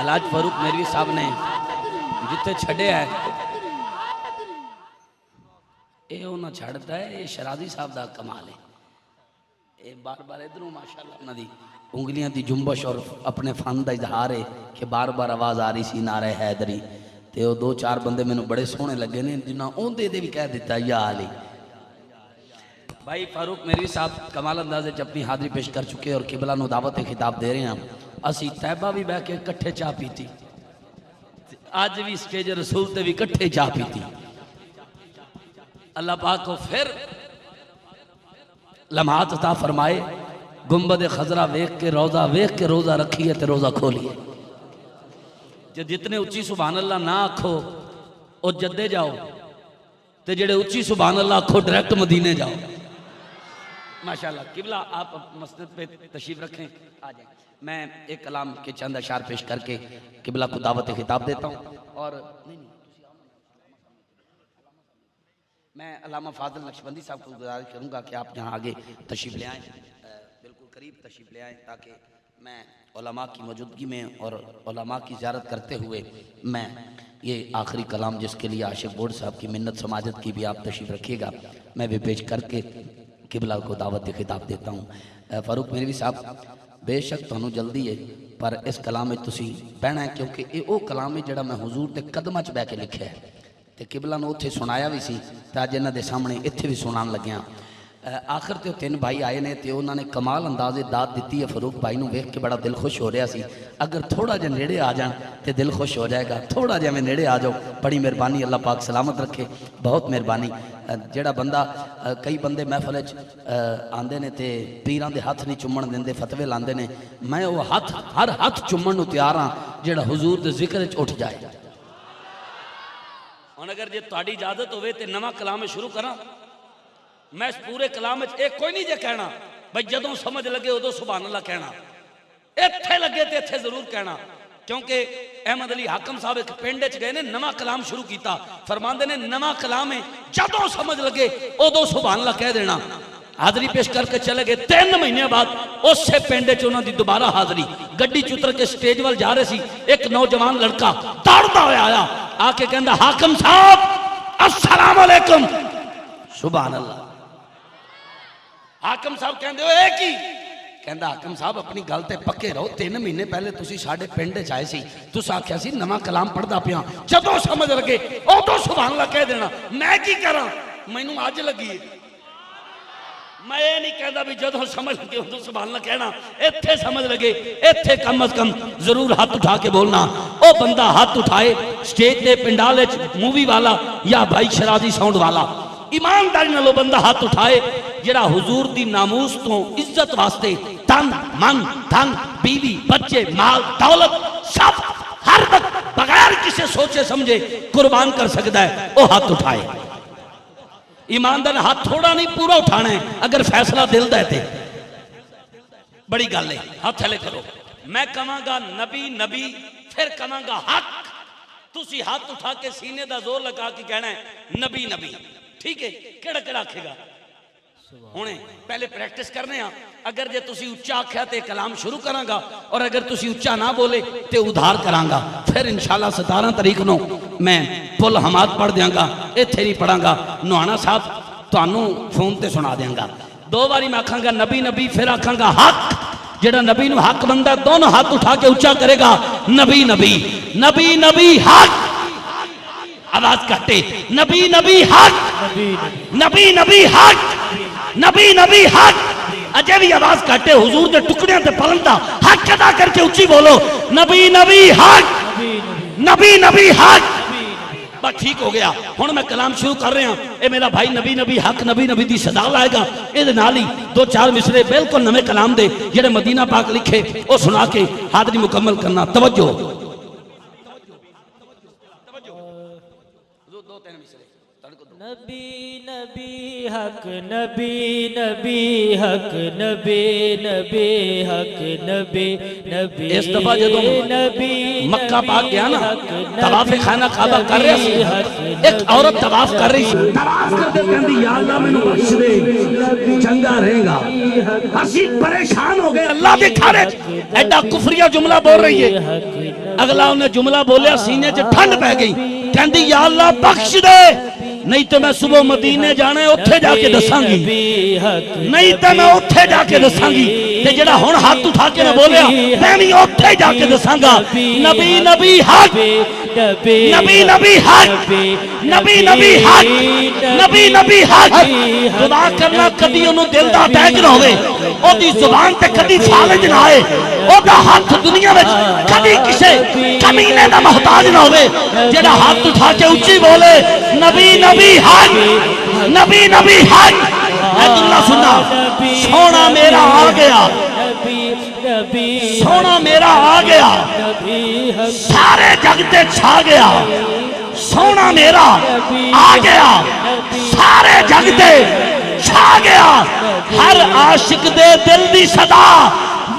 الحاج فاروق میروی صاحب نے جتے چھڑے ہے اے انہاں چھڑتا ہے، اے شرازی صاحب دا کمال ہے. اے بار بار ادھروں ماشاءاللہ انہاں دی انگلیاں دی جنبش اور اپنے فن دا اظہار ہے کہ بار بار آواز آ رہی سی نعرہ حیدری تے وہ دو چار بندے میں بڑے سونے لگے نے جنہاں اون دے بھی کہہ دیتا یا علی. بھائی فاروق میروی صاحب کمال انداز وچ اپنی حاضری پیش کر چکے اور قبلہ نو دعوت خطاب دے رہے ہیں. اسی طیبہ بھی بہ کے کٹھے چاہ پیتی، آج بھی سٹیج رسول تے بھی کٹھے چاہ پیتی. اللہ پاک کو پھر لمحات عطا فرمائے. گنبد خضرہ ویکھ کے روزہ رکھیے تے روزہ کھولیے. جتنے اچھی سبحان اللہ نہ آکھو او جدے جاؤ تے جڑے اچھی سبحان اللہ آکھو ڈائریکٹ مدینے جاؤ. ماشاءاللہ قبلہ آپ مسجد پہ تشریف رکھیں، آ جائیں. میں ایک کلام کے چند اشعار پیش کر کے قبلہ کو دعوت خطاب دیتا ہوں. اور میں علامہ فاضل نقشبندی صاحب کو گزارش کروں گا کہ آپ یہاں آگے تشریف لے آئیں، بالکل قریب تشریف لے آئیں تاکہ میں علماء کی موجودگی میں اور علماء کی زیارت کرتے ہوئے میں یہ آخری کلام جس کے لیے عاشق بورڈ صاحب کی منت سماجت کی بھی آپ تشریف رکھیے گا میں بھی پیش کر کے قبلہ کو دعوت خطاب دیتا ہوں. فاروق میروی صاحب بے شک تانوں جلدی ہے پر اس کلام میں تسی بہنا ہے کیونکہ یہ وہ کلام ہے جڑا میں حضور دے قدمہ چ بہ کے لکھا ہے تے قبلہ نو اتھے سنایا بھی سی تے اج انہاں دے سامنے اتھے بھی سنان لگیاں. آخر تے تین بھائی آئے نے تے انہاں نے کمال اندازے داد دیتی ہے. فاروق بھائی نو ویکھ کے بڑا دل خوش ہو رہا سی. اگر تھوڑا جا نیڑے آ جان تے دل خوش ہو جائے گا. تھوڑا جا میں نیڑے آ جاؤ بڑی مہربانی. اللہ پاک سلامت رکھے. بہت مہربانی. جڑا بندہ کئی بندے محفل وچ آندے نے تے پیراں دے ہاتھ نہیں چومن دیندے فتوی لاندے نے. میں وہ ہر ہاتھ چومن نو تیار ہاں جڑا حضور دے ذکر وچ اٹھ جائے. اور اگر جے تہاڈی اجازت ہوے تے نواں کلام شروع کراں. میں اس پورے کلام وچ ایک کوئی نہیں جے کہنا بھئی جدوں سمجھ لگے ادوں سبحان اللہ کہنا، ایتھے لگے تے ایتھے ضرور کہنا. کیونکہ احمد علی حاکم صاحب ایک پنڈ وچ گئے نے نواں کلام شروع کیتا. فرماندے نے نواں کلام ہے جدوں سمجھ لگے ادوں سبحان اللہ کہہ دینا. حاضری پیش کر کے چلے گئے. 3 مہینے بعد اس سے پنڈ وچ انہاں دی دوبارہ حاضری. گڈی چتر کے سٹیج وال جا رہے سی. ایک نوجوان لڑکا دوڑدا ہوا آیا آ کے کہندا حاکم صاحب السلام علیکم. سبحان اللہ. حاکم صاحب کہندے ہوئے ایک ہی کہندا حاکم صاحب اپنی گل تے پکے رہو. 3 مہینے پہلے تسی ساڈے پنڈ وچ آئے سی تس آکھیا سی نواں کلام پڑھدا پیاں جدوں سمجھ لگے ادوں سبحان اللہ کہہ دینا. میں کی کراں مینوں اج لگی ہے. میں یہ نہیں کہتا بھی جدوں سمجھ لگے ادوں سبحان اللہ کہنا. ایتھے سمجھ لگے ایتھے کم از کم ضرور ہاتھ اٹھا کے بولنا. او بندہ ہاتھ اٹھائے سٹیج تے پنڈال وچ مووی والا یا بھائی شرازی ساؤنڈ والا ایمانداری نالو بندہ ہاتھ اٹھائے جڑا حضور دی ناموس تو عزت واسطے تن من دھن بیوی بچے مال دولت سب ہر وقت بغیر کسی سوچے سمجھے قربان کر سکتا ہے وہ ہاتھ اٹھائے. ایماندار ہاتھ تھوڑا نہیں پورا اٹھانا ہے. اگر فیصلہ دل دیتے بڑی گل ہے ہاتھ تھلے کرو. میں کہاں گا نبی نبی پھر کہاں گا حق. تسی ہاتھ اٹھا کے سینے دا زور لگا کے کہنا ہے نبی نبی. ٹھیک ہے کیڑا کیڑا آکھے گا ہونے پہلے پریکٹس کرنے ہاں. اگر جے تسی اچھا آکھیا تے کلام شروع کراں گا اور اگر تسی اچھا نہ بولے تے ادھار کراں گا. پھر انشاءاللہ 17 تاریخ نو میں پل حماد پڑھ دیاں گا. ایتھے نہیں پڑھاں گا. نوحانہ صاحب تانوں فون تے سنا دیاں گا. 2 باری میں آکھاں گا نبی نبی پھر آکھاں گا حق. جڑا نبی نو حق بندہ دونوں ہاتھ اٹھا کے اچھا کرے گا نبی نبی نبی نبی حق. آواز کٹے نبی نبی حق نبی نبی حق نبی نبی حق. اجے بھی آواز کٹے حضور دے ٹکڑیاں تے پلندہ حق ادا کر کے اچھی بولو نبی نبی حق نبی نبی حق. بس ٹھیک ہو گیا. ہن میں کلام شروع کر رہے ہیں. اے میرا بھائی نبی نبی حق نبی نبی دی صدا لائے گا. اے دے نال ہی 2-4 مصرے بالکل نویں کلام دے جڑے مدینہ پاک لکھے او سنا کے حاضری مکمل کرنا. توجہ 2-3 مصرے نبی نبی حق نبی نبی حق نبی نبی حق نبی نبی اس دفعہ جدوں نبی مکہ پاک گیا نا طواف خانہ کعبہ کر رہے سی ایک عورت طواف کر رہی سی طواف کر دے کہندی یا اللہ میں نو بخش دے چنگا رہے گا اسی پریشان ہو گئے اللہ دے گھر ایڈا کفریہ جملہ بول رہی ہے اگلا انہیں جملہ بولیا سینے سے ٹھنڈ پہ گئی کہندی یا اللہ بخش دے نہیں تو میں صبح مدینے جانے اتھے جا کے دساں گی نہیں تو میں اتھے جا کے دساں گی تے جڑا ہون ہاتھ اٹھا کے نہ بولیا میں بھی اتھے جا کے دساں گا نبی نبی حق نبی نبی حق نبی نبی حق نبی نبی حق دعا کرنا کدی انہوں دل دا اٹیک نہ ہوئے او دی زبان تے کدی فالج نہ آئے او دا ہاتھ دنیا میں کدی کسے کمینے دا محتاج نہ ہوئے جڑا ہاتھ اٹھا کے اچھی بولے نبی نبی حق نبی نبی حق اے اللہ سننا سونا میرا آ گیا سونا میرا آ گیا سارے جگتے چھا گیا سونا میرا آ گیا سارے جگتے چھا گیا ہر عاشق دے دل دی صدا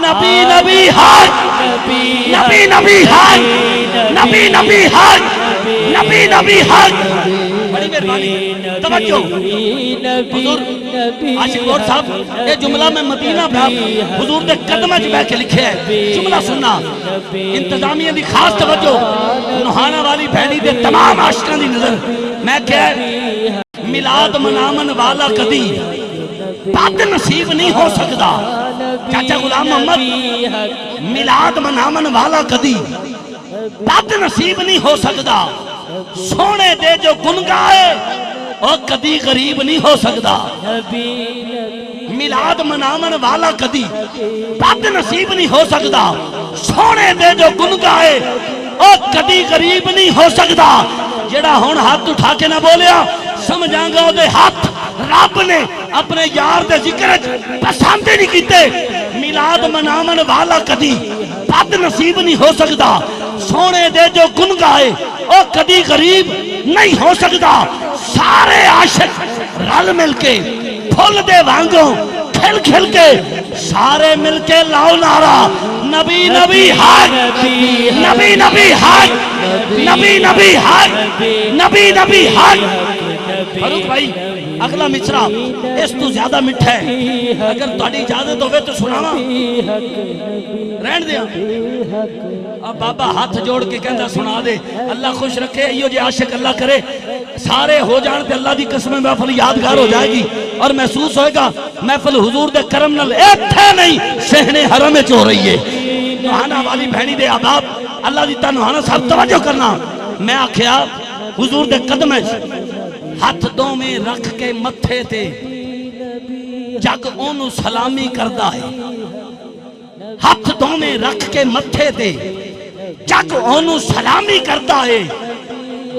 نبی نبی حق نبی نبی حق نبی نبی حق نبی نبی حق بڑی مہربانی توجہ حضور عاشق گوٹ صاحب یہ جملہ میں مدینہ پہ حضور دے قدمہ جب کے لکھے ہے جملہ سننا انتظامیہ دی خاص توجہ نوحانہ والی بہنی دے تمام عاشقان دی نظر میں کہہ میلاد منامن والا کدی بد نصیب نہیں ہو سکتا چاچا غلام محمد میلاد منامن والا کدی بد نصیب نہیں ہو سکتا سونے دے جو گنگائے اور کدی غریب نہیں ہو سکتا میلاد منامن والا کدی بد نصیب نہیں ہو سکتا سونے دے جو گنگائے اور کدی غریب نہیں ہو سکتا جڑا ہون ہاتھ اٹھا کے نہ بولیا سمجھاں گا دے ہاتھ رب نے اپنے یار دے ذکر پسند نہیں کیتے میلاد منامن والا کدی بد نصیب نہیں ہو سکتا سونے دے جو گنگائے اور کدی غریب نہیں ہو سکتا سارے عاشق رل مل کے پھول دے وانگوں کھل کھل کے سارے مل کے لاؤ نعرہ نبی نبی حق نبی نبی حق نبی نبی حق نبی نبی حق فاروق بھائی اگلا مصرع اس تو زیادہ مٹھا ہے اگر تہاڈی اجازت ہوئے تو سناواں رہن دیا اب بابا ہاتھ جوڑ کے کہندا سنا دے اللہ خوش رکھے ایو جے عاشق اللہ کرے سارے ہو جان تے اللہ دی قسم محفل یادگار ہو جائے گی اور محسوس ہوئے گا محفل حضور دے کرم نال ایتھے نہیں صحن حرم وچ ہو رہی ہے نوحانہ والی بہنی دے احباب اللہ دی نوحانہ صاحب توجہ کرنا میں آکھیا حضور دے قدم وچ ہاتھ دو میں رکھ کے متھے تے جگ اونوں سلامی کردا ہے ہاتھ دو میں رکھ کے متھے تے جگ اونوں سلامی کردا ہے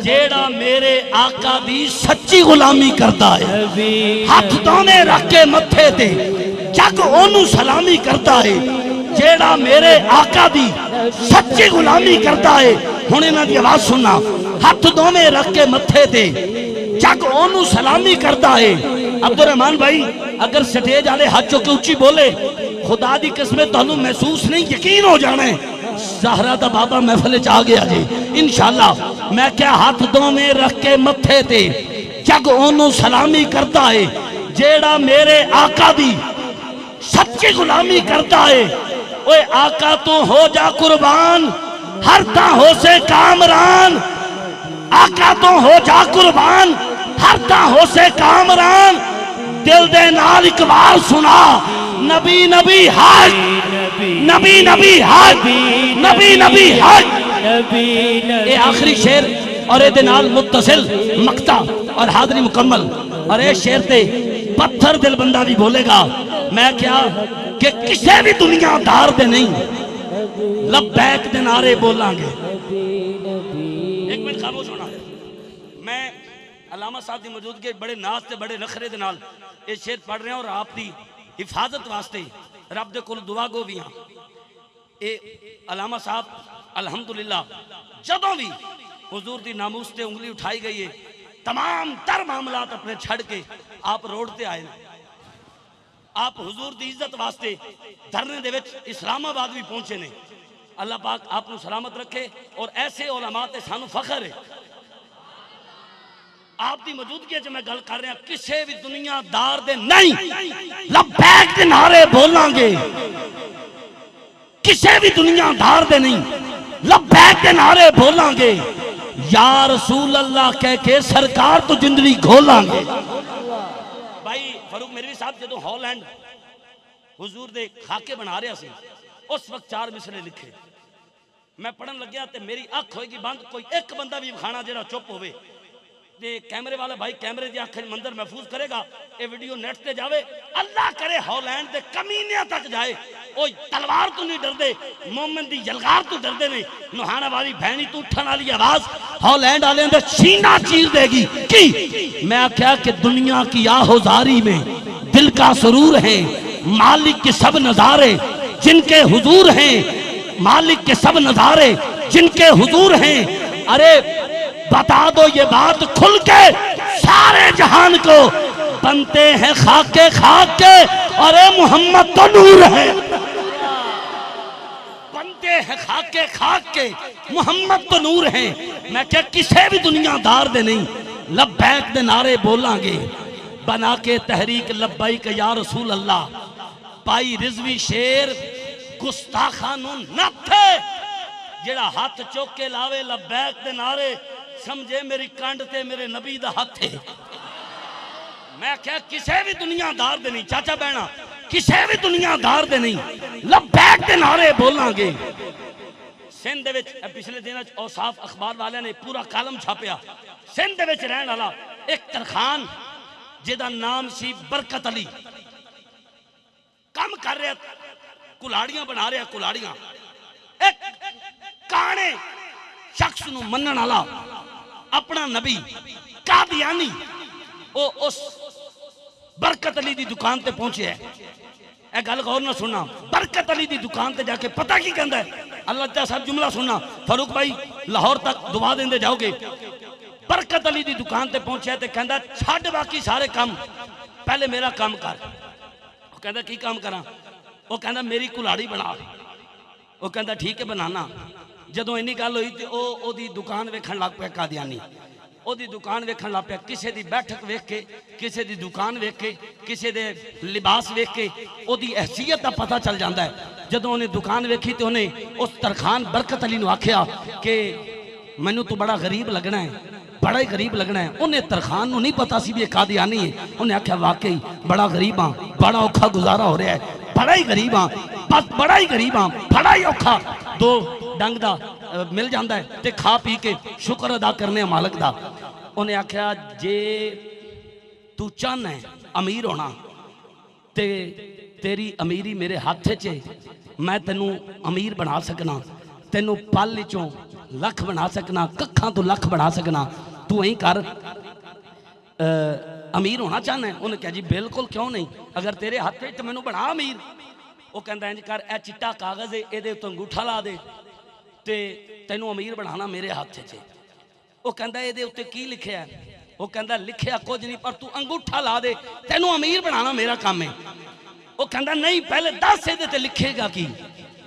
جیڑا میرے آقا دی سچی غلامی کردا ہے ہاتھ دو میں رکھ کے متھے تے جگ اونوں سلامی کردا ہے جیڑا میرے آقا دی سچی غلامی کردا ہے ہن انہاں دی آواز سننا ہاتھ دو میں رکھ کے متھے تے جگ اونوں سلامی کردا ہے عبدالرحمن بھائی اگر سٹیج والے ہاتھ چوکے اونچی بولے خدا دی قسمیں تانوں محسوس نہیں یقین ہو جانا ہے زہرا دا بابا محفل چ آ گیا جی انشاءاللہ میں کیا ہاتھ دو میں رکھ کے متھے تے جگ اونوں سلامی کردا ہے جیڑا میرے آقا دی سچی غلامی کردا ہے اوے آقا تو ہو جا قربان ہر تا ہو سے کامران آقا تو ہو جا قربان ہر تا ہو سے کامران دل دے نال ایک بار سنا نبی نبی حق نبی نبی حق نبی نبی حق اے آخری شعر اور اے دے نال متصل مقطع اور حاضری مکمل اور اے شعر تے پتھر دل بندہ بھی بولے گا میں کیا کہ کسے بھی دنیا دار دے نہیں لبیک دے نعرے بولاں گے ایک منٹ خاموش ہونا میں علامہ صاحب دی موجودگی بڑے ناز تے بڑے نخرے دے نال یہ شعر پڑھ رہے ہیں اور آپ دی حفاظت واسطے رب دے کول دعا گو بھی ہاں اے علامہ صاحب الحمدللہ جدوں بھی حضور دی ناموس تے انگلی اٹھائی گئی ہے تمام تر معاملات اپنے چھڑ کے آپ روڈ تے آئے آپ حضور دی عزت واسطے دھرنے دے وچ اسلام آباد بھی پہنچے نے اللہ پاک آپ کو سلامت رکھے اور ایسے علماء تے سانو فخر ہے آپ دی موجودگی جو میں گل کر رہا کسے بھی دنیا دار دے نہیں لبیک دے نعرے بولاں گے کسے بھی دنیا دار دے نہیں لبیک دے نعرے بولاں گے یا رسول اللہ کہہ کے سرکار تو زندگی کھولاں گے بھائی فاروق میروی صاحب جدوں ہالینڈ حضور دے خاکے بنا رہا سی اس وقت 4 مصرے لکھے میں پڑھن لگیا تے میری اکھ ہوئے گی بند کوئی ایک بندہ بھی کھانا جڑا چپ ہوئے تے کیمرے والا بھائی کیمرے دی اکھ منظر محفوظ کرے گا اے ویڈیو نیٹ تے جاوے اللہ کرے ہالینڈ دے کمینیاں تک جائے اوہ تلوار تو نہیں ڈر دے مومن دی جلغار تو ڈر دے نہیں نوحانہ والی بہنی تو اٹھن والی آواز ہالینڈ والے اندر سینہ چیر دے گی کی میں کہا کہ دنیا کی آہوزاری میں دل کا سرور ہے مالک کے سب نظارے جن کے حضور ہیں مالک کے سب نظارے جن کے حضور ہیں ارے بتا دو یہ بات کھل کے سارے جہان کو بنتے ہیں خاک کے اور اے محمد تو نور ہے بنتے ہیں خاک کے محمد تو نور ہے میں کہ کسے بھی دنیا دار دے نہیں لبیک دے نعرے بولاں گے بنا کے تحریک لبیک یا رسول اللہ پائی رضوی شیر گستاخانوں نہ تھے جڑا ہاتھ چوکے لاوے لبیک دے نعرے سمجھے میری کانڈ تے میرے نبی دا ہاتھ تھے میں کہا کسے بھی دنیا دار دے نہیں چاچا بہنا کسے بھی دنیا دار دے نہیں لبیک دے نعرے بولاں گے سندھ دے وچ پچھلے دن اوصاف اخبار والے نے پورا کالم چھاپیا سندھ دے وچ رہن والا ایک ترخان جدا نام سی برکت علی کم کر رہا کلاڑیاں بنا رہا کلاڑیاں ایک کانے شخص نو منن والا اپنا نبی قادیانی او اس برکت علی دی دکان تے پہنچے ہے اے گل غور نہ سننا برکت علی دی دکان تے جا کے پتہ کی کہندا ہے اللہ تعالی صاحب جملہ سننا فاروق بھائی لاہور تک دعا دیندے جاؤ گے برکت علی دی دکان تے پہنچے ہے تے کہندا چھڈ باقی سارے کام پہلے میرا کام کر وہ کہندا کی کام کراں وہ کہندا میری کلاڑی بنا وہ کہندا ٹھیک ہے بنانا جدوں اینی گل ہوئی تے او دی دکان ویکھن لگ پیا قادیانی او دی دکان ویکھن لگ پیا کسے دی بیٹھک ویکھ کے کسے دی دکان ویکھ کے کسے دے لباس ویکھ کے او دی حیثیت دا پتہ چل جاندا ہے جدوں انہیں دکان ویکھی تے انہیں اس ترخان برکت علی نو آکھیا کہ مینوں تو بڑا غریب لگنا ہے بڑا ہی غریب لگنا ہے انہیں ترخان نو نہیں پتا سی بھی یہ قادیانی ہے انہیں آکھیا واقعی بڑا غریب ہاں بڑا اوکھا گزارا ہو رہا ہے بڑا ہی غریب ہاں بس بڑا ہی غریب ہاں بڑا ہی اوکھا دو ڈنگ دا مل جاندہ ہے تے کھا پی کے شکر ادا کرنے مالک دا انہیں آکھیا جے تو چاہنا ہے امیر ہونا تے تیری امیری میرے ہاتھ چے میں تینوں امیر بنا سکنا تینوں پل چوں لکھ بنا سکنا ککھاں تو لکھ بنا سکنا تو وہیں کر امیر ہونا چاہنا ہے انہیں کہا جی بالکل کیوں نہیں اگر تیرے ہاتھ پہ تو میں نے بنا امیر وہ کہندا ہے کر اے چٹا کاغذ ہے اے دے تو انگوٹھا لا دے تے تینوں امیر بنانا میرے ہاتھ چے وہ کہندا ہے اے دے اتے کی لکھیا ہے وہ کہندا لکھیا کچھ نہیں پر تو انگوٹھا لا دے تینوں امیر بنانا میرا کام ہے وہ کہندا نہیں پہلے 10 دے تے لکھے گا کی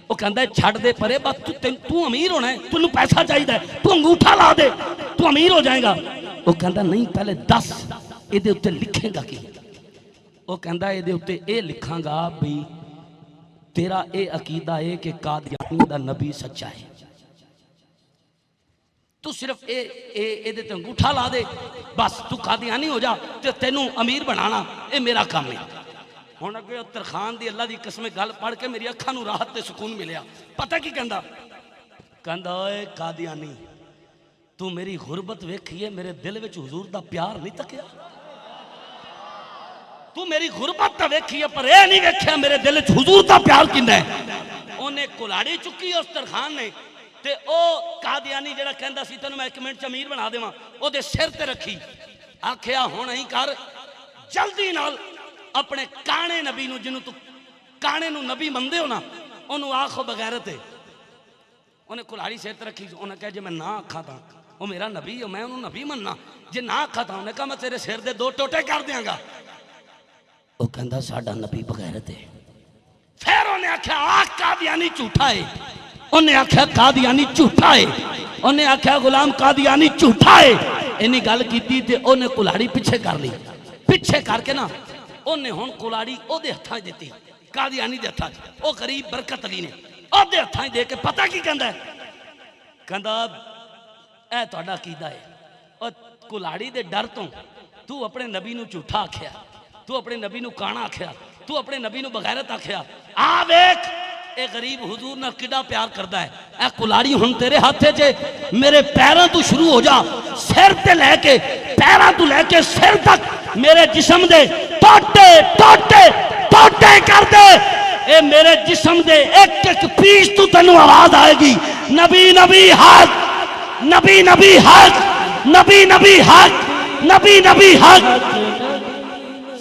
وہ کہندا ہے چھڑ دے پرے بس تو امیر ہونا ہے تو پیسہ چاہیے ہے تو انگوٹھا لا دے تو امیر ہو جائے گا وہ کہندا نہیں پہلے 10 اے دے اتے لکھے گا کی وہ کہندا اے دے اتے اے لکھاں گا بھی تیرا اے عقیدہ ہے کہ قادیانی دا نبی سچا ہے تو صرف اے دے تے انگوٹھا لا دے بس تو قادیانی ہو جا تے تینوں امیر بنانا اے میرا کام ہے ہن اگے ترخان دی اللہ دی قسم گل پڑھ کے میری اکھاں نوں راحت تے سکون ملیا پتہ کی کہندا کہندا اے قادیانی تو میری غربت ویکھیے میرے دل وچ حضور دا پیار نہیں تکیا تو میری غربت تا ویکھیے پر اے نہیں ویکھیا میرے دل وچ حضور دا پیار کیندا ہے اونے کلاڑی چکی اس ترخان نے تے او قادیانی جڑا کہندا سی تینوں میں 1 منٹ چ امیر بنا دیواں او دے سر تے رکھی آکھیا ہن ایں کر جلدی نال اپنے کانے نبی نو جنوں تو کانے نو نبی مندے ہو نا انہوں آکھو بغیرت ہے انہیں کلاڑی سر تے رکھی انہیں کہا جی میں نہ آکھاں تھا وہ میرا نبی ہے میں انہوں نبی مننا جے نہ آکھا تھا انہیں کہا میں تیرے سر دے 2 ٹوٹے کر دیاں گا وہ کہندا ساڈا نبی بغیرت ہے پھر انہیں آکھیا قادیانی جھوٹا ہے انہیں آکھیا قادیانی جھوٹا ہے انہیں آکھیا غلام قادیانی جھوٹا ہے انہیں گل کیتی تے انہیں کلاڑی پیچھے کر لی پیچھے کر کے نا انہیں ہون کلاڑی او دے ہتھاں دیتی قادیانی دے ہتھاں او غریب برکت علی نے او دے ہتھاں دے کے پتہ کی کہندا ہے کہندا اے تہاڈا عقیدہ ہے اور کلاڑی دے ڈر تو اپنے نبی نو جھوٹا آکھیا تو اپنے نبی نو کانا آکھیا تو اپنے نبی نو بغیرت آکھیا ویکھ اے غریب حضور نہ کڈا پیار کردا ہے اے کلاڑی ہن تیرے ہاتھے چے میرے پیراں تو شروع ہو جا سر تے لے کے پیراں تو لے کے سر تک میرے جسم دے ٹوٹے ٹوٹے ٹوٹے کر دے اے میرے جسم دے ایک ایک پیس تو تینوں آواز آئے گی نبی نبی حق نبی نبی حق نبی نبی حق نبی نبی حق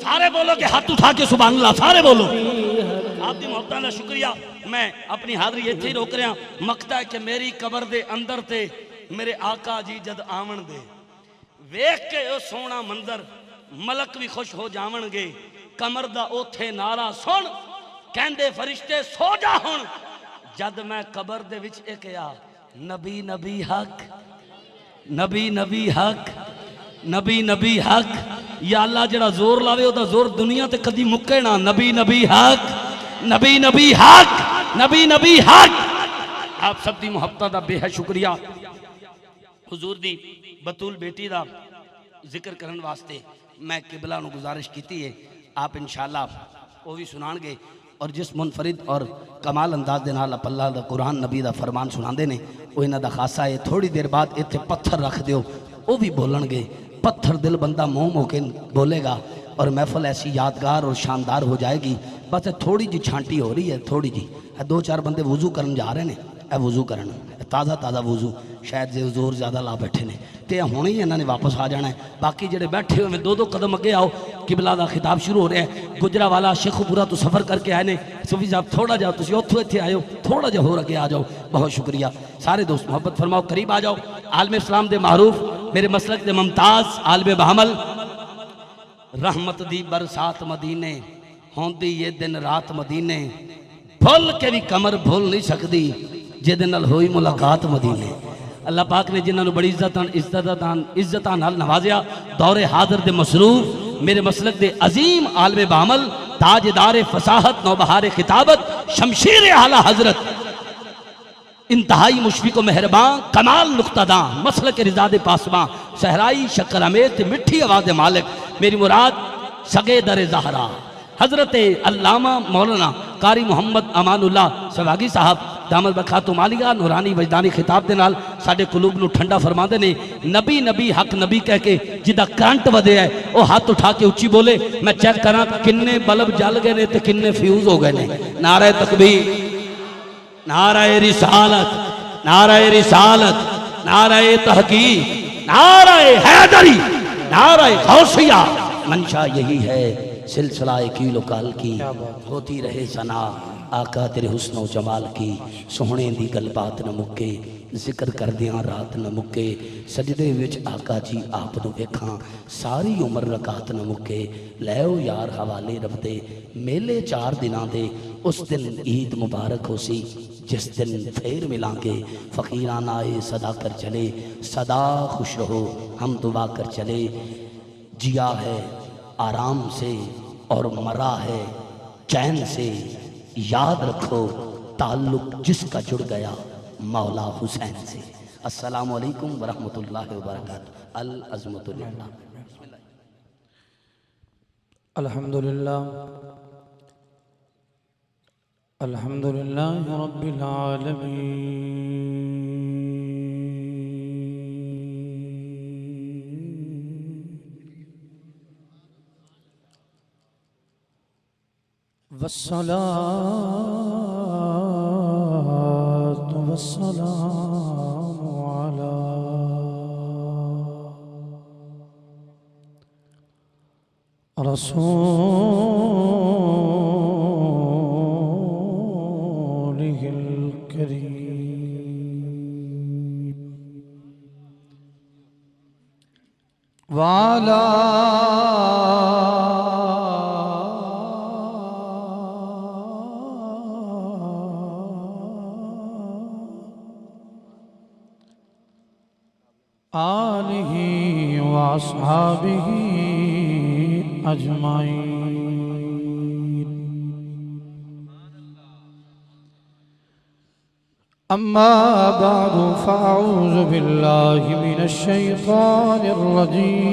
سارے بولو کہ ہاتھ اٹھا کے سبحان اللہ سارے بولو آپ دی محبتہ کا شکریہ میں اپنی حاضری ایتھے ہی روک رہا مقتا ہے کہ میری قبر دے اندر تے میرے آقا جی جد آون دے ویکھ کے او سونا منظر ملک بھی خوش ہو جاون گے کمر دا اوتھے نعرہ سن کہندے فرشتے سو جا ہن جد میں قبر دے وچ ایک آ نبی نبی حق نبی نبی حق نبی نبی حق یا اللہ جڑا زور لاوے او دا زور دنیا تے کدی مکے نا نبی نبی حق نبی نبی حق نبی نبی حق آپ سب دی محبتہ دا بے حد شکریہ حضور دی بطول بیٹی دا ذکر کرن واسطے میں قبلہ نو گزارش کیتی ہے آپ انشاءاللہ وہ بھی سنان گے اور جس منفرد اور کمال انداز دے نال اللہ دا قرآن نبی دا فرمان سنان دے نے وہ انہاں دا خاصہ ہے تھوڑی دیر بعد ایتھے پتھر رکھ دیو وہ بھی بولن گے پتھر دل بندہ موم ہو کے بولے گا اور محفل ایسی یادگار اور شاندار ہو جائے گی بس تھوڑی جی چھانٹی ہو رہی ہے تھوڑی جی 2-4 بندے وضو کرن جا رہے ہیں اے وضو کرن تازہ تازہ وضو شاید جے زور زیادہ لا بیٹھے نے تے ہونے ہی انہوں نے واپس آ جانا ہے باقی جڑے بیٹھے ہوئے 2 قدم اگے آؤ قبلہ دا خطاب شروع ہو رہا ہے گجرا والا شیخ پورا تو سفر کر کے آئے نے صوفی صاحب تھوڑا جاؤ تسی اوتھوں ایتھے آئے ہو تھوڑا جا ہو رکھے آ جاؤ بہت شکریہ سارے دوست محبت فرماؤ قریب آ جاؤ عالم اسلام دے معروف میرے مسلک دے ممتاز عالم بحمل رحمت دی برسات مدینے ہوندی یہ دن رات مدینے بھول کے بھی کمر بھول نہیں سکتی جدے نال ہوئی ملاقات مدینے اللہ پاک نے جنہاں نو بڑی عزتاں نال نوازیا دور حاضر دے مصروف میرے مسلک دے عظیم عالم بعمل تاجدار فصاحت نوبہار خطابت شمشیر اعلیٰ حضرت انتہائی مشفق و مہربان کمال نقطہ داں مسلک رضا دے پاسباں صحرائی شکر امیت مٹھی آواز مالک میری مراد سگے در زہرا حضرت علامہ مولانا قاری محمد امان اللہ سواگی صاحب دامت برکاتہ مالیہ نورانی وجدانی خطاب دے نال ساڑھے قلوب نو ٹھنڈا فرما دے نے نبی نبی حق نبی کہہ کے جدہ کرنٹ ودے ہے وہ ہاتھ اٹھا کے اچھی بولے میں چیک کرنا کنے بلب جل گئے نے تے کنے فیوز ہو گئے نے نعرہ تکبیر نعرہ رسالت نعرہ رسالت نعرہ تحقیق نعرہ حیدری نعرہ غوثیہ منشا یہی ہے سلسلہ کیلو کال کی ہوتی رہے ثنا آقا تیرے حسن و جمال کی سوہنے دی گل بات نہ مکے ذکر کر دیاں رات نہ مکے سجدے وچ آقا جی آپ نو ویکھاں ساری عمر رکعت نہ مکے لیو یار حوالے رب دے میلے 4 دناں دے اس دن عید مبارک ہو سی جس دن پھر ملان گے فقیران آئے صدا کر چلے صدا خوش رہو ہم دعا کر چلے جیا ہے آرام سے اور مرا ہے چین سے یاد رکھو تعلق جس کا جڑ گیا مولا حسین سے السلام علیکم ورحمۃ اللہ وبرکاتہ العظمت للہ الحمدللہ الحمدللہ رب العالمین والصلاة والسلام على رسوله الكريم وعلى آلہ واصحابہ اجمعین۔ اما بعد فاعوذ باللہ من الشیطان الرجیم۔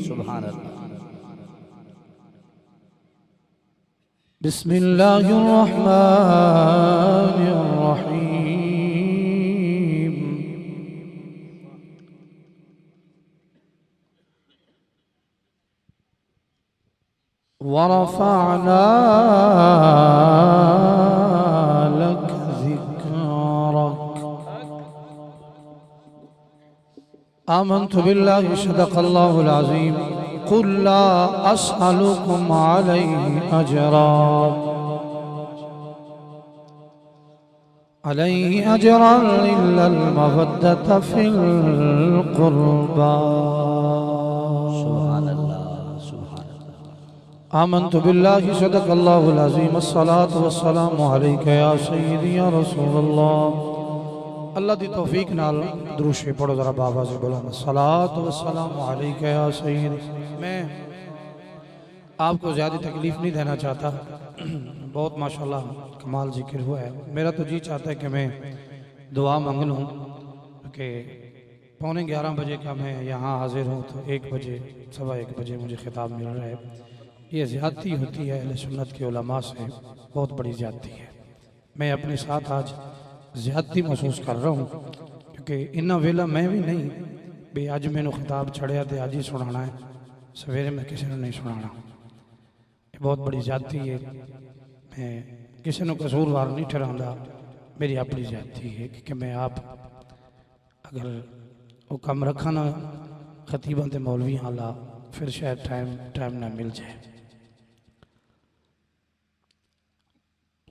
سبحان اللہ۔ بسم اللہ الرحمن الرحیم۔ ورفعنا لك ذكرك۔ آمنت بالله صدق الله العظيم قل لا أسألكم عليه أجرا إلا المودة في القربى۔ سبحان اللہ، سبحان اللہ۔ آمنت بالله صدق الله العظيم الصلاة والسلام عليك يا سيدي يا رسول الله۔ اللہ دی توفیق نال درود شریف پڑھو ذرا بابا سے بولا الصلاة والسلام عليك يا سيدي۔ میں آپ کو زیادہ تکلیف نہیں دینا چاہتا، بہت ماشاءاللہ کمال ذکر ہوا ہے۔ میرا تو جی چاہتا ہے کہ میں دعا مانگ لوں کہ 11:15 بجے کا میں یہاں حاضر ہوں تو 1 بجے 1:15 بجے مجھے خطاب مل رہا ہے۔ یہ زیادتی ہوتی ہے اہل سنت کے علماء سے، بہت بڑی زیادتی ہے۔ میں اپنے ساتھ آج زیادتی محسوس کر رہا ہوں کیونکہ انہا ویلا میں بھی نہیں بھی آج میں نے خطاب چھڑیا تھے آج ہی سنانا ہے، سویرے میں کسی نے نہیں سنانا۔ یہ بہت بڑی زیادتی ہے، میں کسی نے قصوروار نہیں ٹھہراؤں، میری اپنی زیادتی ہے کہ میں آپ اگر وہ کم رکھا نا خطیباں تے مولویاں اللہ پھر شاید ٹائم نہ مل جائے۔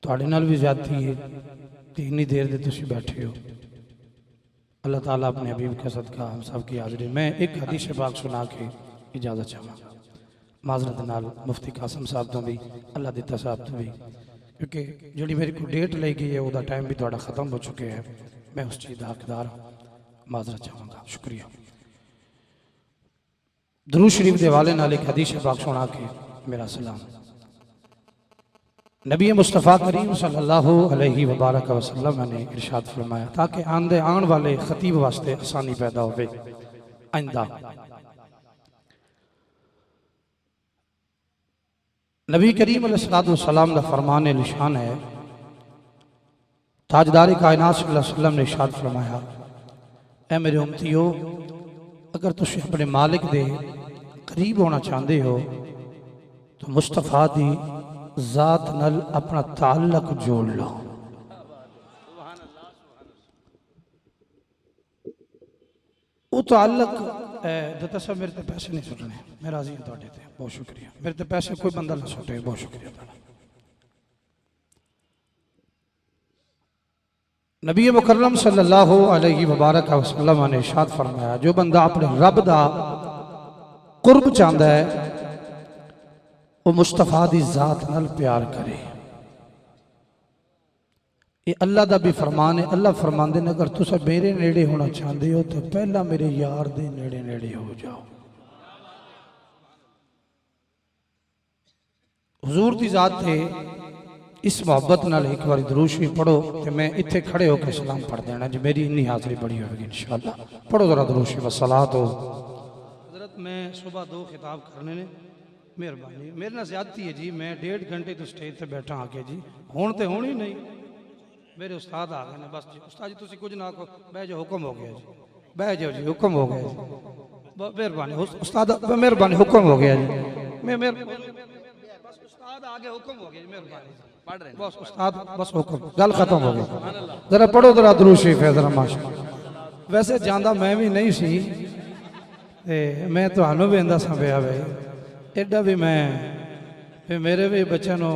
تواڈے نال بھی زیادتی ہے کہ اتنی دیر دے تسی بیٹھے ہو۔ اللہ تعالیٰ اپنے حبیب کا صدقہ ہم سب کی حاضری۔ میں ایک حدیث پاک سنا کے اجازت چاہوں گا، معذرت نال مفتی قاسم صاحب تو بھی اللہ دیتا صاحب تو بھی، کیونکہ جڑی میری کو ڈیٹ لے گئی ہے وہ دا ٹائم بھی تھوڑا ختم ہو چکے ہیں، میں اس چیز دا حقدار ہوں، معذرت چاہوں گا، شکریہ۔ درود شریف دے والے نال ایک حدیث پاک سنا کے میرا سلام۔ نبی مصطفیٰ کریم صلی اللہ علیہ وبارک وسلم نے ارشاد فرمایا تاکہ آن والے خطیب واسطے آسانی پیدا ہوئے، آئندہ نبی کریم علیہ السلام دا فرمان نشان ہے، تاجدار کائنات صلی اللہ علیہ وسلم نے ارشاد فرمایا اے میرے امتیو، اگر تسی اپنے مالک دے قریب ہونا چاہتے ہو تو مصطفیٰ دی ذات نل اپنا تعلق جوڑ لو۔ وہ تعلق دتا صاحب میرے تے پیسے نہیں سٹنے، میں راضی ہوں تواڈے تے، بہت شکریہ۔ میرے تے پیسے کوئی بندہ نہ سٹے، بہت شکریہ تواڈا۔ نبی مکرم صلی اللہ علیہ وبارک وسلم نے ارشاد فرمایا جو بندہ اپنے رب دا قرب چاہتا ہے وہ مصطفیٰ دی ذات نال پیار کرے۔ یہ اللہ دا بھی فرمان ہے، اللہ فرمان دے اگر تسا میرے نیڑے ہونا چاہتے ہو تو پہلا میرے یار دے نیڑے ہو جاؤ۔ حضور دی ذات تھے، اس محبت نال ایک باری درود شریف پڑھو کہ میں اتھے کھڑے ہو کے سلام پڑھ دینا جی، میری انی حاضری بڑی ہوگی انشاءاللہ۔ پڑھو ذرا درود شریف الصلاۃ۔ حضرت میں صبح 2 خطاب کرنے نے، مہربانی میرے نہ زیادتی ہے جی، میں 1.5 گھنٹے تو سٹیج تے بیٹھا آ کے جی، ہون تے ہونی نہیں، میرے استاد آ گئے بس جی، استاد جی تسی کچھ نہ کو، بہ جاؤ حکم ہو گیا جی، بہ جاؤ جی حکم ہو گیا جی، مہربانی استاد مہربانی حکم ہو گیا جی، میں بس استاد آگے حکم ہو گیا جی، مہربانی پڑھ رہے ہیں بس استاد بس حکم، گل ختم ہو گئی۔ ذرا پڑھو ذرا درود شریف ہے ذرا ماشاءاللہ۔ ویسے جاندہ میں بھی نہیں سی، میں تو آنو بھی اندہ سا بیا بھائی ایڈا بھی میں میرے بھی بچے نو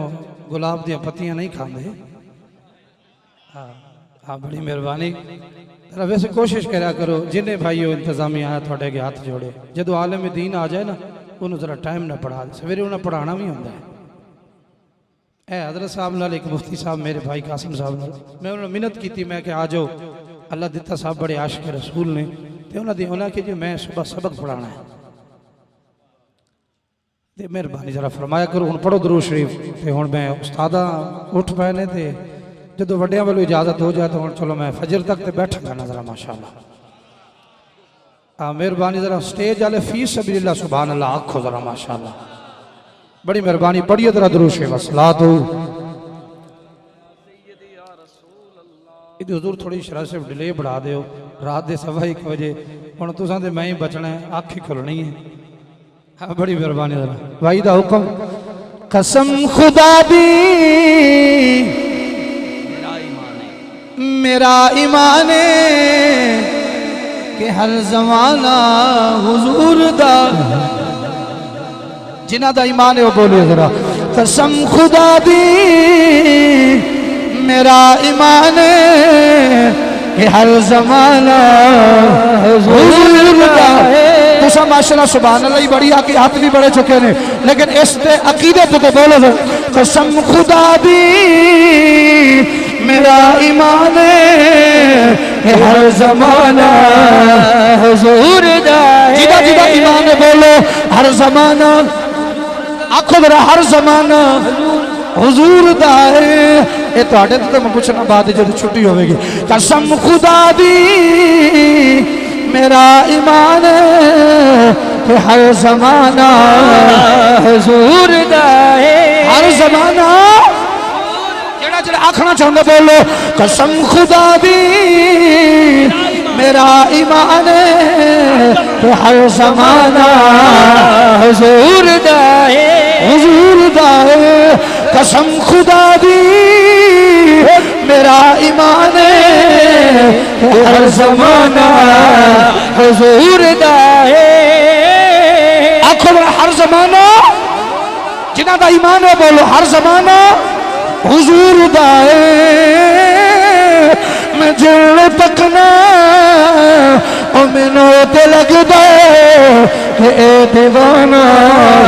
گلاب دیا پتیاں نہیں کھاندے، ہاں بڑی مہربانی ذرا ویسے کوشش کریا کرو جنہیں بھائیو انتظامیہ آیا تھوڑے کے ہاتھ جوڑے جدو عالم دین آ جائے نا انہوں ذرا ٹائم نہ پڑھا دے سویرے انہیں پڑھانا بھی ہوتا ہے اے حضرت صاحب نال ایک مفتی صاحب میرے بھائی قاسم صاحب نال میں انہوں نے منت کی تھی میں کہ آ جاؤ اللہ دیتا صاحب بڑے عاشق رسول نے تے انہوں کہ جو میں صبح سبق پڑھانا ہے تے مہربانی ذرا فرمایا کرو ہن پڑھو درود شریف تے ہن میں استاداں اٹھ پئے نے تے جدو وڈیاں والوں اجازت ہو جائے تو ہن چلو میں فجر تک تے بیٹھا گا ذرا ماشاءاللہ مہربانی ذرا سٹیج والے فی سبیل اللہ سبحان اللہ آکھو ذرا ماشاءاللہ بڑی مہربانی پڑھیے ذرا درود شریف الصلاۃ یہ حضور تھوڑی شرح سے ڈیلے بڑھا دیو رات دے 1:15 بجے ہن تساں تے میں ہی بچنا ہے آنکھ ہی کھلنی ہے ہاں بڑی مہربانی ذرا بھائی دا حکم قسم خدا دی میرا ایمان ہے کہ ہر زمانہ حضور دا جنہ دا ایمان ہے وہ بولے ذرا قسم خدا دی میرا ایمان ہے کہ ہر زمانہ حضور دا تو سا ماشاءاللہ سبحان اللہ بڑی آکے ہاتھ بھی بڑے چکے نے لیکن اس تے عقیدت تو بولو ذرا قسم خدا دی میرا ایمان ہے کہ ہر زمانہ حضور دا ہے جیدہ جیدہ ایمان ہے بولو ہر زمانہ آنکھو ذرا ہر زمانہ حضور دا ہے اے تو آٹے تو میں پوچھنا بات ہے جب چھٹی ہوئے گی قسم خدا دی میرا ایمان ہے کہ ہر زمانہ حضور دا ہے ہر زمانہ جڑا آکھنا چاہوں گا بولو قسم خدا دی میرا ایمان ہے کہ ہر زمانہ حضور دا ہے حضور دا ہے قسم خدا دی میرا ایمان ہے کہ ہر زمانہ حضور دا ہے آنکھوں میں ہر زمانہ جنہ دا ایمان ہے بولو ہر زمانہ حضور دا ہے میں جل پکنا اور میں نوتے لگ دے کہ اے دیوانہ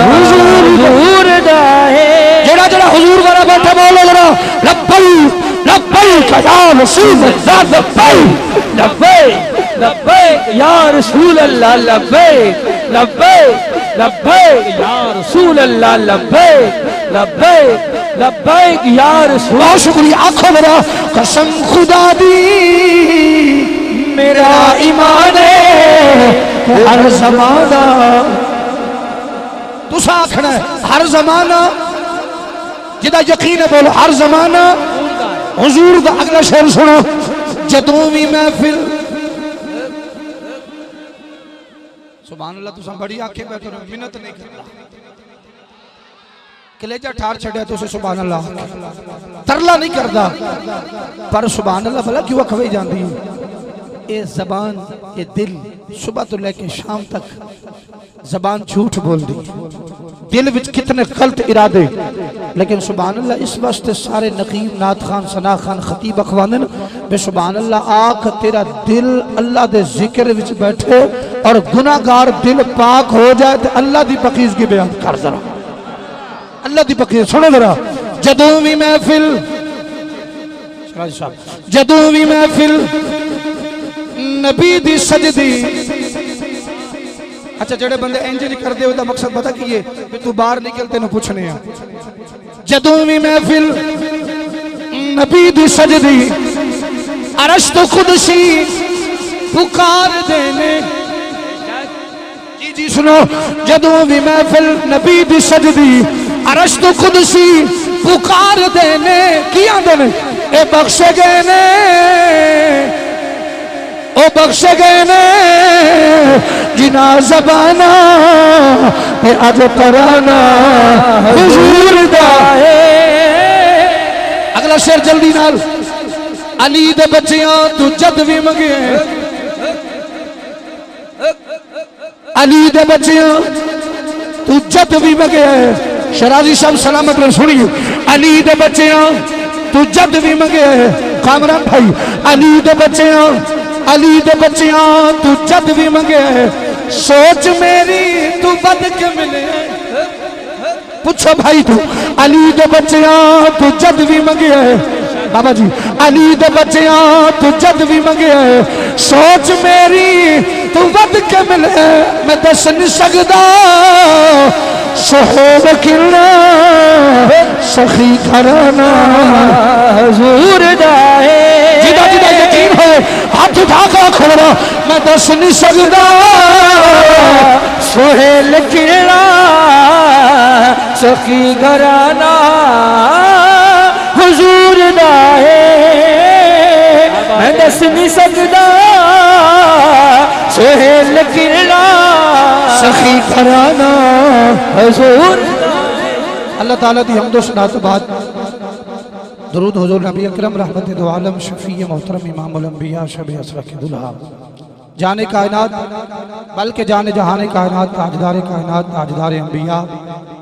حضور دا ہے جڑا جڑا حضور ذرا بیٹھا بولو ذرا لبیک لبیک یا رسول اللہ لبیک لبیک لبیک یا رسول اللہ لبیک لبیک لبیک یا رسول اللہ لبیک لبیک لبیک یا رسول اللہ شکریہ آنکھوں میرا قسم خدا دی میرا ایمان ہے کہ ہر زمانہ تو ساکھنا ہے ہر زمانہ جدہ یقین ہے بولو ہر زمانہ حضور دا اگلا شعر سنو جدوں بھی محفل سبحان اللہ تو سن بڑی آنکھیں بیٹھو منت نہیں کرتا کلیجہ ٹھار چھڑے تو اسے سبحان اللہ ترلا نہیں کرتا پر سبحان اللہ بھلا کیوں کھوئی جان دی اے زبان اے دل صبح تو لے کے شام تک زبان جھوٹ بول دی دل وچ کتنے غلط ارادے لیکن سبحان اللہ اس واسطے سارے نقیب نعت خان ثنا خان خطیب اخوانن بے سبحان اللہ آکھ تیرا دل اللہ دے ذکر وچ بیٹھے اور گناہگار دل پاک ہو جائے تو اللہ دی پاکیزگی بیان کر ذرا اللہ دی پاکیزگی سنو ذرا جدوں بھی محفل جدوں بھی محفل نبی دی سجدی اچھا جڑے بندے انجل کر دے ہوتا مقصد بتا کیے کہ تو باہر نکلتے نہ پوچھنے ہیں جدوں بھی محفل نبی دی سجدی عرش تو قدسی پکار دینے جی جی سنو جدوں بھی محفل نبی دی سجدی عرش تو قدسی پکار دینے کیا دینے اے بخشے گئے نے او بخشے گئے نے جنا زبانہ اے اج پرانا حضور دا ہے اگلا شعر جلدی نال علی دے بچیاں تو جد بھی مگے علی دے بچیاں تو جد بھی مگے شرازی صاحب سلامت نے سنی علی دے بچیاں تو جد بھی مگے کامران بھائی علی دے بچیاں تو جد بھی منگے سوچ میری تو بد کے ملے پوچھو بھائی تو علی دے بچیاں تو جد بھی منگے بابا جی علی دے بچیاں تو جد بھی منگے سوچ میری تو بد کے ملے میں دس نہیں سکدا سہیل کلنا سخی گھرانا حضور دائے جدہ یقین ہے ہاتھ اٹھا کر کھڑا میں دس نہیں سکدا سہیل کلنا سخی گھرانا حضور دائے میں دس نہیں سکدا سہیل کلنا سخی گھرانا حضور اللہ تعالیٰ دی حمد و ثنا تو بعد درود حضور نبی اکرم رحمت دو عالم شفیع محترم امام الانبیاء شب اسرا کے دلہا جانے کائنات بلکہ جانے جہانے کائنات تاجدار کائنات تاجدار انبیاء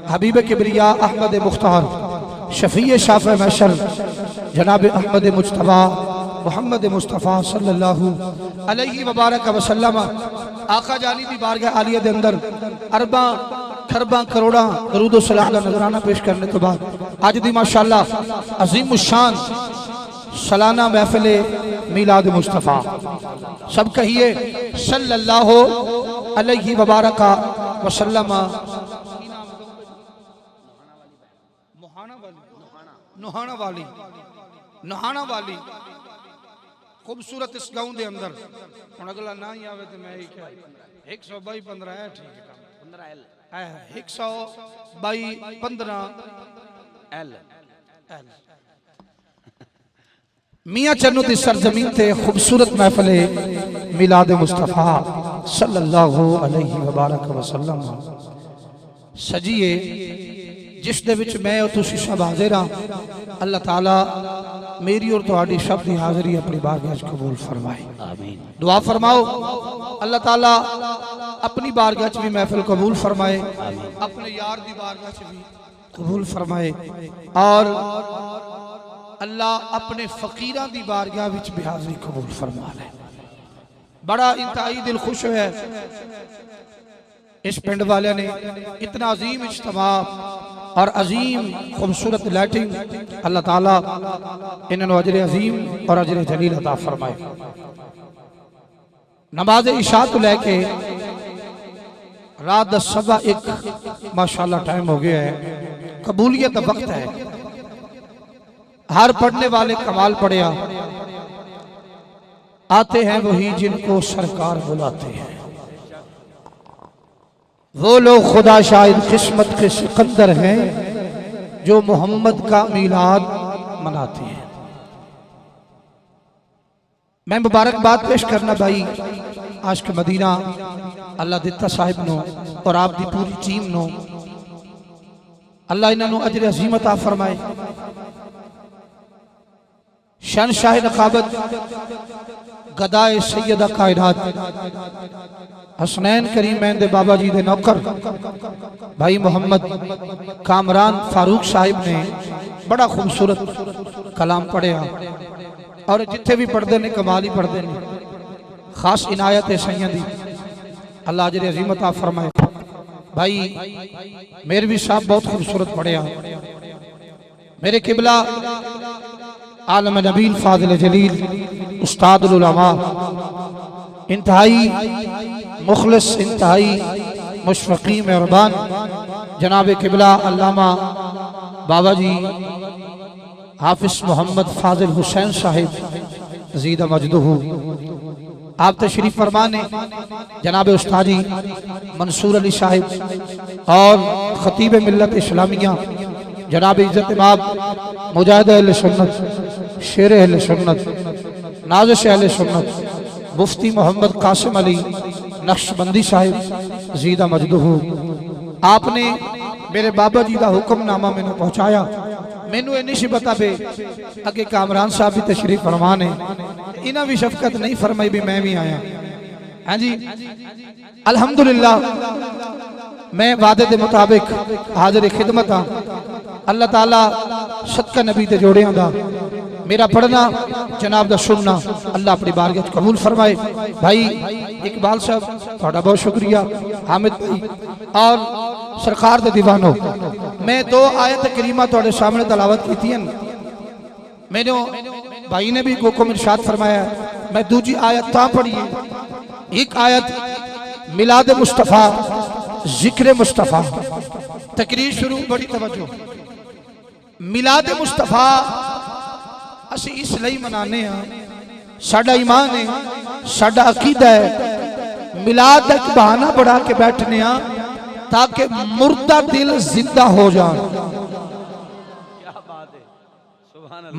حبیب کبریاء احمد مختار شفیع شافع محشر جناب احمد مجتبیٰ محمد مصطفیٰ صلی اللہ علیہ وبارک وسلم آقا جانی دی بارگاہ عالیہ دے اندر ارباں کھرباں کروڑاں درود و صلاح کا نظرانہ پیش کرنے کے بعد آج دی ماشاءاللہ عظیم الشان سالانہ محفل میلاد مصطفیٰ سب کہیے صلی اللہ علیہ وبارک وسلم نہانا والی خوبصورت اس گاؤں دے اندر اور اگلا نہ ہی آوے تو میں ہی کیا 122-15 ہے ٹھیک ہے 122-15 ایل میاں چنو دی سرزمین تے خوبصورت محفل میلاد مصطفیٰ صلی اللہ علیہ وبارک وسلم سجیے جس دے وچ میں اور تسی سب حاضر ہاں اللہ تعالیٰ میری اور تہاڈی سب دی حاضری اپنی بارگاہ وچ قبول فرمائے آمین دعا فرماؤ اللہ تعالیٰ اپنی بارگاہ وچ بھی محفل قبول فرمائے اپنے یار دی بارگاہ وچ بھی قبول فرمائے اور اللہ اپنے فقیران دی بارگاہ وچ بھی حاضری قبول فرما لے بڑا انتہائی دل خوش ہے اس پنڈ والے نے اتنا عظیم اجتماع اور عظیم خوبصورت لائٹنگ اللہ تعالیٰ انہوں اجر عظیم اور اجر جلیل عطا فرمائے نماز عشاء تو لے کے رات 10:15 ماشاءاللہ ٹائم ہو گیا ہے قبولیت وقت ہے ہر پڑھنے والے کمال پڑھیا آتے ہیں وہی جن کو سرکار بلاتے ہیں وہ لوگ خدا شاید قسمت کے سکندر ہیں جو محمد کا میلاد مناتے ہیں میں مبارک بات پیش کرنا بھائی عاشق مدینہ اللہ دیتا صاحب نو اور آپ دی پوری ٹیم نو اللہ انہوں اجر عظیم عطا فرمائے شہنشاہ نقابت گدائے سیدہ کائنات حسنین کریمین دے بابا جی دے نوکر بھائی محمد کامران فاروق صاحب نے بڑا خوبصورت کلام پڑھیا اور جتھے بھی پڑھ دے نے کمال ہی پڑھ دے نے خاص عنایت سیدی اللہ اجر عظیم عطا فرمائے بھائی میروی صاحب بہت خوبصورت پڑھیا میرے قبلہ عالم نبیل فاضل جلیل استاد العلماء انتہائی مخلص انتہائی مشفقی مہربان جناب قبلہ علامہ بابا جی حافظ محمد فاضل حسین صاحب زید مجدہ آپ تشریف فرمانے جناب استادی منصور علی صاحب اور خطیب ملت اسلامیہ جناب عزت امام مجاہد اہل سنت شیر اہل سنت نازش اہل سنت مفتی محمد قاسم علی نقشبندی صاحب زیدہ مجدہ آپ نے میرے بابا جی دا حکم نامہ میں نے پہنچایا میں نے نہیں بتا بے اگے کامران صاحب بھی تشریف فرمانے انہاں بھی شفقت نہیں فرمائی بھی میں بھی آیا ہاں جی الحمدللہ میں وعدے دے مطابق حاضر خدمت ہاں اللہ تعالیٰ صدقہ نبی دے جوڑے ہوں دا میرا پڑھنا جناب دا سننا اللہ اپنی بارگاہ قبول فرمائے. بھائی اقبال صاحب تھوڑا بہت شکریہ، حامد بھائی اور سرکار دے دیوانو. میں 2 آیت کریمہ تھوڑے سامنے تلاوت کی تھی. میں نے بھائی نے بھی حکم ارشاد فرمایا ہے، میں دوسری آیت تھا پڑھیے. ایک آیت میلاد مصطفیٰ، ذکر مصطفیٰ. تقریر شروع، بڑی توجہ. میلاد مصطفیٰ اسی اس لئی منانے ہیں، ساڈا ایمان ہے، ساڈا عقیدہ ہے. میلاد ایک بہانہ بڑھا کے بیٹھنے ہیں تاکہ مردہ دل زندہ ہو جائیں.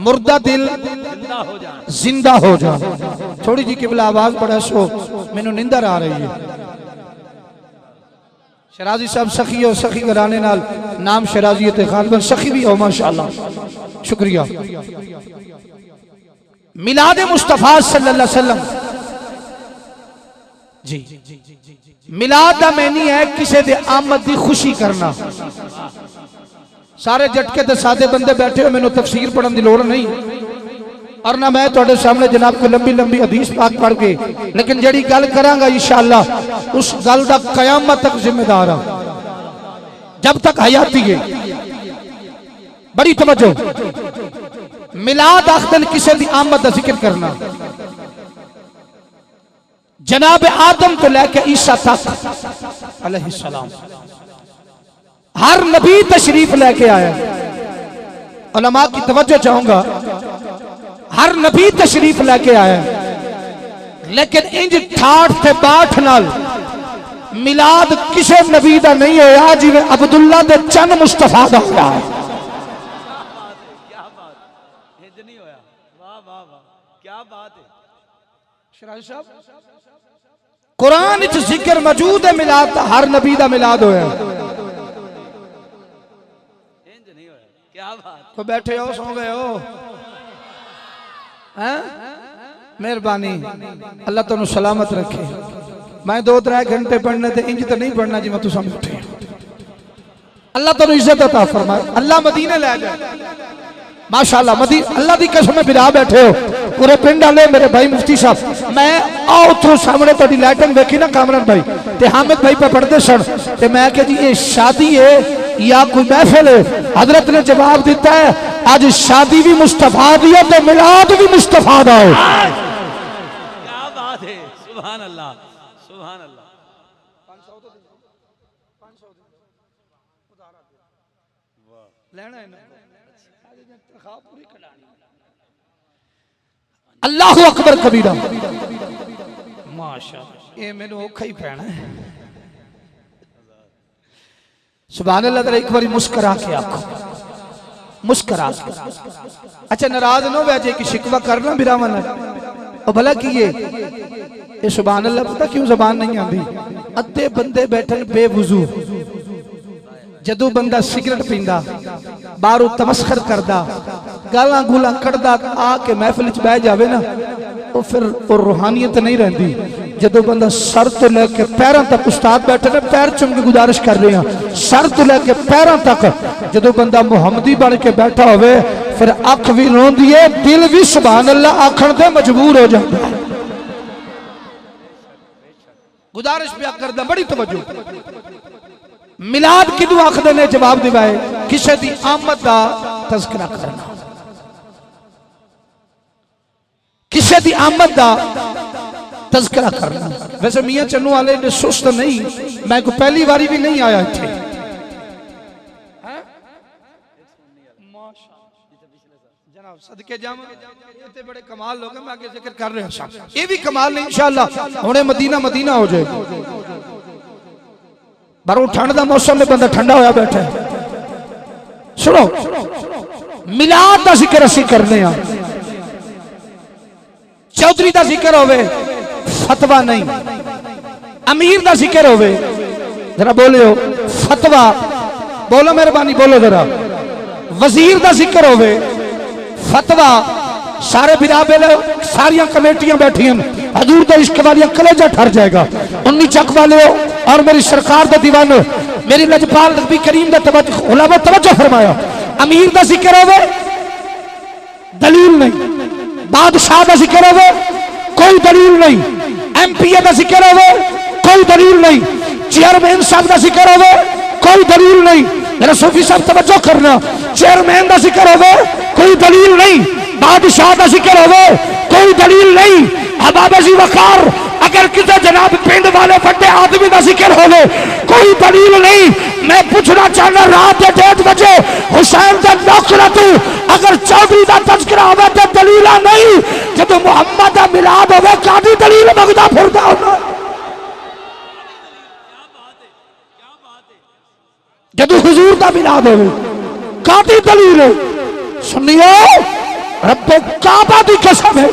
مردہ دل زندہ ہو جائیں. تھوڑی جی قبلہ آواز بڑھا سو میں نے نندر آ رہی ہے. شرازی صاحب سخی ہو، سخی گرانے نال نام شرازیت غالباً سخی بھی ہو ماشاءاللہ. شکریہ. میلاد مصطفیٰ صلی اللہ علیہ وسلم جی میلاد دا معنی ہے کسی دے آمد دی خوشی کرنا. سارے جھٹکے تے سادے بندے بیٹھے ہو، میں نے تفسیر پڑھن دی لوڑ نہیں اور نہ میں تواڈے سامنے جناب کو لمبی لمبی حدیث پاک پڑھ کے، لیکن جڑی گل کراں گا انشاءاللہ اس گل دا قیامت تک ذمہ دار ہاں جب تک حیاتی ہے. بڑی توجہ. میلاد آخدن کسی دی آمد دا ذکر کرنا. جناب آدم تو لے کے عیسیٰ تک علیہ السلام ہر نبی تشریف لے کے آیا. علماء کی توجہ چاہوں گا، ہر نبی تشریف لے کے آیا لیکن انج ٹھاٹ تے باٹھ نال میلاد کسے نبی دا نہیں ہویا جی میں عبداللہ دے چند مصطفیٰ دا ہویا ہے. قرآن اچھ ذکر موجود ہے میلاد دا، ہر نبی دا میلاد ہویا ہے. تو بیٹھے ہو، سو گئے ہو؟ مہربانی اللہ تنو سلامت رکھے. میں 2-3 گھنٹے پڑھنے تھے، انج تو نہیں پڑھنا جی میں تو سامنے اٹھے. اللہ تنو عزت عطا فرمائے. اللہ مدینہ لے جائے ماشاءاللہ. اللہ دی قسم میں بلا بیٹھے ہو پورے پنڈ والے میرے بھائی مفتی صاحب. میں آؤ تو سامنے تہاڈی لائٹنگ ویکھی نا کامران بھائی تے حامد بھائی پہ پڑھتے سن تے میں کہ جی یہ شادی ہے یا کوئی محفل ہے؟ حضرت نے جواب دیتا ہے آج شادی بھی مصطفیٰ دی ہے تو میلاد بھی مصطفیٰ دا ہو. کیا بات ہے، سبحان اللہ سبحان اللہ. اللہ اکبر کبیرہ. ماشاءاللہ یہ میں نے اوکھا ہی پہنا ہے. سبحان اللہ. ذرا ایک باری مسکرا کے آکھو، مسکرا کے. اچھا ناراض نہ ہو جائے کہ شکوہ کرنا برامان ہے اور بھلا کیے. یہ سبحان اللہ پتہ کیوں زبان نہیں آندی؟ ادھے بندے بیٹھن بے وضو، جدو بندہ سگریٹ پیندا، بارو تمسخر کردا، گالاں گولاں کڑدا آ کے محفل وچ بیٹھ جاوے نا وہ پھر روحانیت نہیں رہندی. جدو بندہ سر تو لے کے پیراں تک، استاد بیٹھے نے پیر چوم کے گزارش کر رہے ہیں، سر تو لے کے پیراں تک جدو بندہ محمدی بن کے بیٹھا ہوئے پھر اکھ بھی روندی ہے، دل بھی سبحان اللہ آکھن دے مجبور ہو جاتا ہے. گزارش پہ کر دا. بڑی توجہ. میلاد کدو آخدے نے جواب دیوائے کسے دی آمد دا تذکرہ کرنا، کسے دی آمد دا تذکرہ کرنا. ویسے میاں چنو والے نے سست نہیں، میں کو پہلی باری بھی نہیں آیا تھے. جناب صدقے جامع یہ بڑے کمال لوگ ہیں، میں آگے ذکر کر رہے ہیں. یہ بھی کمال نہیں انشاءاللہ انہیں مدینہ مدینہ ہو جائے. بارو ٹھنڈ دا موسم میں بندہ ٹھنڈا ہویا بیٹھا ہے. سنو میلاد دا ذکر اسی کرنے ہیں. چودھری دا ذکر ہوئے فتوہ نہیں، امیر دا ذکر ہوئے ذرا بولے ہو فتوہ بولو، مہربانی بولو ذرا. وزیر دا ذکر ہوئے فتوہ. سارے برابے لے ساریاں کمیٹیاں بیٹھی ہیں، حضور دا عشق والیاں کلیجہ ٹھر جائے گا. انہی چک والے ہو اور میری سرکار دا دیوان میری لجپال نبی کریم دا علماء توجہ فرمایا. امیر دا ذکر ہوئے دلیل نہیں. بادشاہ دا ذکر ہوئے کوئی دلیل نہیں. ایم پی اے دا ذکر ہوئے کوئی دلیل نہیں. چیئرمین صاحب دا ذکر ہوئے کوئی دلیل نہیں. میرا صوفی صاحب توجہ کرنا. چیئرمین دا ذکر ہوئے کوئی دلیل نہیں. بادشاہ دا ذکر ہوئے کوئی دلیل نہیں. حباب جی وقار اگر کسی جناب پنڈ والے بڑے آدمی دا ذکر ہوئے کوئی دلیل نہیں. میں پوچھنا چاہنا رات 1:30 بجے حسین دا نوکرا تو اگر چودھری دا تذکرہ ہوئے تو دلیل نہیں. جب محمد دا میلاد ہوئے کاٹی دلیل مگدہ پھردا ہونا. جب حضور دا میلاد ہوئے کاٹی دلیل ہے. سنیو رب کعبہ دی قسم ہے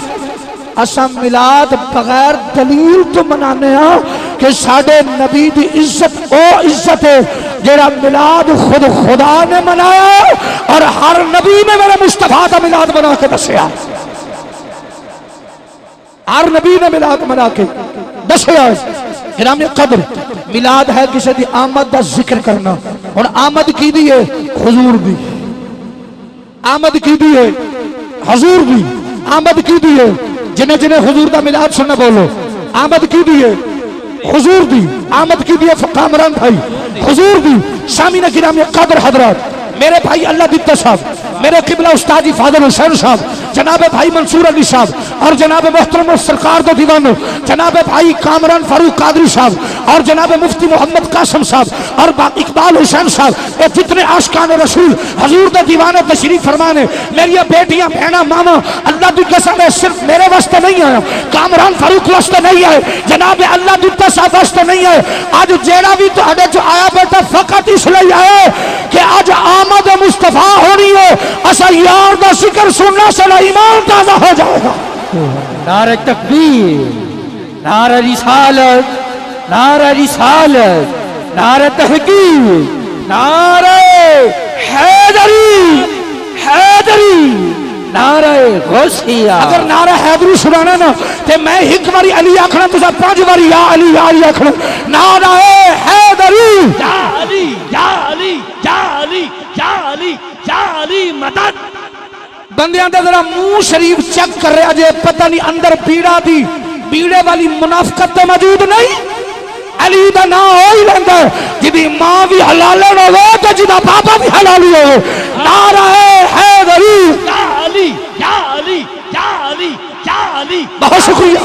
اساں میلاد بغیر دلیل تو منانے ہاں کہ ساڑھے نبی دی عزت او عزت ہے جیڑا میلاد خود خدا نے منایا اور ہر نبی نے میرے مصطفیٰ دا میلاد بنا کے دسیا. ہر نبی نے میلاد بنا کے دسیا. گرامی قدر میلاد ہے کسی دی آمد دا ذکر کرنا. اور آمد کی دی ہے حضور دی. آمد کی دی ہے حضور دی. آمد کی دی ہے جنہیں جنہیں حضور دا میلاد سننا بولو. آمد کی دی ہے حضور دی. آمد کی دی ہے کامران بھائی حضور دی. سامعین گرامی قدر حضرات میرے بھائی اللہ دیتا صاحب میرے قبلہ استاد فاضل حسین صاحب جناب بھائی منصور علی صاحب اور جناب محترم سرکار دو دیوانو جناب بھائی کامران فاروق قادری صاحب اور جناب مفتی محمد قاسم صاحب اور اقبال حسین صاحب یہ جتنے عاشقان رسول حضور دے دیوانے تشریف فرمانے میری بیٹیاں بہناں ماما اللہ دی قسم ہے صرف میرے واسطے نہیں آیا کامران فاروق واسطے نہیں آئے جناب اللہ دیتا صاحب واسطے نہیں آئے. آج جیڑا بھی تو جو آیا بیٹا فقط اس لیے آئے کہ آج آمد مصطفیٰ ہونی ہے. اسا یار دا ذکر سننا سے ایمان تازہ ہو جائے گا. نعرہ تکبیر نعرہ رسالت نعرہ رسالت نعرہ تحقیق نعرہ حیدری حیدری نعرہ غوثیہ. اگر نعرہ حیدری سنانا نا تے میں ایک باری علی آکھنا تجھا 5 باری یا علی آکھنا. نعرہ حیدری یا علی یا علی یا علی یا علی یا علی مدد. بندیاں دے ذرا منہ شریف چیک کر رہے جے پتہ نہیں اندر بیڑا دی بیڑے والی منافقت تے موجود نہیں. علی دا نام ہو ہی لیندا ہے جدی ماں بھی حلالن ہوے تے جدا بابا بھی حلالی ہوے. نعرہ حیدری یا علی یا علی یا علی یا علی. بہت شکریہ.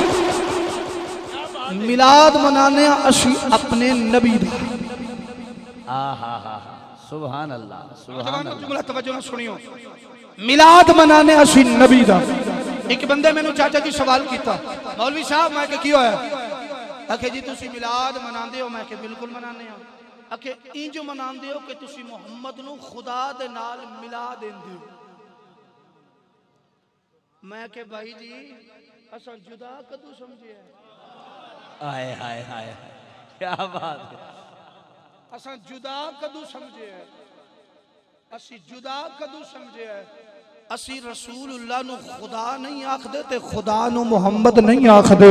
میلاد منانے اسی اپنے نبی دا. سبحان اللہ سبحان اللہ. جملہ توجہ نہ سنیو. میلاد منانے اسی نبی دا. ایک بندے میں نے چاچا جی سوال کیتا مولوی صاحب میں کہ کیوں ہے اکھے جی تسی میلاد مناندے ہو. میں کہ بالکل منانے ہو. اکھے انج مناندے ہو کہ تسی محمد نو خدا دے نال ملا دیندے ہو. میں کہ بھائی جی اساں جدا کدو سمجھے ہے. آئے ہائے ہائے کیا بات ہے. اساں جدا کدو سمجھے ہے. اسی جدا کدو سمجھے ہے. اسی رسول اللہ نو خدا نہیں آکھ دے تے خدا نو محمد نہیں آکھ دے.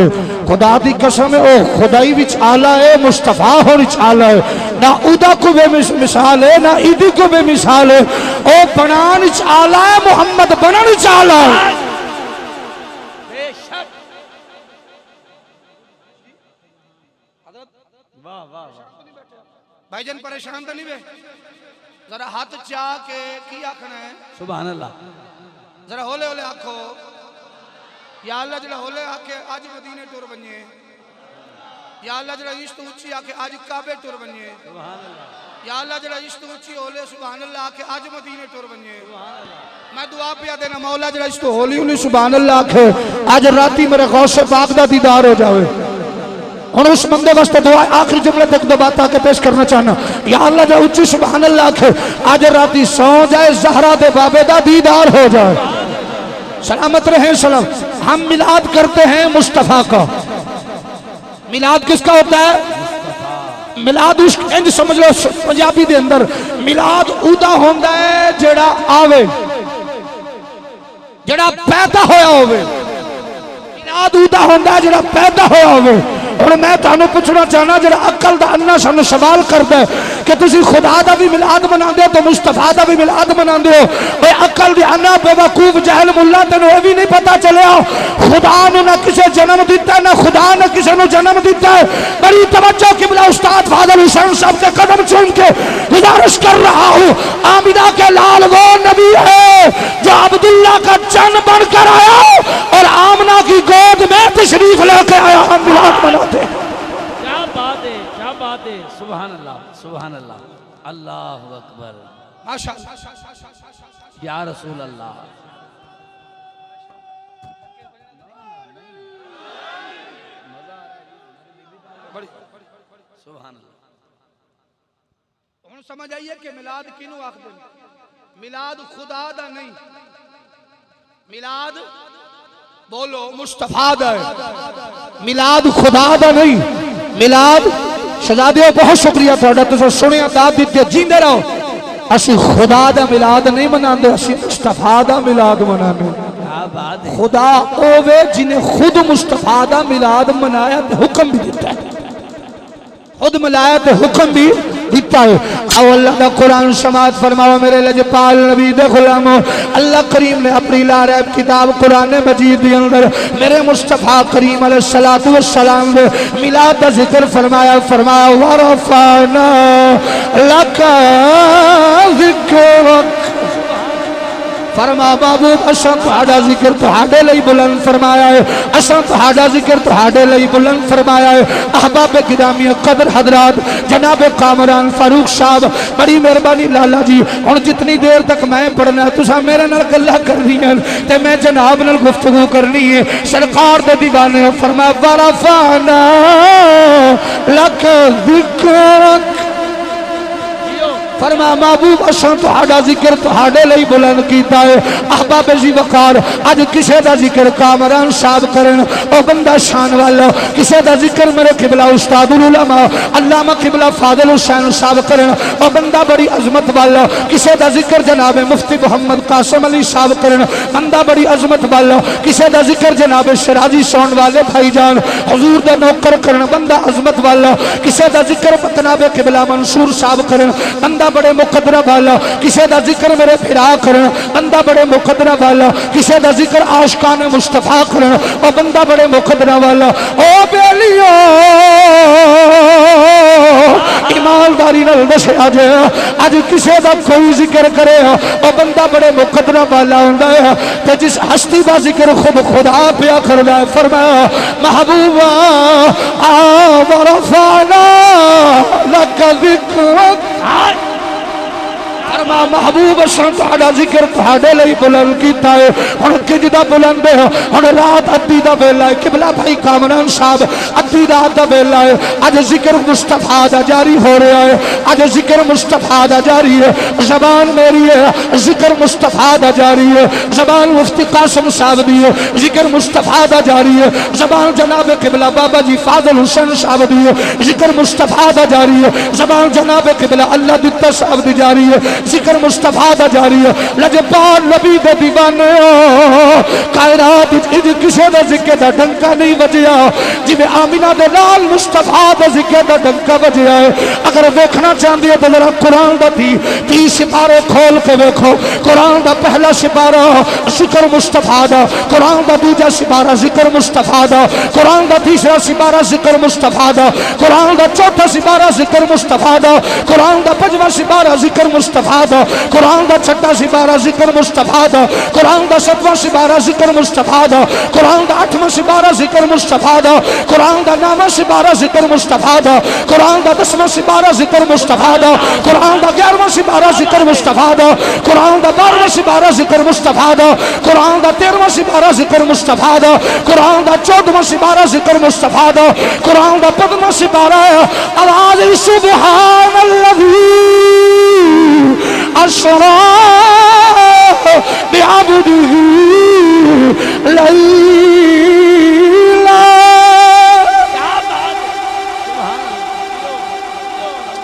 خدا دی قسم ہے او خدائی وچ آلہ ہے مصطفیٰ ہو وچ آلہ ہے. نہ ادا کو بے مثال ہے نہ ایدی کو بے مثال ہے. او بنان وچ آلہ ہے محمد بنان وچ آلہ ہے. بے شک. واہ واہ واہ. بھائی جان پریشان تو نہیں بے ذرا ہاتھ چاہ کے کی آکھنا ہے. سبحان اللہ. ذرا ہولے ہولے آکھو یا اللہ جڑا ہولے آکھے آج مدینے ٹور بنیے. یا اللہ جڑا عشق اچھی آکھے آج کعبے ٹور بنیے. یا اللہ جڑا عشق اچھی ہولے سبحان اللہ آکھے آج مدینے ٹور بنیے. میں دعا پیا دینا مولا جڑا عشق ہولی ہولی سبحان اللہ آکھے آج راتی میرے غوث پاک دا دیدار ہو جاوے. اور اس بندے واسطے دعا آخری جملے تک دو بات آکے پیش کرنا چاہنا. یا اللہ جو اچھی سبحان اللہ آکھے آج راتی سو جائے زہرہ دے بابے دا دیدار ہو جائے. سلامت رہیں سلام. ہم میلاد کرتے ہیں مصطفیٰ کا. میلاد کس کا ہوتا ہے؟ میلاد اس انج سمجھ لو پنجابی دے اندر میلاد اودا ہوندا ہے جڑا آوے جڑا پیدا ہویا ہوئے. میلاد اودا ہوندا ہے جڑا پیدا ہویا ہوئے. ہن میں تانوں پوچھنا چاہنا جڑا عقل دا انا سانوں سوال کردا ہے کہ تسی خدا دا بھی میلاد مناندے ہو تو مصطفیٰ دا بھی میلاد مناندے ہو، اے عقل دی انا بے وقوف جاہل ملا تینوں اے بھی نہیں پتا چلیا خدا نے نہ کسے جنم دیتا ہے نہ خدا نے کسے نو جنم دیتا ہے۔ بڑی توجہ قبلہ استاد فاضل حسین صاحب کے قدم چوم کے گزارش کر رہا ہوں، آمنہ کے لال وہ نبی ہے جو عبداللہ کا جن بن کر آیا اور آمنہ کی گود میں تشریف لے کے آیا، ہم میلاد مناتے ہیں۔ کیا بات ہے، کیا بات ہے، سبحان اللہ سبحان اللہ، اللہ اکبر، ماشاءاللہ یا رسول اللہ۔ سبحان اللہ۔ ہن سمجھ آئیے کہ میلاد کینوں آکھدے نے؟ میلاد خدا دا نہیں، میلاد بولو مصطفیٰ دا ہے، میلاد خدا دا نہیں، میلاد شہزادیو بہت شکریہ تہاڈا، تساں سنیا داد دتے جیندے رہو۔ اسی خدا دا میلاد نہیں مناندے، اسی مصطفیٰ دا میلاد مناندے۔ کیا بات ہے، خدا اوے جنہیں خود مصطفیٰ دا میلاد منایا تے حکم بھی دیتا ہے، خود ملایا تے حکم بھی دیتا ہے۔ او اللہ دا قرآن سماعت فرماؤ میرے لجپال نبی دے غلامو، اللہ کریم نے اپنی لاریب کتاب قرآن مجید دی اندر میرے مصطفیٰ کریم علیہ السلام دے میلاد دا ذکر فرمایا، فرمایا ورفعنا لک ذکرک، فرما محبوب اساں تہاڈا ذکر تہاڈے لئی بلند فرمایا ہے، اساں تہاڈا ذکر تہاڈے لئی بلند فرمایا ہے۔ احباب گرامی قدر حضرات، جناب کامران فاروق صاحب بڑی مہربانی لالا جی، ہن جتنی دیر تک میں پڑھنا تساں میرے نال گلاں کرنی ہیں تے میں جناب نال گفتگو کرنی ہے۔ سرکار دے دیوانے فرمایا ورفعنا لک ذکرک، فرما محبوب اساں تہاڈا ذکر تہاڈے لئی بلند کیتا ہے۔ احباب جی وقار، اج کسے دا ذکر کامران صاحب کرن او بندہ شان والا، کسے دا ذکر میرے قبلہ استاد العلماء علامہ قبلہ فاضل حسین صاحب کرن او بندہ بڑی عظمت والا، کسے دا ذکر جناب مفتی محمد قاسم علی صاحب کرن بندہ بڑی عظمت والا، کسے دا ذکر جناب شرازی سون والے بھائی جان حضور دا نوکر کرن بندہ عظمت والا، کسے دا ذکر جناب قبلہ منصور صاحب کرن بندہ بڑے مقدرہ والا، کسے دا ذکر میرے پھرا کرن بندہ بڑے مقدرہ والا، کسے دا ذکر عاشقان مصطفیٰ کرن او بندہ بڑے مقدرہ والا۔ او بیلیو ایمانداری نال دسیا جے اج کسے دا کوئی ذکر کرے او بندہ بڑے مقدرہ والا ہوندا ہے تے جس ہستی دا ذکر خود خدا پیا کردا ہے۔ فرمایا محبوبا ورفعنا لک ذکرک، فرما محبوب اساں تہاڈا ذکر تہاڈے لئی بلند کیتا ہے۔ ہن کجدا بلند ہے، ہن رات ادی دا ویلا ہے، قبلہ بھائی کامران صاحب ادی رات دا ویلا ہے، اج ذکر مصطفیٰ دا جاری ہو رہا ہے، اج ذکر مصطفیٰ دا جاری ہے، زبان میری ہے ذکر مصطفیٰ دا جاری ہے، زبان مفتی قاسم صاحب دی ہے ذکر مصطفیٰ دا جاری ہے، زبان جناب قبلہ بابا جی فاضل حسین صاحب دی ہے ذکر مصطفیٰ دا جاری ہے، زبان جناب قبلہ اللہ دتا صاحب دی جاری ہے ذکر مصطفیٰ دا جاری ہے۔ لجپال نبی دے دیوانے کائنات اج کسے دا ذکر دا ڈنکا نہیں بجیا جویں آمنہ دے نال مصطفیٰ دا ذکر دا ڈنکا بجیا ہے۔ اگر دیکھنا چاہندی ہے تو ذرا قرآن دا تی سپارے کھول کے دیکھو، قرآن دا پہلا سپارہ ذکر مصطفیٰ دا، قرآن دا دوجا سپارہ ذکر مصطفیٰ دا، قرآن دا تیسرا سپارہ ذکر مصطفیٰ دا، قرآن دا چوتھا سپارہ ذکر مصطفیٰ دا، قرآن دا پنجواں سپارہ ذکر مصطفیٰ دا، قرآن دا چھٹا سپارہ ذکر مصطفیٰ دا، قرآن دا ستواں سپارہ ذکر مصطفیٰ دا، قرآن دا آٹھواں سپارہ ذکر مصطفیٰ دا، قرآن دا نواں سپارہ ذکر مصطفیٰ دا، قرآن دا دسواں سپارہ ذکر مصطفیٰ دا، قرآن دا 11واں سپارہ ذکر مصطفیٰ دا، قرآن دا 12واں سپارہ ذکر مصطفیٰ دا، قرآن دا 13واں سپارہ ذکر مصطفیٰ دا، قرآن دا 14واں سپارہ ذکر مصطفیٰ دا، قرآن دا 15واں سپارہ آواز سبحان الذی اسرا بعبدہ لیلا۔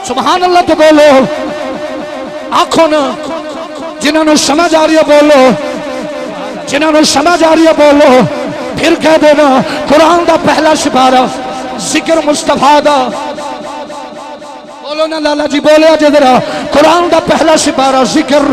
سبحان اللہ تو بولو، آنکھوں نا جنہوں نے سمجھ آ رہی ہے بولو، جنہوں نے سمجھ آ رہی ہے بولو، پھر کہہ دینا قرآن دا پہلا سپارہ ذکر مصطفیٰ دا بولو نا لالا جی بولے اجے ذرا قرآن دا پہلا سپارہ ذکر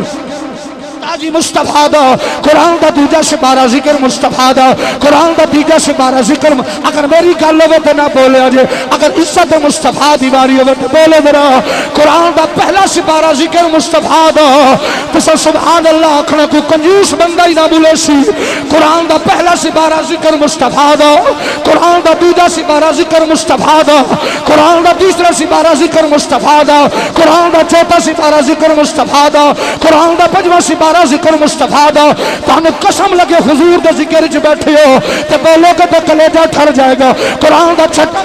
تاجی مصطفیٰ دا قرآن دا دوجا سپارہ ذکر مصطفیٰ دا قرآن دا تیجا سپارہ ذکر اگر میری گل ہوے تے نہ بولے اجے اگر عزت مصطفیٰ دی واری ہوے تے بولے ذرا قرآن دا پہلا سپارہ ذکر مصطفیٰ دا تے سبحان اللہ آکھنا کوئی کنجوس بندہ ہی نہ بولے سی قرآن دا پہلا سپارہ ذکر مصطفیٰ دا قرآن دا دوجا سپارہ ذکر مصطفیٰ دا قرآن دا تیسرا سپارہ ذکر مصطفیٰ دا قرآن دا چوتھا سپارہ ذکر مصطفیٰ دا قرآن دا پنجواں سپارہ ذکر مصطفیٰ دا تانوں قسم لگے حضور دے ذکر وچ بیٹھے ہو تے بولو کہ تے کلیجہ ٹھر جائے گا قرآن دا چھٹا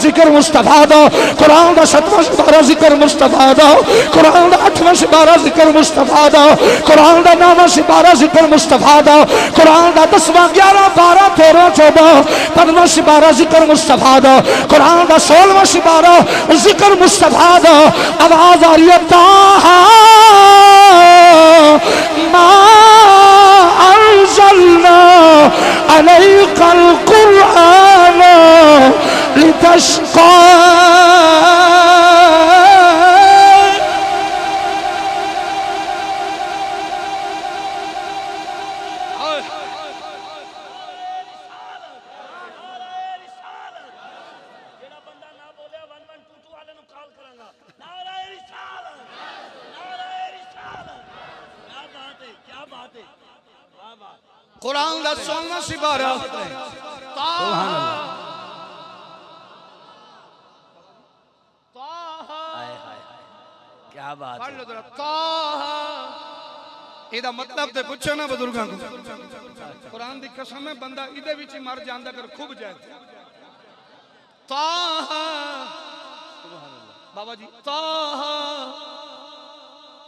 ذکر مصطفیٰ دا قرآن دا ساتواں سپارہ ذکر مصطفیٰ دا قرآن دا آٹھواں سپارہ ذکر مصطفیٰ دا قرآن دا نواں سپارہ ذکر مصطفیٰ دا قرآن دا 10 11 12 13 14 15واں سپارہ ذکر مصطفیٰ دا قرآن دا 16واں سپارہ ذکر مصطفیٰ دا آواز آ رہی ہے طٰہٰ ما انزلنا عليك القرآن لتشقى قرآن دا 16واں سپارہ کیا بات ہے یہ مطلب تے پوچھو نا بزرگاں کو قرآن دی قسم ہے بندہ ادھے وچ مر جاندا کر خوب جائے طٰہٰ بابا جی طٰہٰ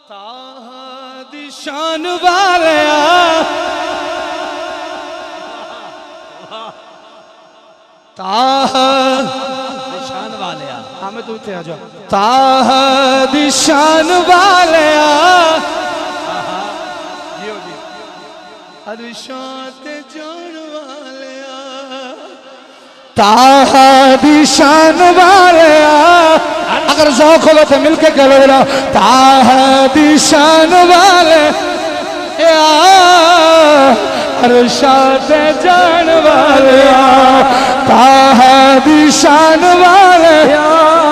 طٰہٰ دی شان والیا طٰہٰ دی شان والیا ہاں میں تو اتنے آ جاؤ طٰہٰ دی شان والیا جیو جی ارشاد جان والیا طٰہٰ دی شان والیا اگر ذوق ہو تو مل کے کہو ذرا طٰہٰ دی شان والیا ارشاد جان والیا طٰہٰ دی شان والیا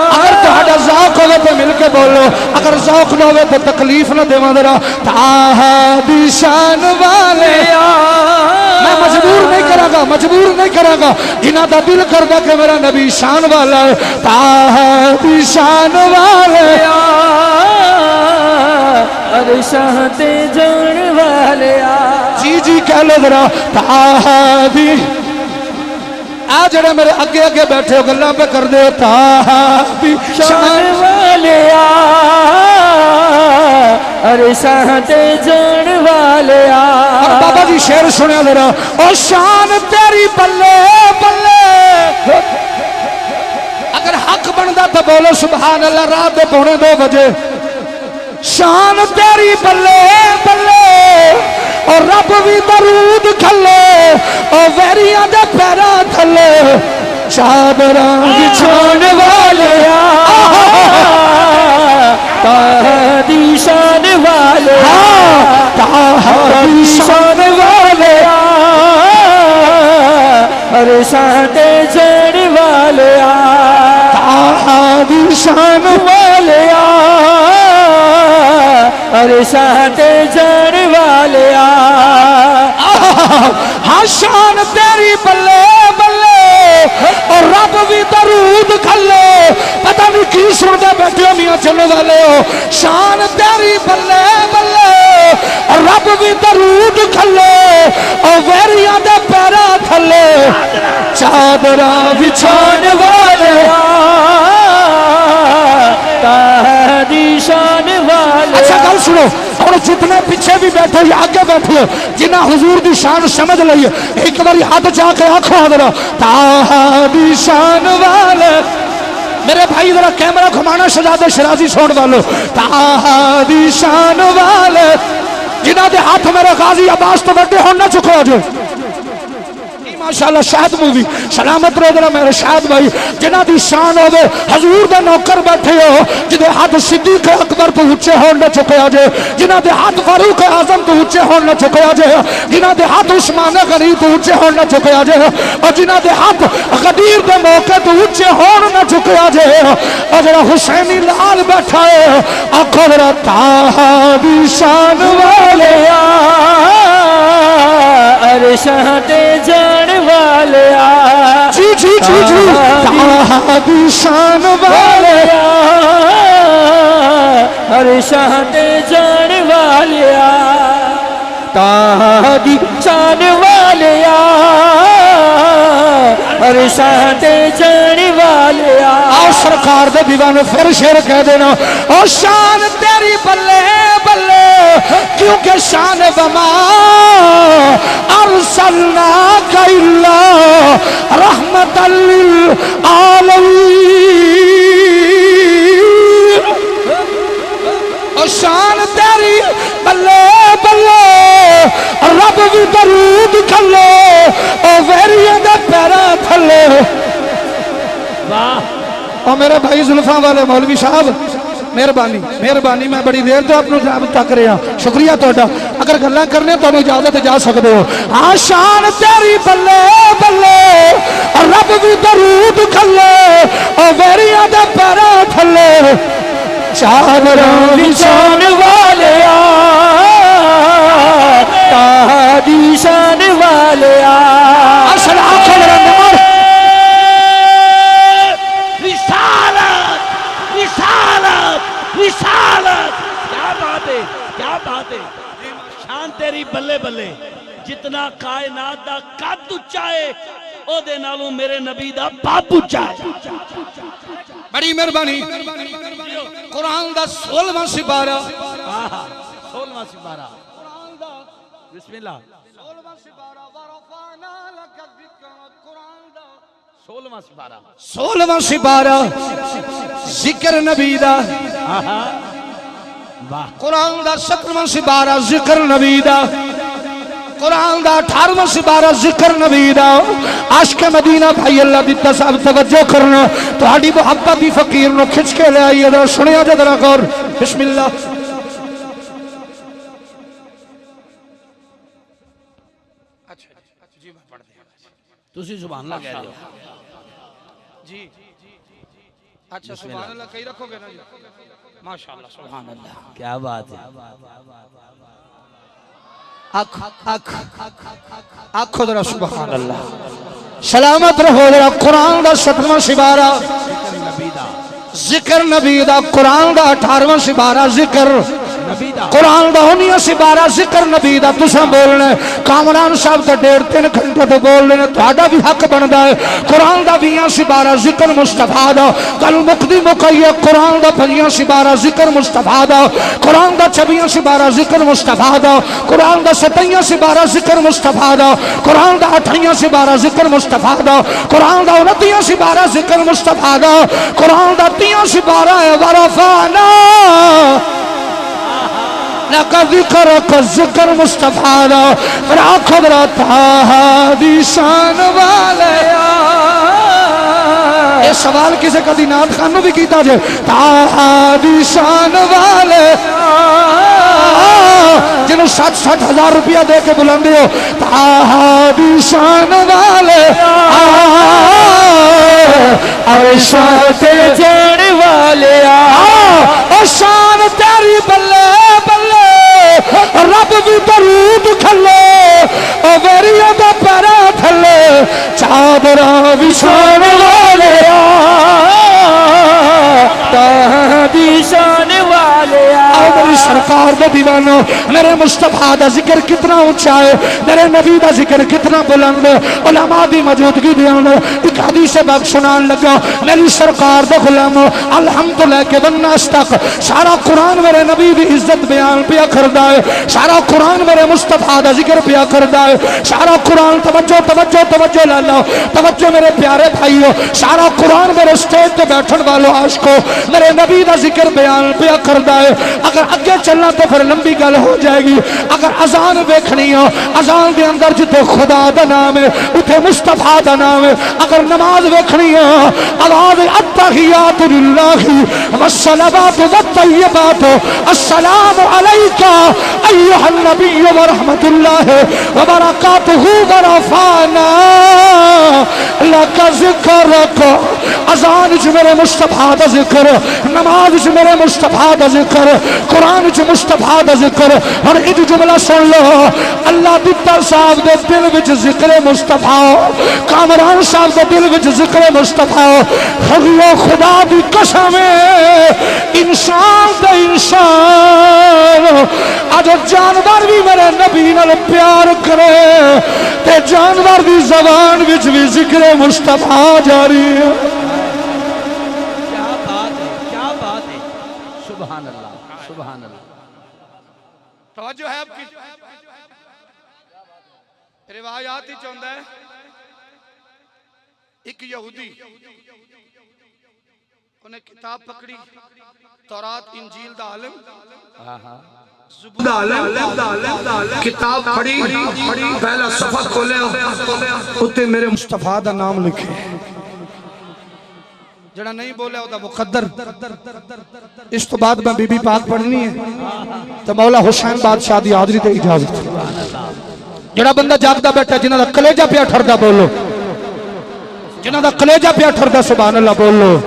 اگر تہاڈا ذوق ہوے تو مل کے بولو اگر ذوق نہ ہوے تو تکلیف نہ دیواں ذرا طٰہٰ دی شان والیا میں مجبور نہیں کراں گا جنہاں دا دل کردا کہ میرا نبی شان والا ہے طٰہٰ دی شان والیا ارشاد جان والیا جی جی کہہ لو ذرا طٰہٰ دی آ جڑے میرے اگے اگے بیٹھے ہو گلاں پہ کر دے طٰہٰ دی شان والیا ارشاد جان والیا اور بابا جی شعر سنیا ذرا او شان تیری بلے بلے اگر حق بندا تو بولو سبحان اللہ رات دے 1:45 بجے شان تیری بلے بلے اور رب بھی درود کھلے اور ویریاں دے پیرا تھلے چادراں بچھاؤن والیا طٰہٰ دی شان والیا طٰہٰ دی شان والیا ارشاد جان والیا طٰہٰ دی شان والیا ارشاد جان والیا ہاں شان تیری بلے بلے اور رب بھی درود کھلے پتہ نہیں کی سن دے بیٹھے ہو میاں چلنے والے ہو شان تیری بلے بلے اور رب بھی درود کھلے اور ویریاں دے پیرا تھلے چادراں بچھاؤن والیا طٰہٰ دی شان والیا اچھا گل سنو اور جتنے پیچھے بھی بیٹھے یا آگے بیٹھے جنہ حضور دی شان سمجھ لئیے ایک باری ہاتھ جا کے آنکھوں آدھرا طٰہٰ دی شان والے میرے بھائی ذرا کیمرہ گھمانا شہزادے شرازی چھوڑ والو طٰہٰ دی شان والے جنہ دے ہاتھ میرے غازی عباس تو بیٹھے ہوں نہ چکو جو ماشاءاللہ شاہد مووی سلامت رہو ذرا میرے شاہد بھائی جنہ دی شان ہوے حضور دے نوکر بیٹھے ہو جدے ہاتھ صدیق اکبر تو اونچے ہون نہ چکیا جے جنہ دے ہاتھ فاروق اعظم تو اونچے ہون نہ چکیا جے جنہ دے ہاتھ عثمان غنی تو اونچے ہون نہ چکیا جے اور جنہ دے ہاتھ غدیر دے موقع تو اونچے ہون نہ چکیا جے اور جڑا حسینی لال بیٹھا ہے آکھو ذرا طه دی شان والے عرشاں تے جان والیا جی جی جی جی طه دی شان والے عرشاں تے جان والیا طه دی شان والیا عرشاں تے جان والیا آؤ سرکار دے دیوانے پھر شعر کہہ دینا او شان تیری بلے بلے کیونکہ شان بما ارسلناک الا رحمت للعالمین او شان تیری بلے بلے رب بھی درود کھلے او ویریاں دے پیرا تھلے اور میرے بھائی زلفاں والے مولوی صاحب مہربانی مہربانی میں بڑی دیر تو اپنوں جاب تک رہا شکریہ توڑا اگر گلہ کرنے تو انہوں اجازت جا سکتے ہو آشان تیری بلے بلے رب بھی درود کھلے اور ویریاں دے پیرا تھلے چادراں دی شان والیا طه دی شان والیا اصل آنکھوں میرا نمار رسالت کیا بات ہے کیا بات ہے شان تیری بلے بلے جتنا کائنات دا قد اونچا ہے او دے نالوں میرے نبی دا باپ اونچا ہے بڑی مہربانی قرآن دا 16واں سپارہ 16واں سپارہ بسم اللہ 16واں سپارہ ورفعنا لک ذکرک قرآن دا 16واں سپارہ 16واں سپارہ ذکر نبی دا قرآن دا 17واں سپارہ ذکر نبی دا قرآن دا 18واں سپارہ ذکر نبی دا عاشق مدینہ بھائی اللہ دی تصاب توجہ کرنا تو ہاڑی محبت دی فقیر نو کھچ کے لے آئیے ذرا سنیا جا ذرا غور بسم اللہ تسی سبحان اللہ کہہ دو جی اچھا سبحان اللہ کہیں رکھو گے نا جی ماشاءاللہ سبحان اللہ کیا بات ہے آنکھو ذرا سبحان اللہ سلامت رہو ذرا قرآن دا 17واں سپارہ ذکر نبی دا قرآن دا 18واں سپارہ ذکر قرآن دا 19واں سپارہ ذکر نبی دا تساں بولنا کامران صاحب تے 1.5-3 گھنٹے تو بول لینا تہاڈا بھی حق بندا ہے قرآن دا 20واں سپارہ ذکر مصطفیٰ دا کل مقدی مقیہ قرآن دا 25واں سپارہ ذکر مصطفیٰ دا قرآن دا 26واں سپارہ ذکر مصطفیٰ دا قرآن دا 27واں سپارہ ذکر مصطفیٰ دا قرآن دا 28واں سپارہ ذکر مصطفیٰ دا قرآن دا 29واں سپارہ ذکر مصطفیٰ دا قرآن دا 30واں سپارہ ہے ورفعنا لَقَدْ ذِكْرَكَ ذِكْر مصطفیٰ دا پھر آنکھو درا طه دی شان والیا یہ سوال کسے کدی نات خانوں بھی کیتا جے طه دی شان والیا جنہوں 60 ہزار روپیہ دے کے بلندے ہو طه دی شان والیا عرشاں تے جان والیا اور شان تیری بلے بلے رب بھی درود کھلے اور ویریاں دا پیرا تھلے چادراں بھی شان والیا طه دی شان والیا اور میری سرکار دے دیوانو میرے مصطفیٰ دا ذکر کتنا اونچا ہے میرے نبی دا ذکر کتنا بلند ہے علماء دی موجودگی بیان ایک حدیث پاک سنان لگا میری سرکار دے غلام الحمدللہ کے والناس تک سارا قرآن میرے نبی دی عزت بیان پیا کردا ہے سارا قرآن میرے مصطفیٰ دا ذکر پیا کردا ہے سارا قرآن توجہ توجہ توجہ لالا توجہ میرے پیارے بھائیو سارا قرآن میرے سٹیج تے بیٹھن والو عاشقو میرے نبی دا ذکر بیان پیا کردا ہے اگر اگے چلنا تے پھر لمبی گل ہو جائے گی. اگر اذان ویکھنی ہو اذان دے اندر جتے خدا دا نام ہے اتھے مصطفیٰ دا نام ہے. اگر نماز ویکھنی ہو آواز التحیات للہ والصلوات والطیبات السلام علیکہ ایھا النبی ورحمۃ اللہ وبرکاتہ ورفعنا لک ذکرک. اذان وچ میرے مصطفیٰ دا ذکر, نماز وچ میرے مصطفیٰ دا ذکر, قرآن وچ مصطفیٰ دا ذکر. ہن ایک جملہ سن لو, اللہ دتر صاحب دے دل وچ ذکر مصطفیٰ, کامران صاحب دے دل وچ ذکر مصطفیٰ. خدا خدا دی قسم انسان تے انسان اج جانور بھی میرے نبی نال پیار کرے تے جانور دی زبان وچ بھی ذکر مصطفیٰ جاری ہے. کیا بات ہے, کیا بات ہے. سبحان اللہ, سبحان اللہ. توجہ ہے آپ کی روایات ہی چاہتا ہے. ایک یہودی انہیں کتاب پکڑی تورات انجیل دا عالم کتاب پڑھی, پہلا صفحہ کھولیا اتے میرے مصطفیٰ دا نام لکھے, جڑا نہیں بولے ہوتا مقدر. اس تو بعد میں بی بی پاک پڑھنی ہے تو مولا حسین بادشاہ دی حاضری تے اجازت. جڑا بندہ جاگدا بیٹھا جنہ دا کلیجہ پیا ٹھردا بولو, جنہ دا کلیجہ پیا ٹھردا سبحان اللہ بولو.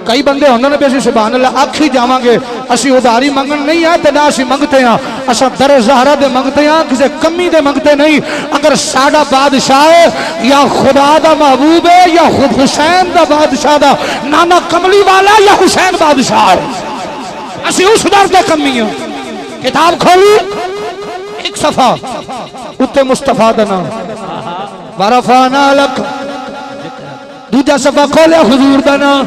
کئی بندے ہوندے نے بھی اسی سبحان اللہ آکھی جاواں گے, اسی اداری منگن نہیں آئے تے نہ اسی منگتے ہیں, اسا در زہرہ دے منگتے ہیں, کسے کمی دے منگتے نہیں. اگر ساڈا بادشاہ ہے یا خدا دا محبوب ہے یا خود حسین دا بادشاہ دا نانا کملی والا یا حسین بادشاہ ہے, اسی اس در دے کمی ہیں. کتاب کھولی ایک صفحہ اتنے مصطفیٰ دا نام ورفعنا لک, دوجا صفحہ کھولیا حضور دا نام,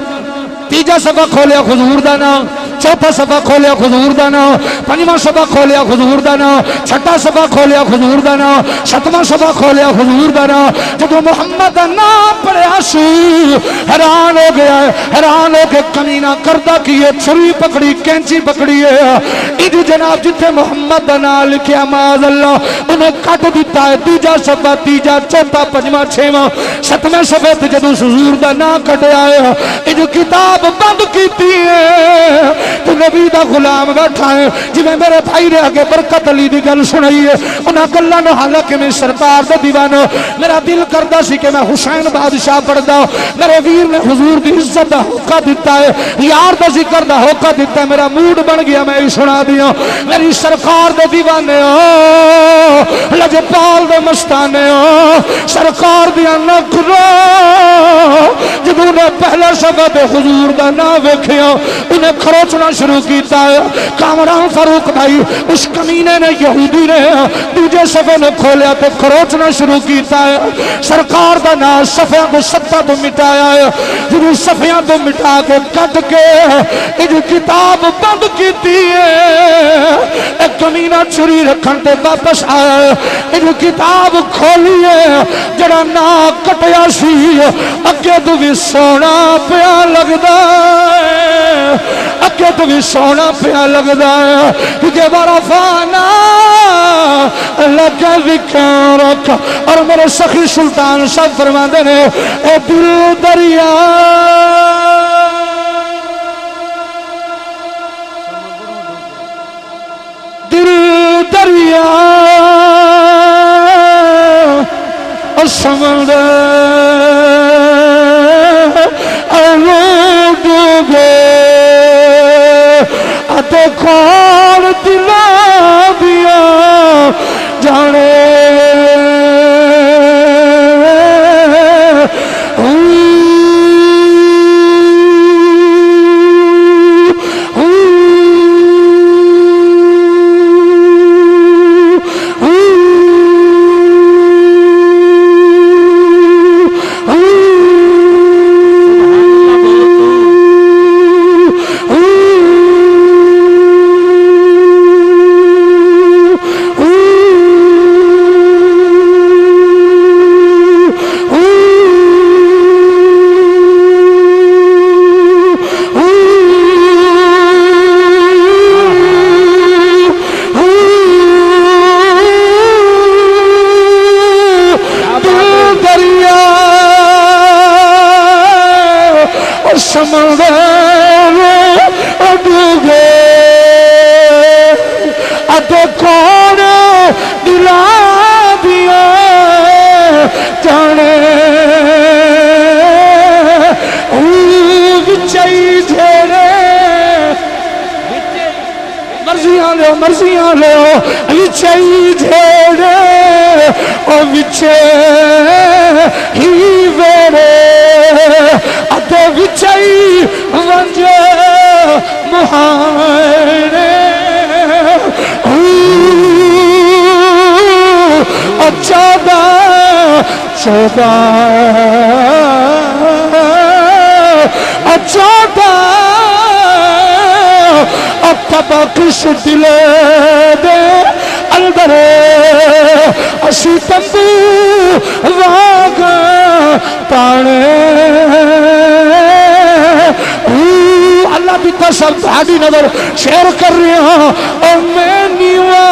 تیجا صفحہ کھولیا حضور دا نام, چوتھا صفحہ کھولیا حضور دا نام, پنجواں صفحہ کھولیا حضور دا نام, چھٹا صفحہ کھولیا حضور دا نام, ستواں صفحہ کھولیا حضور دا نام. جب محمد دا نام پڑھیا سی حیران ہو گیا ہے, حیران ہو کے کمینہ کردہ کیے, چھری پکڑی کینچی پکڑی ہے. ایک جناب جتھے محمد دا نام لکھیا معاذ اللہ انہیں کٹ دیتا ہے. دوجا صفحہ, تیجا, چوتھا, پنجواں, چھواں, ستویں صفحے تے جدوں حضور دا نام کٹیا ہے, یہ کتاب بند کیتی ہے تو نبی دا غلام بیٹھا ہے. جی میں میرے بھائی نے آگے برکت علی دی گل سنائی ہے, انہاں گلاں نو حالانکہ میں سرکار دا دیوانہ میرا دل کردا سی کہ میں حسین بادشاہ پڑھدا. میرے ویر نے حضور دی عزت دا ہوکا دیتا ہے, یار دا ذکر دا ہوکا دیتا ہے, میرا موڈ بن گیا میں سنا دیا. میری سرکار دے دیوانے ہو, لجپال دے مستانے ہو, سرکار دیا نکرو جدوں نے پہلے صفحے تے حضور دا نام ویکھیا انہیں کھروچنا شروع کیتا ہے. کامران فاروق بھائی اس کمینے نے یہودی نے دوجے صفحے نے کھولیا تے کھروچنا شروع کیتا ہے. سرکار دا نام صفحے کو ستا تو مٹایا ہے, جنہوں صفحے تو مٹا کے کٹ کے یہ کتاب بند کیتی ہے. ایک کمینہ چھری رکھن تے واپس آیا ہے, یہ کتاب کھولی ہے جڑا نام کٹیا سی اگے تو بھی سونا پیا لگدا ہے, اگے تو بھی سونا پیا لگدا ہے. کہ ورفعنا لک ذکرک. اور میرے سخی سلطان صاحب فرماندے نے اے دل دریا دل دریا اور سمندر ڈوبے اتے کون دلا دیا جانے سمندر ڈوبے ادے کون دلا دیا جانے بچائی جھیڑے مرضیاں لو بچائی جھیڑے اور بچے ہی ویڑے ادے بچائی ونجے مہانے چودہ بخش دلے دے اندر اسی تمبو واگ پانے اللہ بھی قسم بھاڑی نظر شیر کر رہے ہیں اور میں نیوہ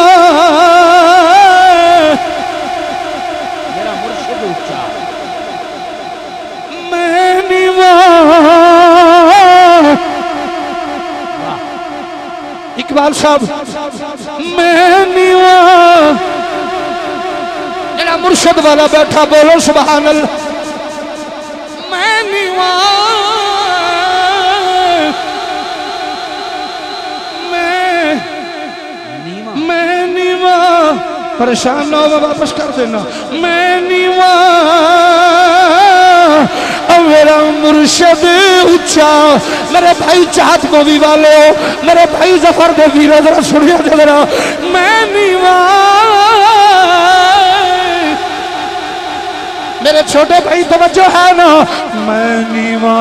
میرا مرشد اچھا میں نیوہ اقبال صاحب میں نیوہ جڑا مرشد والا بیٹھا بولو سبحان اللہ میں نیوہ میں نیوہ پریشان نہ ہو واپس کر دینا میں نیوہ میرا مرشد اچھا میرے بھائی چاہت مووی والے میرے بھائی ظفر دے ویرہ ذرا سنیا ذرا میں نیوہ میرے چھوٹے بھائی توجہ ہے نا میں نیوہ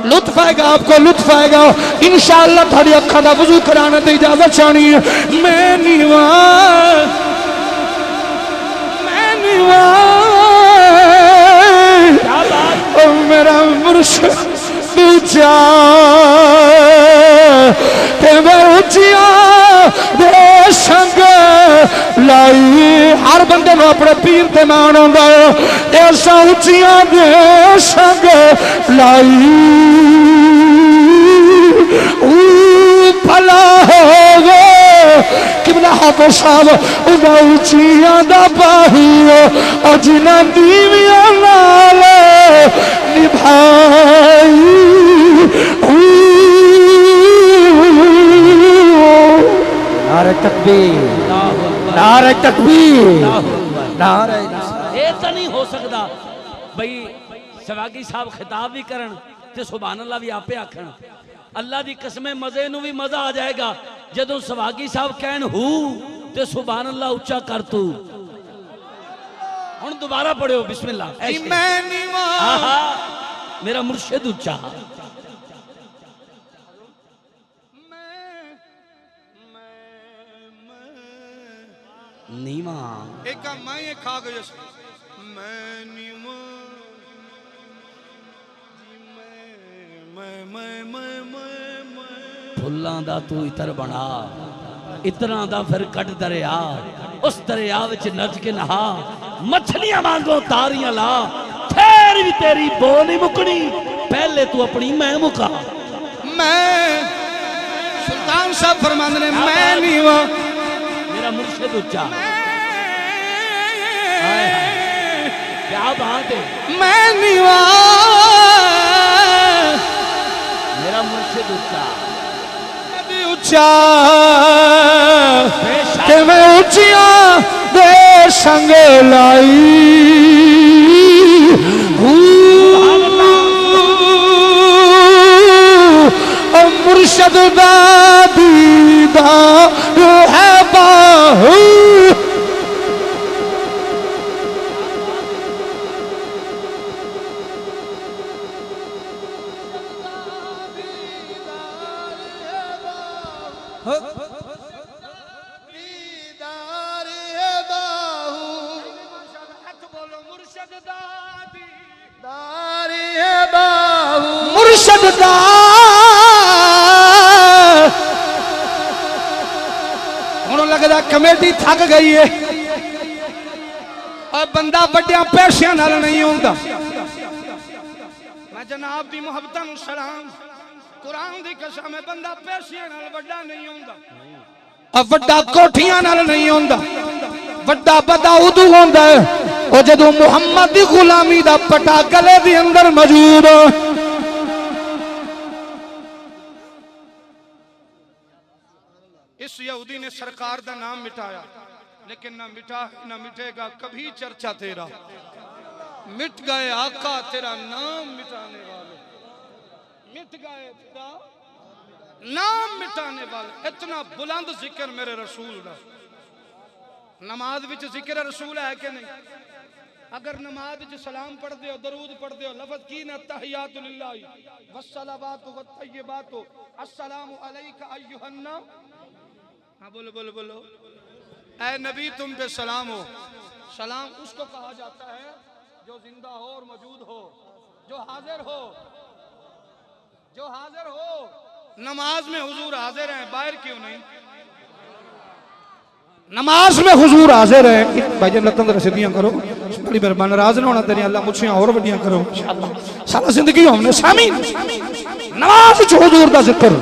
لطف آئے گا آپ کو لطف آئے گا انشاءاللہ تھوڑی اکھا دا وضو کرانے تے اجازت چاہنی ہے میں نیوہ میرا مرشد اچھا تے میں اچھیا دے سنگ لائی ہر بندے میں اپنے پیر تے مانا دا ایسا اچھیا دے سنگ لائی پھلا ہوگے قبلہ حافظ صاحب انہا اچھیاں دا پاہیو اور جنہ دیویاں نالے نبھائی نعرہ تکبیر نعرہ تکبیر نعرہ یہ تو نہیں ہو سکتا بھئی سواگی صاحب خطاب بھی کرن تے سبحان اللہ بھی آپے آکھن اللہ دی قسمیں مزے نو بھی مزہ آ جائے گا جدوں سواگی صاحب کہن ہو تے سبحان اللہ اچھا کر تو ہن دوبارہ پڑھو بسم اللہ میرا مرشد اچھا نیما ایک میں یہ کھا گئی میں نیما پھلاں دا تو اتر بنا اتنا دا پھر کٹ دریا اس دریا وچ نج کے نہا مچھلیاں مانگو تاریاں لا پھر بھی تیری بو نہیں مکنی پہلے تو اپنی میں مکا میں سلطان صاحب فرماندے نے میں نیوا میرا مرشد اچھا کیا بات ہے میں نیوا میرا مرشد اچھا اچھا کہ میں اچھیاں دے سنگ لائی مرشد دا دیدار ہے باہو مرشد دا انہوں لگتا کمیٹی تھک گئی ہے اور بندہ بڑیاں پیسیاں نال نہیں ہوتا جناب دی محبتاں نو سلام قرآن دی قسم ہے بندہ پیسیاں نال وڈا نہیں ہوندا وڈا کوٹھیاں نال نہیں ہوندا وڈا بدا ادو ہوندا ہے او جدوں محمد دی غلامی دا پٹا گلے دی اندر موجود اس یہودی نے سرکار دا نام مٹایا لیکن نہ مٹے گا کبھی چرچا تیرا مٹ گئے آقا تیرا نام مٹانے والے مٹ گئے تیرا نام مٹانے والے اتنا بلند ذکر میرے رسول دا نماز وچ ذکر رسول ہے کہ نہیں اگر نماز وچ سلام پڑھ دیو درود پڑھ دیو لفظ کی نہ تحیات للہ والصلوات والطیبات السلام علیک ایھا النبی ہاں بولو بولو بولو اے نبی تم پہ سلام ہو سلام اس کو کہا جاتا ہے جو زندہ ہو اور موجود ہو جو حاضر ہو نماز میں حضور حاضر ہیں باہر کیوں نہیں نماز میں حضور حاضر ہے بھائی جان لطن رسیدیاں کرو بڑی مہربان ناراض نہ ہونا تیری اللہ مجھ سے اور وڈیاں کرو سارا زندگی ہم نے سامین نماز وچ حضور دا ذکر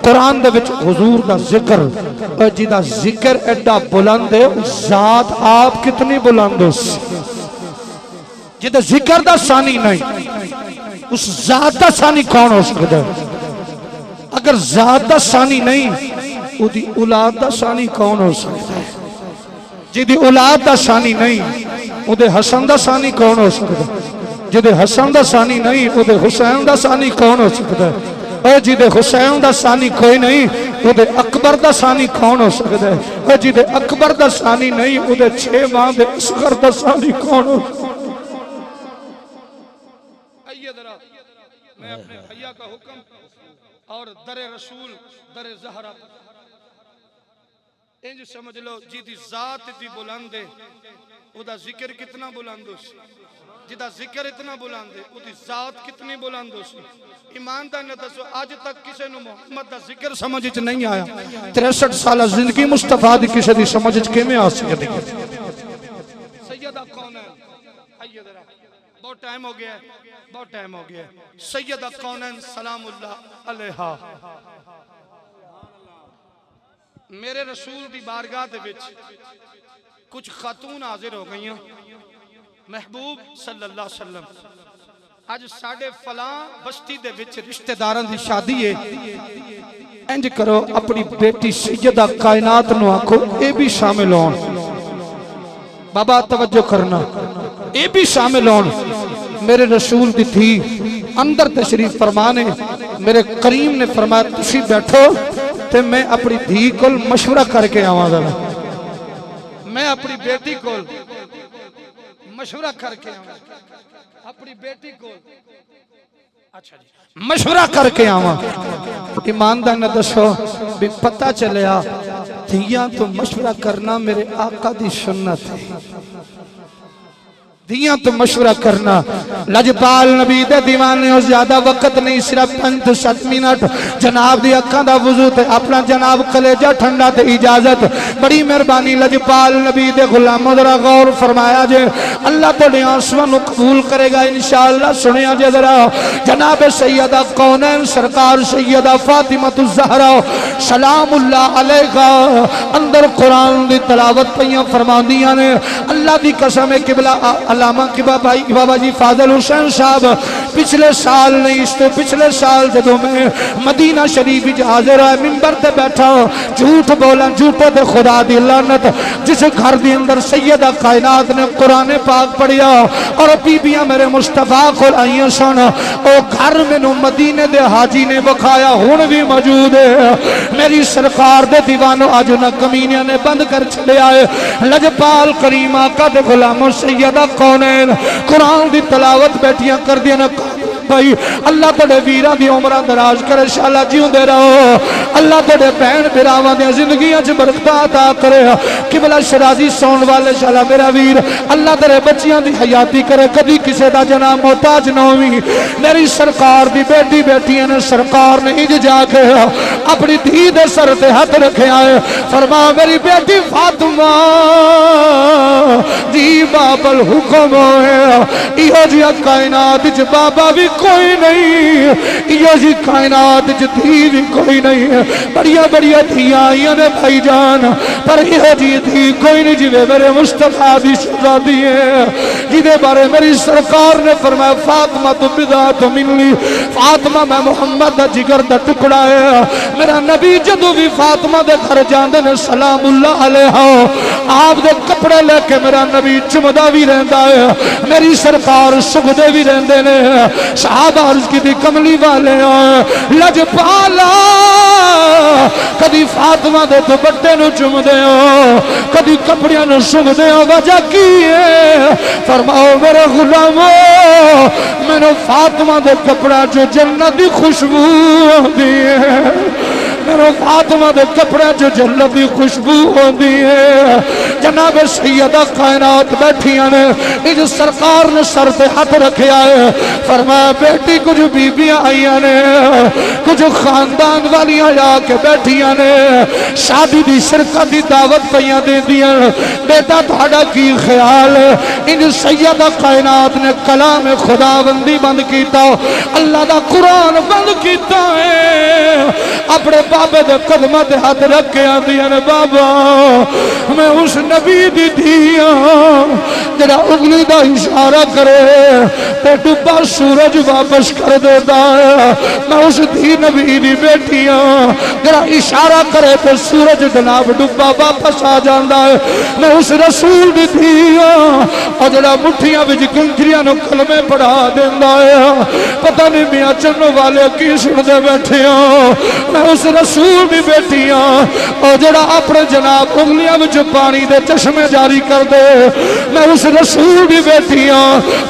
قرآن دے وچ حضور دا ذکر جی دا ذکر ایڈا بلند ہے ذات آپ کتنی بلند ہو جی دا ذکر دا ثانی نہیں اس ذات دا ثانی کون ہو سکتا ہے اگر ذات دا ثانی نہیں او دی اولاد دا ثانی کون ہو سکتا ہے جی دی اولاد دا ثانی نہیں او دے حسن دا ثانی کون ہو سکتا ہے جی دے حسن دا ثانی نہیں او دے حسین دا ثانی کون ہو سکتا ہے اے جی دے حسین دا ثانی کوئی نہیں او دے اکبر دا ثانی کون ہو سکتا ہے اے جی دے اکبر دا ثانی نہیں او دے 6 ماہ دے اصغر دا ثانی کون ہو سکتا ہے میں اپنے بھیا کا حکم اور در رسول در زہرہ انج سمجھ لو جی دی ذات دی بلند ہے او دا ذکر کتنا بلند ہو سی جی دا ذکر اتنا بلند ہے او دی ذات کتنی بلند ہو سی ایمان دا نہ دسو آج تک کسے نو محمد دا ذکر سمجھ چ نہیں آیا 63 سالہ زندگی مصطفیٰ دی کسے دی سمجھ چ کیویں آ سکدی سیدہ کون ہے آئیے ذرا بہت ٹائم ہو گیا ہے سیدہ کونین سلام اللہ علیہا میرے رسول دی بارگاہ دے وچ کچھ خاتون حاضر ہو گئی ہیں محبوب صلی اللہ علیہ وسلم آج ساڑھے فلاں بستی دے وچ رشتہ داران دی شادی ہے انج کرو اپنی بیٹی سیدہ کائنات نو آکھو اے بھی شامل ہون بابا توجہ کرنا اے بھی شامل ہون میرے رسول دی تھی اندر تشریف فرمانے میرے کریم نے فرمایا تسی بیٹھو تے میں اپنی دھی کو مشورہ کر کے آواں ذرا میں اپنی بیٹی کو مشورہ کر کے آواں اپنی بیٹی کو اچھا جی مشورہ کر کے آواں ایماندار نہ دسو بھی پتہ چلیا دھیاں تو مشورہ کرنا میرے آقا دی سنت ہے دیاں تو مشورہ کرنا لجپال نبی دے دیوانے ہو زیادہ وقت نہیں صرف 5-7 منٹ جناب دی اکھاں دا وضو تے اپنا جناب کلیجہ ٹھنڈا تے اجازت بڑی مہربانی لجپال نبی دے غلاموں ذرا غور فرمایا جے اللہ تو آنسواں نو قبول کرے گا انشاءاللہ سنیا جے ذرا جناب سیدہ کونین سرکار سیدہ فاطمہ الزہرا سلام اللہ علیہا اندر قرآن دی تلاوت پہیاں فرماندیاں نے اللہ دی قسم قبلہ علامہ کی بابا جی فاضل حسین صاحب پچھلے سال نہیں اس تو پچھلے سال جدو میں مدینہ شریف حاضر ہے منبر تے بیٹھا جھوٹ بولا جھوٹے دے خدا دی لعنت جس گھر دی اندر سیدہ کائنات نے قرآن پاک پڑھیا اور بیبیاں میرے مصطفیٰ کو آئیاں سن او گھر میں نو مدینہ دے حاجی نے بکھایا ہون بھی موجود ہے میری سرکار دے دیوانو آج نہ کمینیاں نے بند کر چلے آئے لجپال کریم آقا دے غلاموں سیدہ کونین قرآن دی تلاوت بیٹیاں کر دیا نا بھائی اللہ تڑے ویرہ دی عمرہ دراز کرے شاءاللہ جیوں دے رہو اللہ تڑے بہن براوہ دیا زندگیاں چھ برکتہ عطا کرے قبلہ شرازی سون والے شاءاللہ میرا ویر اللہ تڑے بچیاں دی حیاتی کرے کبھی کسے دا جناب محتاج نہ ہوئی میری سرکار دی بیٹی بیٹیاں نے سرکار نے انج جا کے اپنی دھی دے سر تے ہاتھ رکھے آئے فرما میری بیٹی فاطمہ دی باب الحکم ہے ایہو جی کائنات چ بابا بھی کوئی نہیں، یہ جی کائنات چ دھی بھی کوئی نہیں، بڑیا بڑیا دھیاں آئیاں نے بھائی جان، پر یہ جی دھی کوئی نہیں جی میرے مصطفیٰ دی شہزادی ہے، جہدے بارے میری سرکار نے فرمایا فاطمہ تو بضاعت منی، فاطمہ میں محمد دا جگر دا ٹکڑا ہے۔ میرا نبی جدو بھی فاطمہ دے گھر جاندے نے سلام اللہ علیہ، آپ دے کپڑے لے کے میرا نبی چمدا بھی رہندا ہے، میری سرکار سگدے بھی رہندے نے۔ صحابہ عرض کی تھی کملی والے لجپالا کدی فاطمہ دے دوپٹے نو چمدے ہو، کدی کپڑیاں نو سگدے ہو، وجہ کی ہے؟ فرماؤ میرے غلامو میں نے فاطمہ دے کپڑا جو جنت دی خوشبو ہوندی ہے، میرے فاطمہ دے کپڑے جو جنت دی خوشبو ہوندی ہے۔ جناب سیدہ کائنات بیٹھیاں نے، اس سرکار نے سر پہ ہاتھ رکھیا ہے، فرمایا بیٹی کچھ بیبیاں آئیاں نے، کچھ خاندان والیاں آ کے بیٹھیاں نے، شادی دی شرکت دی دعوت پیاں دے دیاں، بیٹا تہاڈا کی خیال ہے؟ ان سیدہ کائنات نے کلام خدا بندی بند کیتا، اللہ دا قرآن بند کیتا ہے، اپنے بابے دے قدمہ دے ہاتھ رکھ کے آدھیاں نے بابا میں اس نبی دی دیا جڑا انگلی دا اشارہ کرے تے ڈبا سورج واپس کر دیتا ہے، میں اس دی نبی دی بیٹیاں جڑا اشارہ کرے تے سورج جناب ڈبا واپس آ جاندا ہے، میں اس رسول دی دیا اور جڑا مٹھیاں وچ کنجریاں نو کلمے پڑھا دیندا ہے، پتہ نہیں میاں چنو والے کی سن دے بیٹھے ہوں، میں اس رسول بھی بیٹیاں اور جڑا اپنے جناب انگلیاں وچ پانی دے چشمے جاری کر دے، میں اس رسول بھی بیٹیاں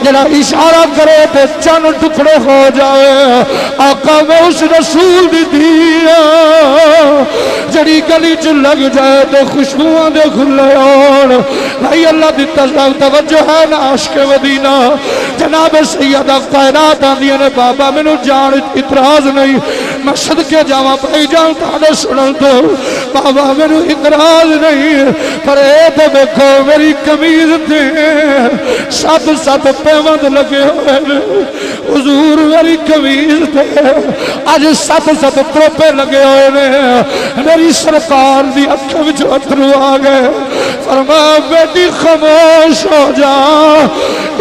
جڑا اشارہ کرے تے چن ٹکڑے ہو جائے، آقا میں اس رسول بھی دیا جڑی گلی چ لگ جائے تے خوشبوئاں دے کھلے ہون۔ بھائی اللہ دی توجہ ہے نا عاشق مدینہ، جناب سیدہ کائنات آندیاں نے بابا مینوں جان اعتراض نہیں، میں صدقے جاواں بھائی جان تہاڈے سنن تو بابا مینوں اعتراض نہیں، پر اے تے دیکھو میری قمیض تے سات سات پیوند لگے ہوئے نے، حضور میری قمیض تے اج سات سات تروپے لگے ہوئے نے، میری سرکار دی اکھاں وچ اتھرو آ گئے، فرمایا بیٹی خاموش ہو جا،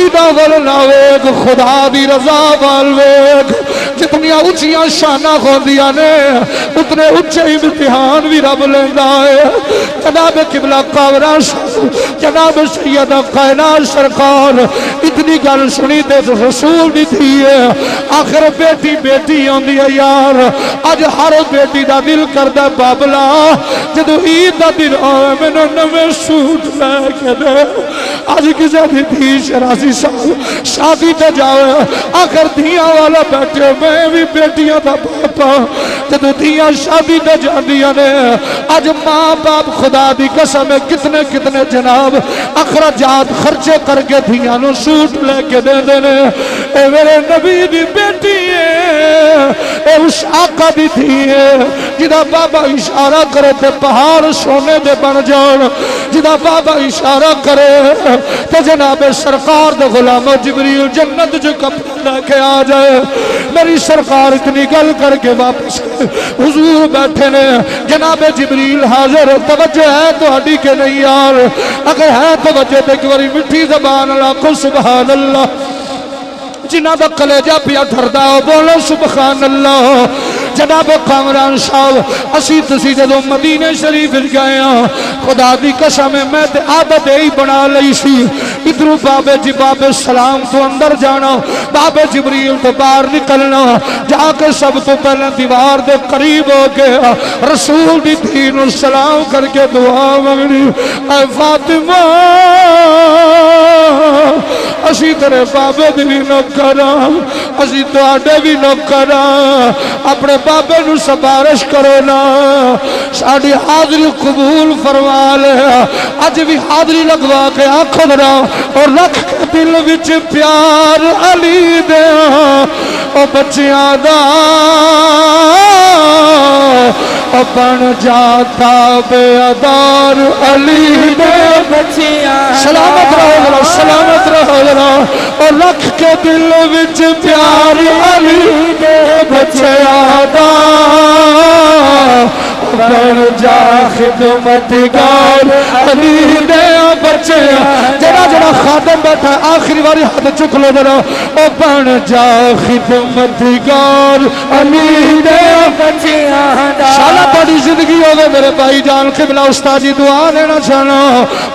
ادا ول نہ ویکھ خدا دی رضا وال ویکھ، جتنیاں اونچیاں شاناں ہوندیاں نے اتنے اونچے امتحان بھی رب لیندا ہے۔ جناب قبلہ کامران جناب سیدہ کائنات سرکار اتنی گل سنی تے رسول دی تھی ہے، آخر بیٹی بیٹی ہوندی ہے یار، اج ہر بیٹی دا دل کردا بابلا جدوں عید دا دن آوے مینوں نویں سوٹ لے کے دے، اج کسے دی دھی 84 سال شادی تے جاوے، آخر دھیاں والا بیٹھے میں بھی بیٹیاں دا باپا جدوں دھیاں شادی تے جاندیاں نے، اج ماں باپ خدا دی قسم کتنے کتنے جناب اخراجات خرچے کر کے دھیاں نو سوٹ لے کے دے دینے، اے میرے نبی دی بیٹی ہے، اے اس آقا دی دھی ہے جدا بابا اشارہ کرے تے پہاڑ سونے دے بن جان، جدا بابا اشارہ کرے تے جناب سرکار دے غلام جبریل جنت جو کپڑے لے کے آ جائے۔ میری سرکار اتنی گل کر کے واپس حضور بیٹھے نے، جناب جبریل حاضر، توجہ ہے تو ہڈی کے نہیں یار، اگر ہے توجہ تے ایک باری مٹھی زبان اللہ کو سبحان اللہ، جنہ دا کلیجہ پیا ٹھردا بولو سبحان اللہ۔ جناب کامران صاحب اسی تسی جدو مدینہ شریف گئے ہاں، خدا دی قسم میں تے عادت ہی بنا لئی سی، ادھروں بابے جی بابے سلام تو اندر جانا، بابے جبریل تو باہر نکلنا، جا کے سب تو پہلے دیوار دے قریب ہو گیا، رسول دی دین و سلام کر کے دعا مانگنی، اے فاطمہ اسی تیرے بابے دی بھی نوکراں، اسی تواڈے بھی نوکراں، اپنے بابے نو سفارش کرو نا، ساڈی حاضری قبول فرما لے، اج بھی حاضری لگوا کے آکھو ذرا اور رکھ کے دل وچ پیار علی دے او بچیاں دا، بن جاتا بے ادار علی دے بچیاں سلامت رہو ذرا سلامت رہو ذرا اور رکھ کے دل وچ پیار علی دے بچیاں دا بن جا خدمتگار علی دے بچیاں جڑا جڑا خادم بیٹھا آخری باری ہاتھ چک لو ذرا او بن جا خدمتگار علی دے بچیاں شالا بڑی زندگی ہوگے میرے بھائی جان قبلہ استاد جی دعا لینا چاہنا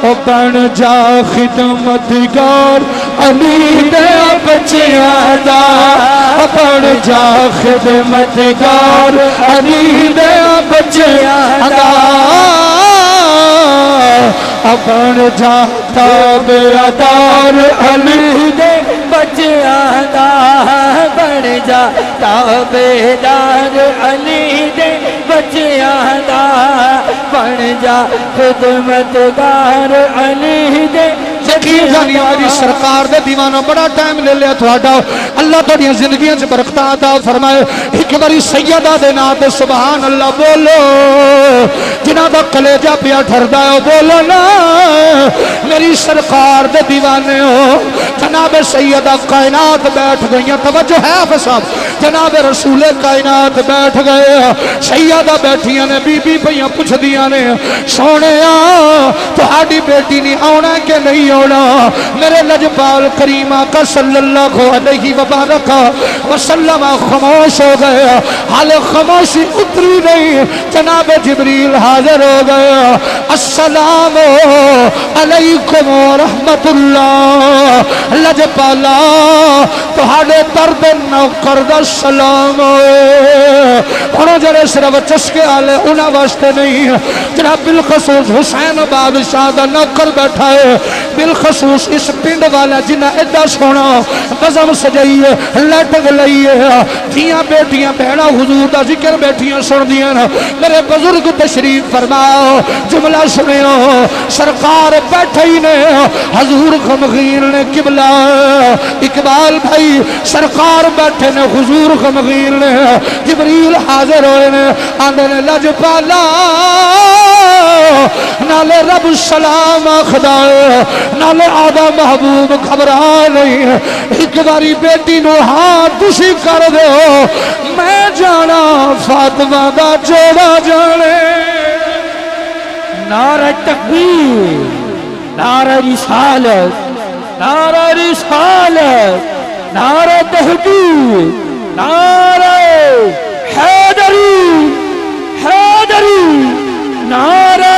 او بن جا خدمتگار علی دے بچیاں دا بن جا خدمتگار علی دے بچیاں دا بن جا تابعدار علی دے بچیاں دا بن جا تابعدار علی دے بچیاں دا بن جا خدمتگار علی دے یقین جانی آجی سرکار دے دیوانہ بڑا ٹائم لے لیا تھوڑا اللہ تو دیا زندگیاں سے برکتہ عطا فرمائے ایک باری سیدہ دے ناتے سبحان اللہ بولو جنہ دا کلیجہ پیا ٹھردہ ہے بولو نا میری سرکار دے دیوانے ہو جناب سیدہ کائنات بیٹھ گئی توجہ ہے فصاب جناب رسول کائنات بیٹھ گئے سیدہ بیٹھیاں نے بی بی پہیاں پوچھ دیا نے سونے تو ہاڑی بیٹی نہیں آنا کہ نہیں ہونا میرے لجپال کریم آقا صلی اللہ علیہ وبارک وسلم خاموش ہو گئے حال خاموشی اتری نہیں جناب جبریل حاضر ہو گئے السلام علیکم ورحمت اللہ لجپالا تہاڑے درد نوکر دا سلام انہوں جڑے صرف چسکے آلے انہاں واسطے نہیں جناب بالخصوص حسین بادشاہ دا نوکر بیٹھا ہے بالخصوص اس پنڈ والا جنہ ایڈا سونا بزم سجائیے لٹک لئیے تھیاں بیٹیاں بہنا حضور دا ذکر بیٹیاں سن دیاں میرے بزرگ تشریف فرماؤ جملہ سنیو سرکار بیٹھے ہی نے حضور غمگین نے قبلہ اقبال بھائی سرکار بیٹھے نے حضور غمگین نے جبریل حاضر ہوئے نے آندھے نے لجپالا نالے رب سلام خدا نالے آدھا محبوب گھبرا نہیں ایک باری بیٹی نو ہاتھ دوشی کر دے میں جانا فاطمہ دا جوڑا جانے نعرہ تکبیر نعرہ رسالت نعرہ رسالت نعرہ تحقیق نعرہ حیدری حیدری نعرہ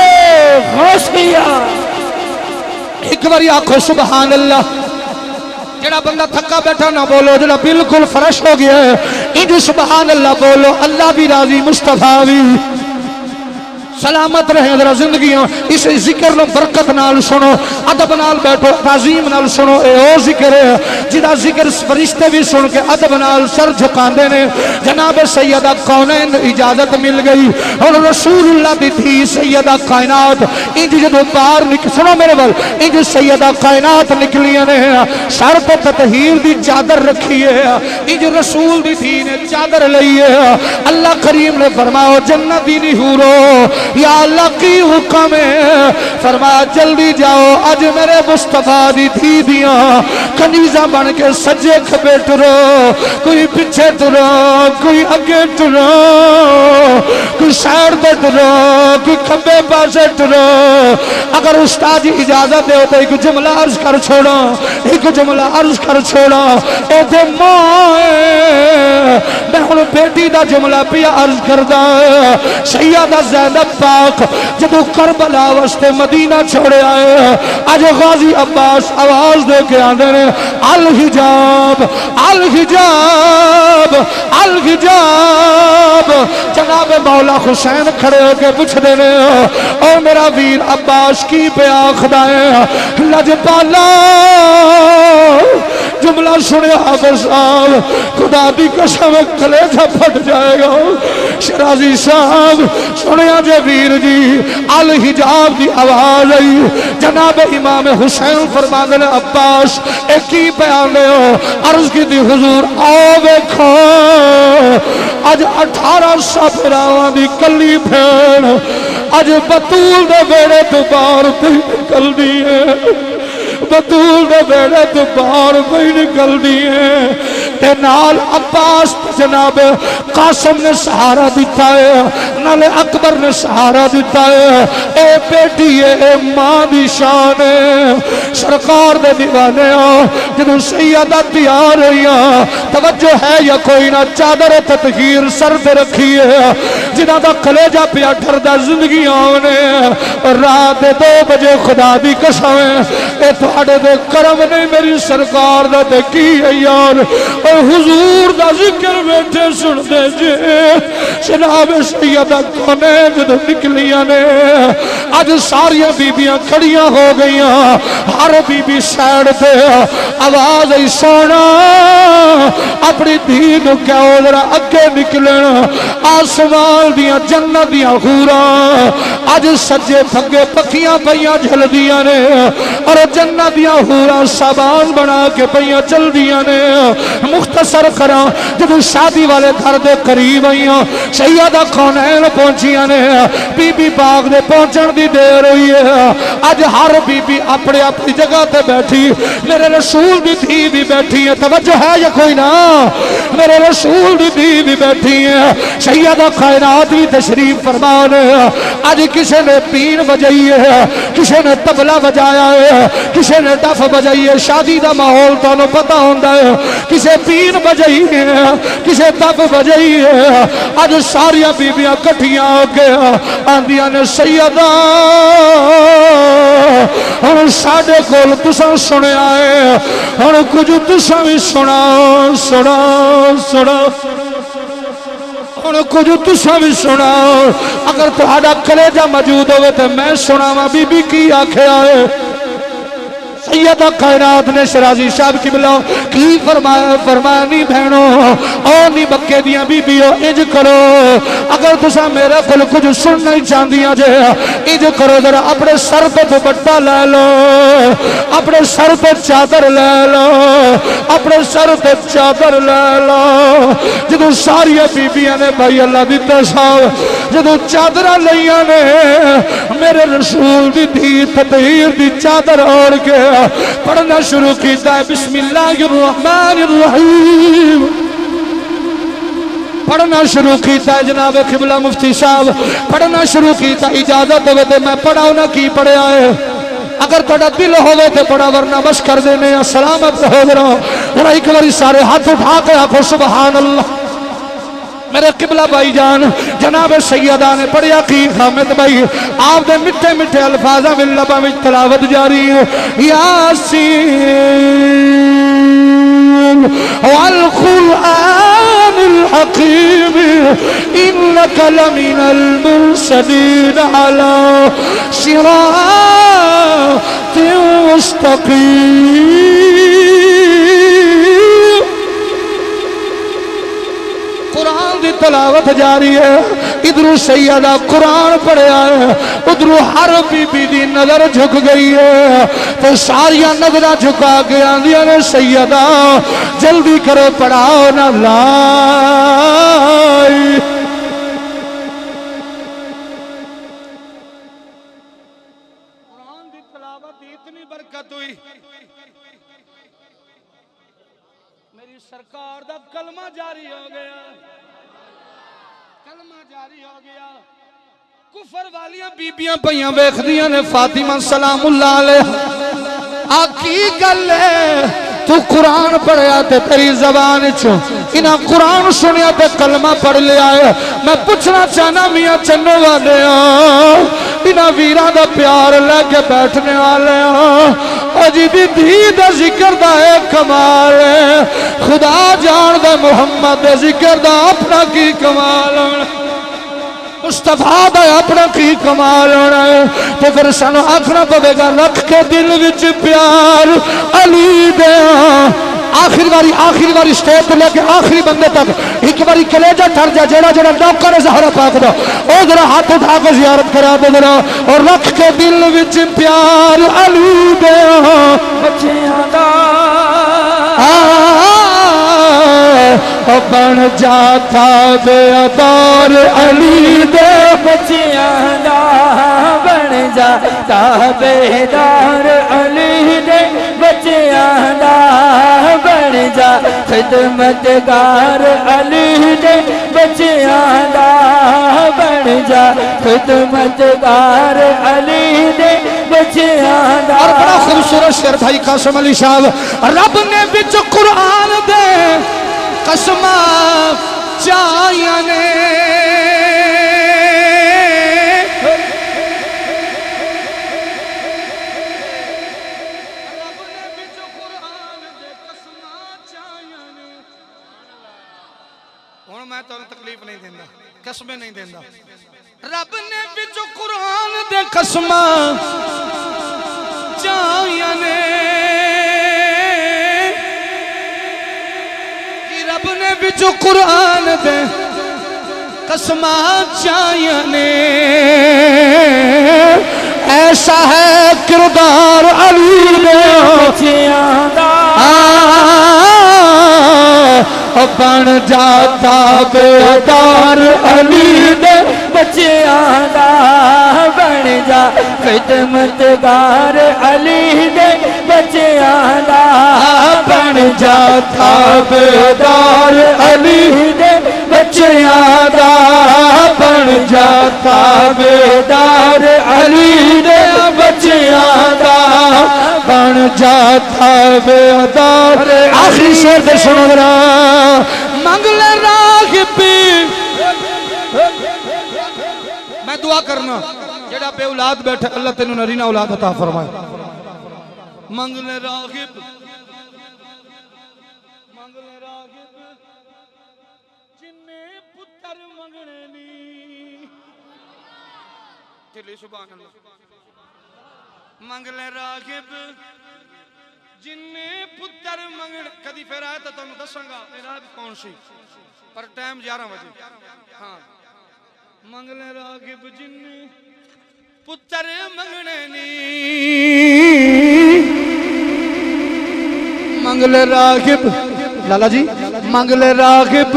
غوثیہ ایک باری آنکھو سبحان اللہ جڑا بندہ تھکا بیٹھا نہ بولو جڑا بالکل فرش ہو گیا ہے انجو سبحان اللہ بولو اللہ بھی راضی مصطفیٰ بھی سلامت رہے ذرا زندگیاں اس ذکر نو برکت نال سنو ادب نال بیٹھو تعظیم نال سنو اے او ذکر ہے جدا ذکر فرشتے بھی سن کے ادب نال سر جھکاندے نے جناب سیدہ کونین اجازت مل گئی اور رسول اللہ دی تھی سیدہ کائنات انج جدو باہر سنو میرے بل انج سیدہ کائنات نکلیاں نے سر پہ تطہیر دی چادر رکھی ہے انج رسول دی تھی نے چادر لئی ہے اللہ کریم نے فرمایا جنت دی نہیں ہورو یا اللہ کی حکم ہے فرمایا جلدی جاؤ آج میرے مصطفیٰ دی تھی دیاں کنیزہ بن کے سجے کھبے ٹرو کوئی پچھے ٹرو کوئی اگے ٹرو کوئی سائر دے ٹرو کوئی کھبے پاسے ٹرو اگر استاد اجازت دے تو ایک جملہ عرض کر چھوڑا ایک جملہ عرض کر چھوڑا اے دے مائے میں ہوں بیٹی دا جملہ پیا عرض کردہ سیدہ زینب پاک جدو کربلا وستے مدینہ چھوڑے آئے آج غازی عباس آواز دے کے آنے نے الحجاب الحجاب الحجاب جناب مولا حسین کھڑے ہو کے پوچھ دینے او میرا ویر عباس کی پہ آخدہ ہے لجپالا جملہ سنیا حافظ صاحب خدا دی قسم کلیجہ پھٹ جائے گا شرازی صاحب سنیا جے ویر جی الحجاب دی آواز آئی جناب امام حسین فرماندے نے عباس ایک ہی بیان دے ہو عرض کی دی حضور آؤ دیکھو اج 18 سفراوان دی کلی پھین اج بطول دے بیڑے تو باہر پہ نکل دیئے بطول دے بیڑے تو باہر پہ نکل دیئے تے نال عباس جناب قاسم نے سہارا دیتا ہے نال اکبر نے سہارا دیتا ہے اے بیٹی اے ماں دی شان ہے سرکار دے دیوانے ہو جنہوں سیدہ تیار ہوئی توجہ ہے یا کوئی نہ چادر تطہیر سر دے رکھی ہے جنہ دا کلیجہ پیا ڈھردہ زندگی آنے رات 2 بجے خدا دی قسم ہے اے تھوڑے دے کرم نہیں میری سرکار دا دے کی ہے یار اور حضور دا ذکر بیٹھے سن دے جے جناب سیدہ کونے جدو نکلیاں نے آج ساریاں بیبیاں کھڑیاں ہو گئیاں ہر بیبی سیڑ دے آواز ای سونا اپنی دین کیا ادھر اگے نکلن آسمان دیاں جنت دیاں حوراں آج سجے پھگے پکیاں پہیاں جھل دیاں نے اور جنت دیاں حوراں سامان بنا کے پہیاں چل دیاں نے مختصر کراں جب شادی والے گھر دے قریب آئیاں سیدہ کونین پہنچیاں نے بی بی باغ دے پہنچن دی دیر ہوئی ہے آج ہر بی بی اپنے اپنی جگہ تے بیٹھی میرے رسول دی دھی بھی بیٹھی ہے توجہ ہے یا کوئی نہ میرے رسول دی دھی بھی بیٹھی ہے سیدہ کائنات بھی تشریف فرمانے آج کسی نے پین بجائی ہے کسی نے تبلہ بجایا ہے کسی نے ڈف بجائی ہے شادی دا ماحول تو انہوں پتہ ہوندہ ہے کسی پین بجائی ہے کسی تب بجائی ہے آج ساریاں بیبیاں کٹھیاں ہو گیا آندیاں نے سیدہ اور ساڑھے کول تساں سنے آئے اور کچھ تساں بھی سنا سنا سنا اور کچھ تساں بھی سنا اگر تہاڈا کلیجہ موجود ہوئے تو میں سنا ماں بی بی کی آنکھیں آئے سیدہ کائنات نے شرازی صاحب کی بلاؤ کی فرمایا نہیں بہنوں اور نہیں بکے دیاں بی بیو اج کرو اگر تسا میرے کل کچھ سن نہیں چاندیاں جے اج کرو ذرا اپنے سر پہ دوپٹہ لے لو اپنے سر پہ چادر لے لو اپنے سر پہ چادر لے لو جدو ساری بی بیاں نے بھائی اللہ دیتا صاحب جدو چادرہ لیاں نے میرے رسول دی دھی تطہیر دی چادر اوڑ کے پڑھنا شروع کیتا ہے بسم اللہ الرحمن الرحیم پڑھنا شروع کیتا ہے جناب قبلہ مفتی صاحب پڑھنا شروع کیتا اجازت ہوئے تھے میں پڑھاؤں نہ کی پڑھے آئے اگر توڑا دل ہوئے تھے پڑھا ورنہ بس کر دینے سلامت ہو گرا ذرا ایک باری سارے ہاتھ اٹھا کے آخو سبحان اللہ میرے قبلہ بھائی جان جناب سیدہ نے پڑھیا کی حامد بھائی آپ دے مٹھے مٹھے الفاظہ من لبا میں تلاوت جاری یاسین والقرآن الحکیم انکا لمن المرسلین علی صراط مستقیم قرآن دی تلاوت جاری ہے ادھر سیدہ قرآن پڑھیا ہے ادھر ہر بی بی دی نظر جھک گئی ہے تو ساریاں نظرہ جھکا گیا دیا نے سیدہ جلدی کرو پڑھاؤ نہ لائی قرآن دی تلاوت دی اتنی برکت ہوئی میری سرکار دا کلمہ جاری ہو گیا کلمہ جاری ہو گیا کفر والیاں بیبیاں پہیاں بیخدیاں نے فاطمہ سلام اللہ علیہ آکی گلے تو قرآن پڑھیا تے تیری زبان چھو انہاں قرآن سنیا تے کلمہ پڑھ لیا ہے میں پوچھنا چاہنا میاں چنو والے ہاں انہاں ویران دا پیار لے کے بیٹھنے والے ہاں اجی دی دھی دا ذکر دا ہے کمال ہے خدا جان دا محمد دا ذکر دا اپنا کی کمال ہے مصطفیٰ دا اپنا کی کمال ہونا ہے تو پھر سانو آخنا پوے گا رکھ کے دل وچ پیار علی دیا آخری باری سٹیج تے لے کے آخری بندے تک ایک باری کلیجہ ٹر جا جیڑا نوکر زہرا پاک دا او ذرا ہاتھ اٹھا کے زیارت کرا دے ذرا اور رکھ کے دل وچ پیار علی دے بچیاں دا بن جاتا بے ادار علی دے بچیاں دا بن جاتا بیدار علی دے بچیاں دا بن جا خدمتگار علی دے بچیاں دا بن جا خدمتگار علی دے بچیاں دا اور بڑا خوبصورت شعر بھائی قاسم علی صاحب رب نے بچ قرآن دے قسمہ چاہیاں نے ہوں میں تمہیں تکلیف نہیں دینا قسمیں نہیں دینا رب نے بچو قرآن دے قسمہ چاہیاں نے رب نے بچو قرآن دے قسمہ چاہیاں نے ایسا ہے کردار علی دے بچیاں دا بن جاتا بیدار علی دے بچیاں دا بن جا خدمتگار علی دے بچیاں دا بن جاتا بیدار علی دے بچیاں دا بن جاتا بیدار علی دے بچیاں دا بن جاتا بیدار آخری شعر دے سنو ذرا منگل راغب میں دعا کرنا جڑا بے اولاد بیٹھے اللہ تینوں نرینہ اولاد عطا فرمائے منگل راغب جننے پتر منگنے نی چلی سبحان اللہ منگل راغب جننے پتر منگنے کدی پھر آئے تو تمہیں دسوں گا میرا بھی کون سی پر ٹائم 11 بجے ہاں منگل راغب جننے پتر منگنے نی منگل راغب لالا جی منگل راغب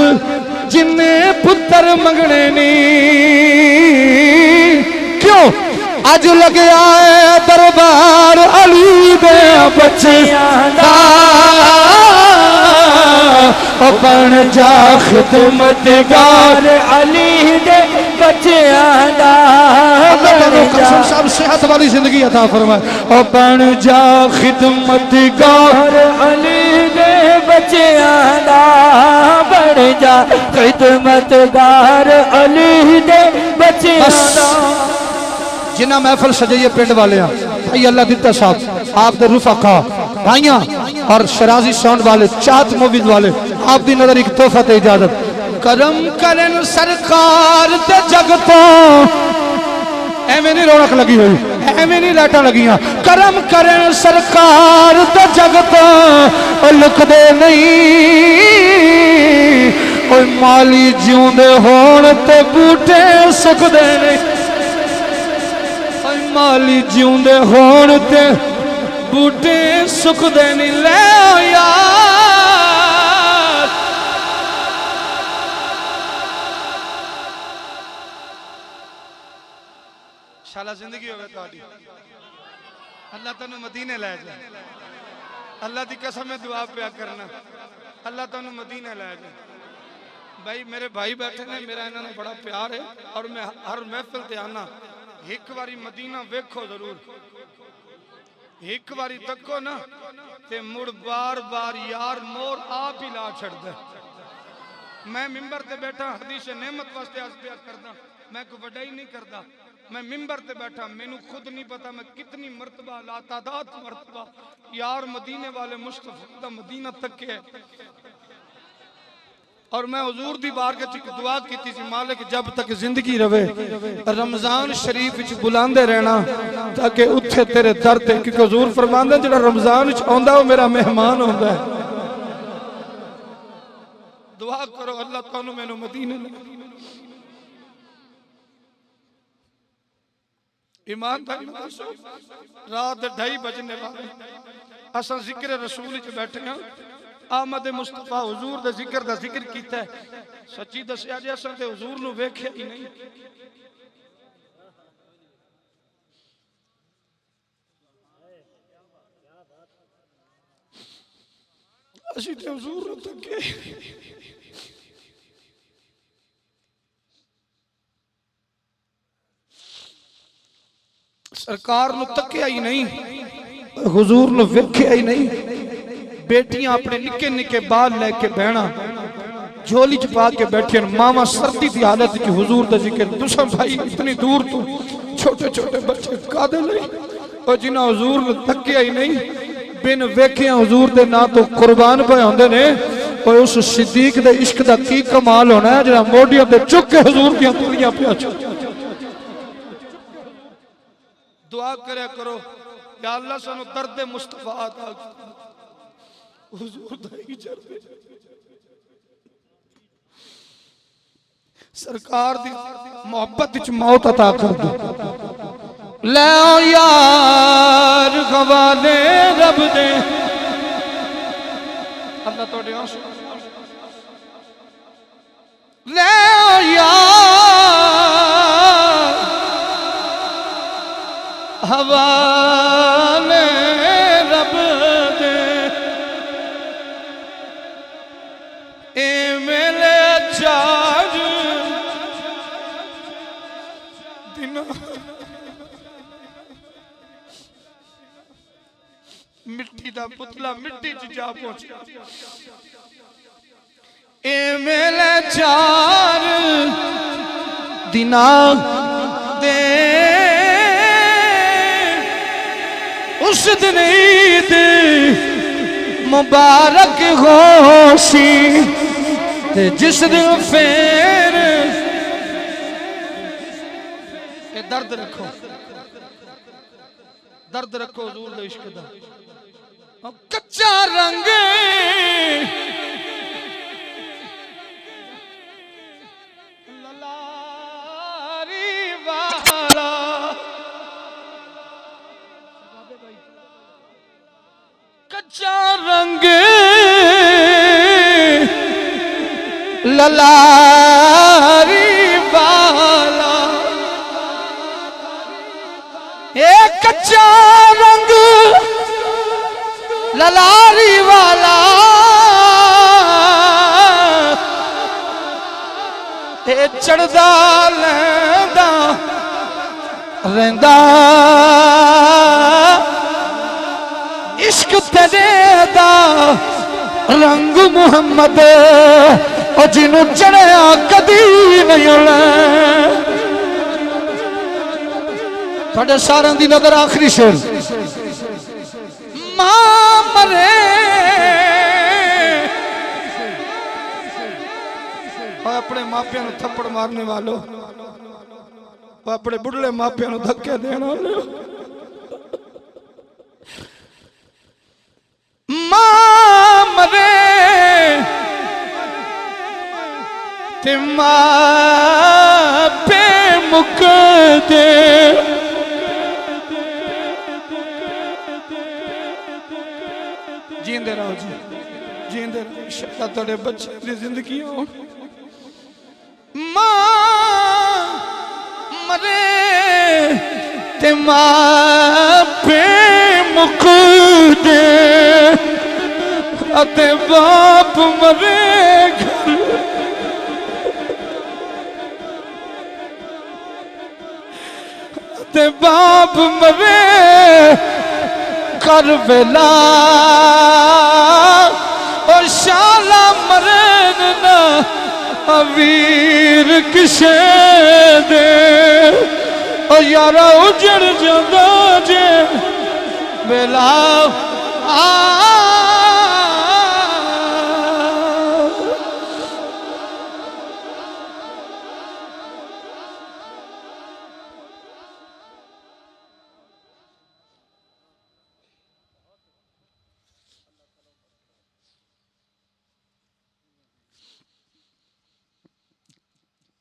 جننے پتر منگنے نی کیوں اج لگے آئے دربار علی دے بچیاں دا بن جا خدمتگار علی دے بچیاں دا اللہ قسم صاحب صحت والی زندگی عطا فرمائے او بن جا خدمتگار علی دے بچیاں دا بن جا خدمتگار علی دے بچیاں دا جنہ محفل سجائیے پنڈ والے ہیں بھائی اللہ دیتا صاحب آپ دے رفقا بھائیاں اور شرازی ساؤنڈ والے چاہت موبید والے آپ دی نظر ایک تحفہ تے اجازت کرم کرن سرکار تے جگتوں ایویں نہیں رونق لگی ہوئی ایویں نہیں لائٹاں لگیاں کرم کرن سرکار تے جگتوں لک دے نہیں اوہ مالی جیوں دے ہون تے بوٹے سکھ دے نہیں مالی جیوں دے ہون تے بوٹے سکھ دے نہیں لے یار شالا زندگی ہوئے تاری اللہ تنو مدینے لے جائے اللہ دی قسم میں دعا پیا کرنا اللہ تنو مدینے لے جائے بھائی میرے بھائی بیٹھے نے میرا انہوں نے بڑا پیار ہے اور میں ہر محفل تے آنا ایک واری مدینہ ویکھو ضرور ایک واری تکو نا تے مڑ بار بار یار مور آپ ہی لا چھڑ دے میں ممبر تے بیٹھا حدیث نعمت واسطے آسپیات کردا میں کوئی وڈائی نہیں کردا میں ممبر تے بیٹھا میں نو خود نہیں پتا میں کتنی مرتبہ لا تعداد مرتبہ یار مدینے والے مصطفیٰ دا مدینہ تک کے ہے اور میں حضور دی بار کے دعا کی تھی مالک جب تک زندگی روے رمضان شریف وچ بلاندے رہنا تاکہ اتھے تیرے در تے کیونکہ حضور فرماندے جڑا رمضان وچ آندا وہ میرا مہمان ہوندا ہے دعا کرو اللہ تانوں مینوں مدینے لے ایمانداری رات 2:30 بجنے والے اساں ذکر رسول وچ بیٹھے ہاں آمد مصطفیٰ حضور دے ذکر دا ذکر کیتا ہے سچی دسیا جے اساں تے حضور نو ویکھیا ہی نہیں اسی تے حضور نو تکے سرکار نو تکیا ہی نہیں حضور نو ویکھیا ہی نہیں بیٹیاں اپنے نکے نکے بال لے کے بہنا جھولی چھپا کے بیٹھے ماما سردی دی حالت کی حضور دا ذکر تساں بھائی اتنی دور تو چھوٹے چھوٹے بچے کادے لئی اور جنہ حضور نو تکیا ہی نہیں بن ویکھیاں حضور دے نا تو قربان پے ہوندے نے اور اس صدیق دے عشق دا کی کمال ہونا ہے جڑا موڈیاں تے چک کے حضور دیاں تولیاں پیا دعا کریا کرو یا اللہ سانو درد مصطفیٰ عطا حضور دائی جردے سرکار دی محبت وچ موت عطا کر دو لے آؤ یار حوالے رب دے اللہ توڑے آنسو لے آؤ یار حوالے رب دے اے میلے چار دنوں مٹی دا پتلا مٹی جا پہنچا اے میلے چار دنوں دے اس دن عید مبارک ہوشی جس دن پھر اے درد رکھو حضور دے عشق دا کچا رنگ للاری والا کچا رنگ للاری والا اے کچا رنگ للاری والا اے چڑھدا لیندا رہندا عشق تیرے دا رنگ محمد او جنوں چڑھیا کدی نہیں لے تھوڑے ساراں دی نظر آخری شعر ماں مرے اور اپنے ماپیاں نو تھپڑ مارنے والوں اور اپنے بڑھلے ماپیاں نو دھکے دینا والوں ماں مرے تے ماں پہ مک دے جیندے رہو جی جیندے رہو انشاءاللہ تھوڑے بچے دی زندگی ہو ماں مرے تے ماں پہ مک دے اتے باپ مرے گھر اتے باپ مرے کربلا اور شالا مرن نا ویر کشے دے اور یارا اجڑ جاندہ جے بلا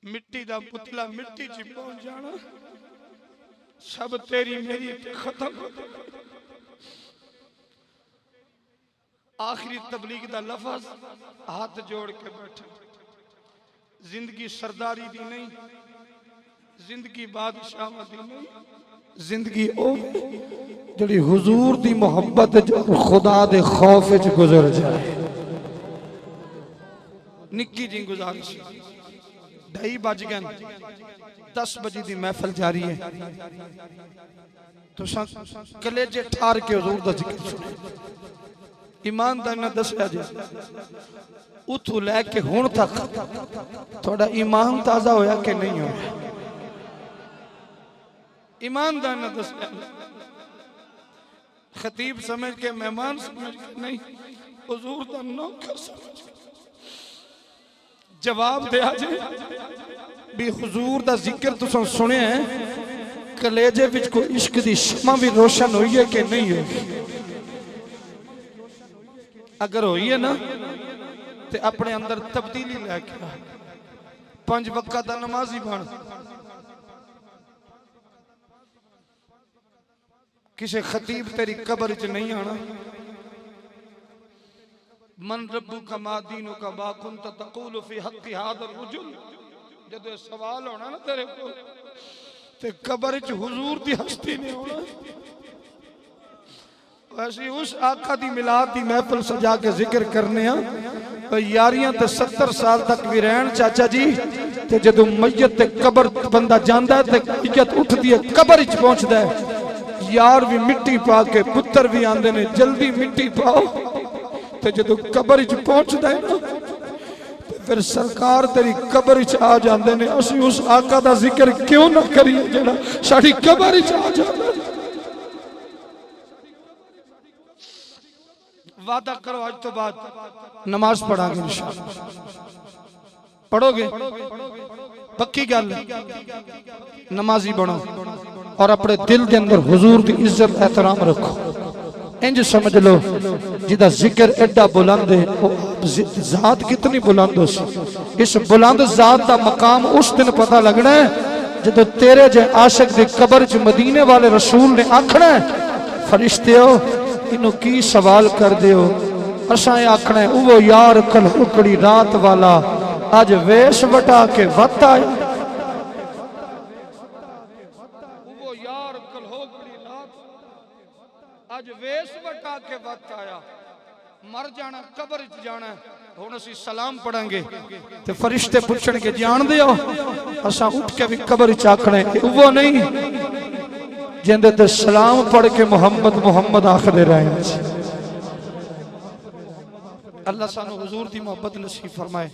مٹی دا پتلا مٹی چ پہنچ جانا سب تیری میری ختم آخری تبلیغ دا لفظ ہاتھ جوڑ کے بیٹھے زندگی سرداری دی نہیں زندگی بادشاہ دی نہیں زندگی او جڑی حضور دی محبت خدا دے خوف وچ گزر جائے نکی جی گزارش 2:30 بج گئے 10 بجے دی محفل جاری ہے تو کلیجے ٹھار کے حضور دا ذکر سنے ایمان دا نہ دسیا جی اتھو لے کے ہون تک تھوڑا ایمان تازہ ہویا کہ نہیں ہویا ایمان دا نہ دسیا خطیب سمجھ کے مہمان سمجھ کے نہیں حضور دا نوکر سمجھ کے جواب دیا جائے بھی حضور دا ذکر تو سنے ہیں کلیجے وچ کو عشق دی شمع بھی روشن ہوئی ہے کہ نہیں ہوئی اگر ہوئی ہے نا تے اپنے اندر تبدیلی لے کے 5 وقت دا نمازی بن کسی خطیب تیری قبر چ نہیں آنا من ربک ما دینک ما کنت تقول فی حق هذا الرجل جدو سوال ہونا نا تیرے کو تے قبر چ حضور دی ہستی نہیں ہونا ویسے اس آقا دی میلاد دی محفل سجا کے ذکر کرنے ہیں یاریاں تے 70 سال تک بھی رہن چاچا جی تے جدو میت تے قبر بندہ جاندہ ہے تے میت اٹھ دی قبر چ پہنچدا ہے یار بھی مٹی پا کے پتر بھی آندے نے جلدی مٹی پاؤ تے جدو قبر چ پہنچدا ہے نا پھر سرکار تیری قبر چ آ جاندے نے اسی اس آقا دا ذکر کیوں نہ کریے جڑا ساڈی قبر چ آ جاندا وعدہ کرو آج تو بعد نماز پڑھا گے انشاءاللہ پڑھو گے پکی گل نمازی بنو اور اپنے دل دے اندر حضور دی عزت احترام رکھو انج سمجھ لو جدا ذکر ایڈا بلند ہے ذات کتنی بلند ہو سی اس بلند ذات دا مقام اس دن پتہ لگنا ہے جدو تیرے جے عاشق دی قبر چ مدینے والے رسول نے آکھنا ہے فرشتے ہو انہوں کی سوال کر دیو اسائیں آکھنا ہے وہ یار کل اکڑی رات والا آج ویش وٹا کے وقت آیا وہ یار کل اکڑی رات آج ویش وٹا کے وقت آیا مر جانا قبر جانا ہے ہون اسی سلام پڑھیں گے تے فرشتے پوچھن کے جان دیو اساں اٹھ کے بھی قبر چاکھنے وہ نہیں جندے تے سلام پڑھ کے محمد محمد آخر رہے ہیں اللہ سانو حضور دی محبت نصیب فرمائے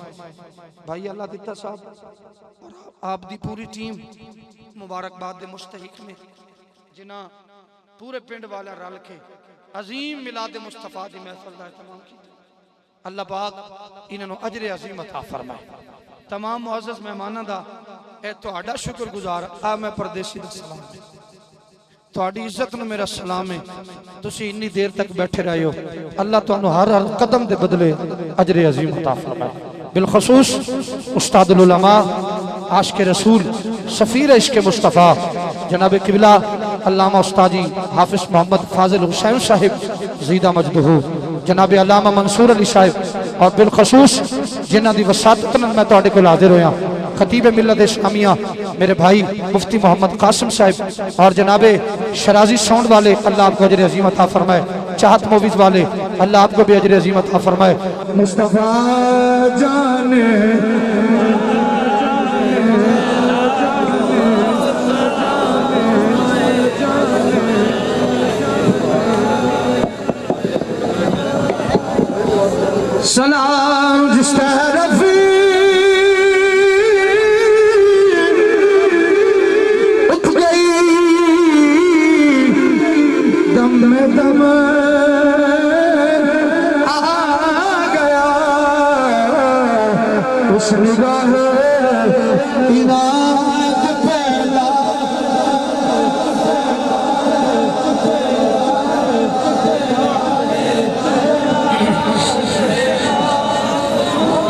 بھائی اللہ دیتا صاحب اور آپ دی پوری ٹیم مبارکباد دے مستحق میں جنہ پورے پنڈ والا رل کے عظیم میلاد مصطفیٰ دی محفل دا اہتمام کی اللہ پاک انہوں اجر عظیم عطا فرمائے تمام معزز مہمانہ دا اے تو آڈا شکر گزار میں پردیسی دا سلام دے تو آڈی عزت نو میرا سلام ہے تسی انی دیر تک بیٹھے رہے ہو اللہ تو انہوں ہر قدم دے بدلے اجر عظیم عطا فرمائے بالخصوص استاد العلماء عاشق رسول سفیر عشق مصطفیٰ جناب قبلہ علامہ استادی حافظ محمد فاضل حسین صاحب زیدہ مجدہو جناب علامہ منصور علی صاحب اور بالخصوص جنہ دی وساطت میں تو آڈے کو حاضر ہویا خطیب ملت اسلامیہ میرے بھائی مفتی محمد قاسم صاحب اور جناب شرازی ساؤنڈ والے اللہ آپ کو اجر عظیم عطا فرمائے چاہت موویز والے اللہ آپ کو بھی اجر عظیم عطا فرمائے مصطفیٰ جانے سلام جس طرف اٹھ گئی دم میں دم آ گیا اس نگاہ عنایت پہلا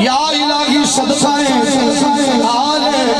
یا الہی صدقائے آلے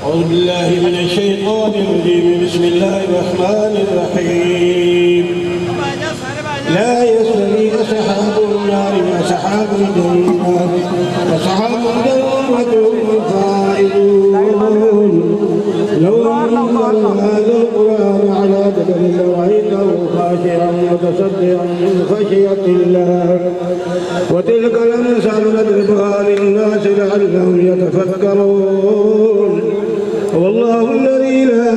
أعوذ بالله من الشيطان الرجيم بسم الله الرحمن الرحيم لا يستوي أصحاب النار وأصحاب الجنة وأصحاب الجنة الفائزون لو أنزلنا هذا القرآن على جبل لرأيته خاشعا متصدعا من خشية الله وتلك الأمثال نضربها للناس لعلهم يتفكرون والله الذي لا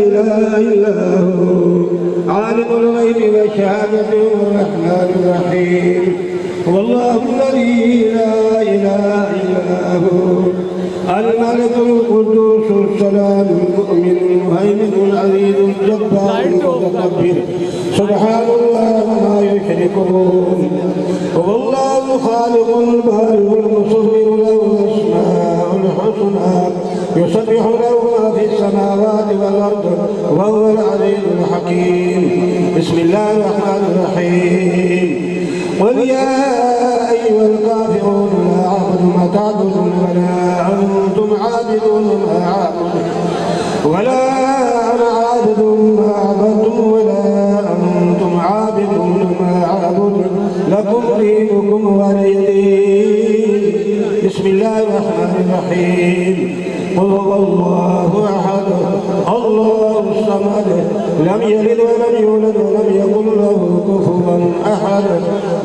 إله إلا هو عالم الغيب والشهادة الرحمن الرحيم والله الذي لا إله إلا هو الملك القدوس السلام المؤمن المهيمن العزيز الجبار المتكبر سبحان الله وما يشركون هو الله الخالق البارئ المصور له الأسماء الحسنى يسبح له ما في السماوات والأرض وهو العزيز الحكيم بسم الله الرحمن الرحيم قل يا أيها الكافرون لا أعبد ما تعبدون ولا أنتم عابدون ما أعبد ولا أنا عابد ما عبدتم ولا أنتم عابدون ما أعبد لكم دينكم ولي دين بسم الله الرحمن الرحيم قل هو الله أحد الله الصمد لم يلد ولم يولد ولم يكن له كفوا أحد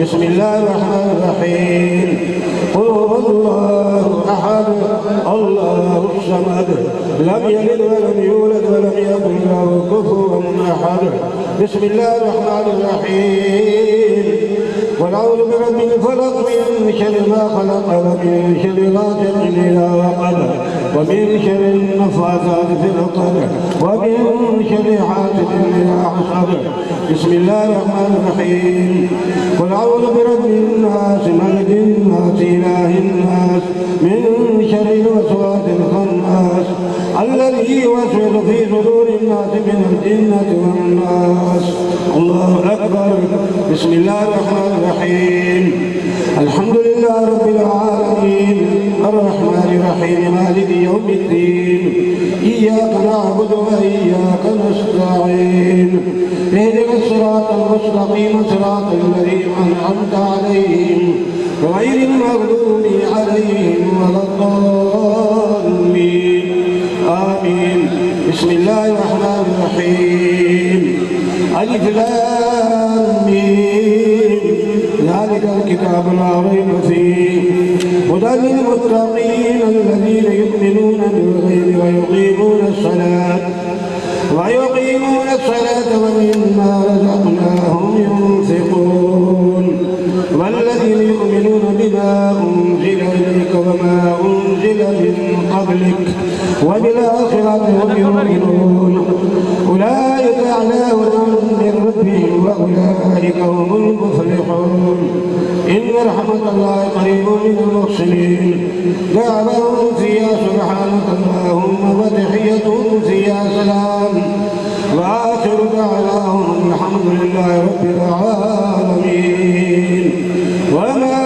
بسم الله الرحمن الرحيم قل هو الله أحد الله الصمد لم يلد ولم يولد ولم يكن له كفوا أحد بسم الله الرحمن الرحيم قل أعوذ برب الفلق من شر ما خلق ومن شر غاسق إذا وقب ومن شر النفاثات في العقد ومن شر حاسد إذا حسد بسم الله الرحمن الرحيم قل أعوذ برب الناس ملك الناس إله الناس من شر الوسواس الخناس الذي يوسوس في صدور الناس من الجنة والناس الله أكبر بسم الله الرحمن الرحيم الحمد لله رب العالمين الرحمن الرحيم مالك يوم الدين إياك نعبد وإياك نستعين اهدنا الصراط المستقيم صراط الذين أنعمت عليهم غير المغضوب عليهم ولا الضالين آمين بسم الله الرحمن الرحيم ألف لام ميم ذلك الكتاب لا ريب فيه هدى للمتقين الذين يؤمنون بالغيب ويقيمون الصلاة ومما رزقناهم ينفقون والذين يؤمنون بما أنزل إليك وما أنزل من قبلك وبالآخرة هم يؤمنون أولئك على هدى من ربهم وأولئك هم المفلحون إن رحمة الله قريب من المحسنين دعواهم فيها سبحانك اللهم وتحيتهم فيها سلام وآخر دعواهم الحمد لله رب العالمين وما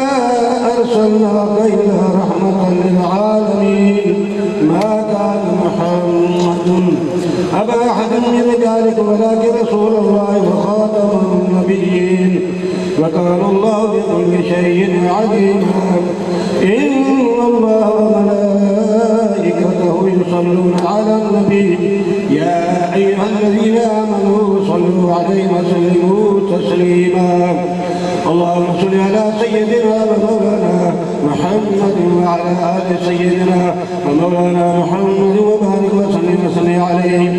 أرسلناك إلا رحمة للعالمين ما كان محمد أبا أحد من رجالك ولكن رسول الله وخاتم النبيين وكان الله بكل شيء عليما إن الله وملائكته يصلون على النبي يا أيها الذين آمنوا صلوا عليه وسلموا تسليما اللهم صل على سيدنا ومولانا محمد وعلى آل سيدنا ومولانا محمد وبارك وسلم عليه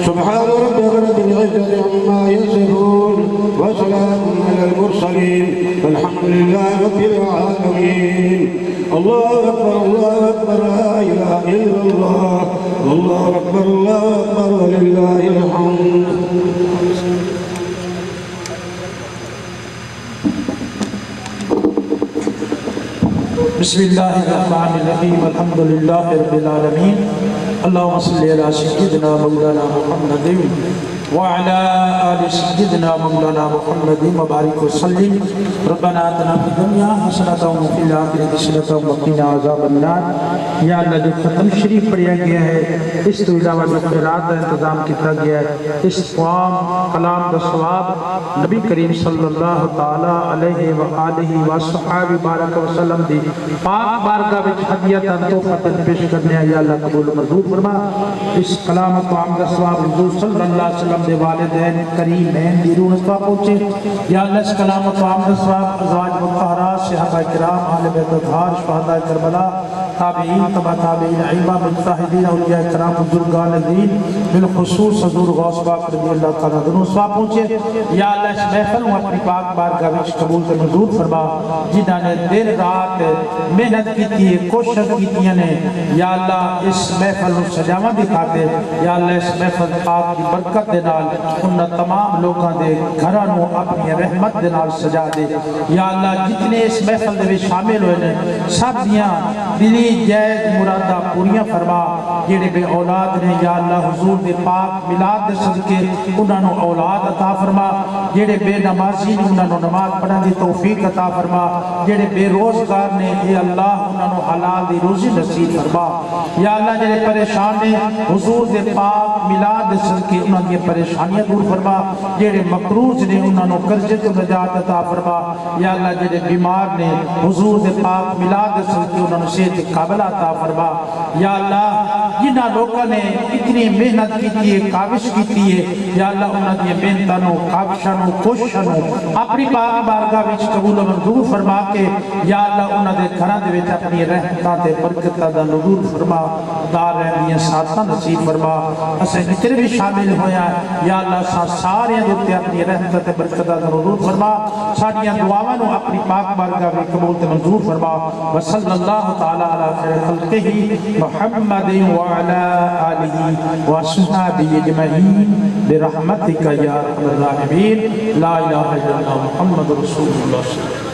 سبحان ربك رب العزة عما يصفون وسلام على المرسلين والحمد لله رب العالمين الله أكبر لا إله إلا الله والله الله أكبر الله أكبر ولله الحمد. بسم الله الرحمن الرحيم الحمد لله رب العالمين اللهم صل على سيدنا مولانا محمد وعلى آل سيدنا مولانا محمد وبارك وسلم ربنا آتنا في الدنيا حسنة وفي الآخرة حسنة وقنا عذاب النار. یا اللہ جو ختم شریف پڑھیا گیا ہے اس تو علاوہ جو قرات کا انتظام کیا گیا ہے اس قوام کلام کا ثواب نبی کریم صلی اللہ تعالی علیہ وآلہ وصحبہ بارک وسلم دی پاک بارگاہ وچ ہدیہ تحفہ پیش کرنے یا اللہ قبول منظور فرما. اس کلام قوام کا ثواب حضور صلی اللہ علیہ وسلم دے والدین کریمین دی روح تک پہنچے یا اللہ. اس کلام قوام کا ثواب ازواج مطہرات صحابہ کرام اہل بیت اطہار شہداء کربلا تابعین تبع تابعین ائمہ مجتہدین اولیاء کرام بزرگان دین بالخصوص حضور غوث پاک رضی اللہ تعالیٰ عنہ ثواب پہنچے یا اللہ. اس محفل کو اپنی پاک بارگاہ وچ قبول تے منظور فرما. جنہاں نے دن رات محنت کی ہے کوشش کی نے یا اللہ اس محفل کو سجاواں دی خاطر یا اللہ اس محفل پاک کی برکت دے نال ان تمام لوگاں دے گھراں نو اپنی رحمت دے نال سجا دے یا اللہ. جتنے اس محفل دے وچ شامل ہوئے نے سب دیاں دلی جائز مرادہ پوریاں فرما. جڑے بے اولاد نے یا اللہ حضور دے پاک میلاد دے صدقے انہاں نو اولاد عطا فرما. جڑے بے نمازی نے انہاں نو نماز پڑھن دی توفیق عطا فرما. جڑے بے روزگار نے اے اللہ انہاں نو حلال دی روزی نصیب فرما یا اللہ. جڑے پریشان نے حضور دے پاک میلاد دے صدقے انہاں دی پریشانیاں دور فرما. جڑے مقروض نے انہاں نو قرضے تو نجات عطا فرما یا اللہ. جڑے بیمار نے حضور دے پاک میلاد دے صدقے انہاں نو صحت قابل عطا فرما یا اللہ. جنہاں لوگوں نے اتنی محنت کی ہے کاوش کی ہے یا اللہ انہاں دی محنتاں نو کاوشاں نو کوششاں نو اپنی پاک بارگاہ وچ قبول و منظور فرما کے یا اللہ انہاں دے گھراں دے وچ اپنی رحمتاں تے برکتاں دا نزول فرما. دار رہندیاں ساتاں نصیب فرما. اسیں جتنے بھی شامل ہویا یا اللہ سارے دے تے اپنی رحمت تے برکتاں دا نزول فرما. ساڈیاں دعاواں نو اپنی پاک بارگاہ وچ قبول تے منظور فرما. وصلی اللہ تعالی علی خیر خلقہ محمد وعلى آله وصحبه أجمعين برحمتك يا أرحم الراحمين. لا إله إلا الله محمد رسول الله.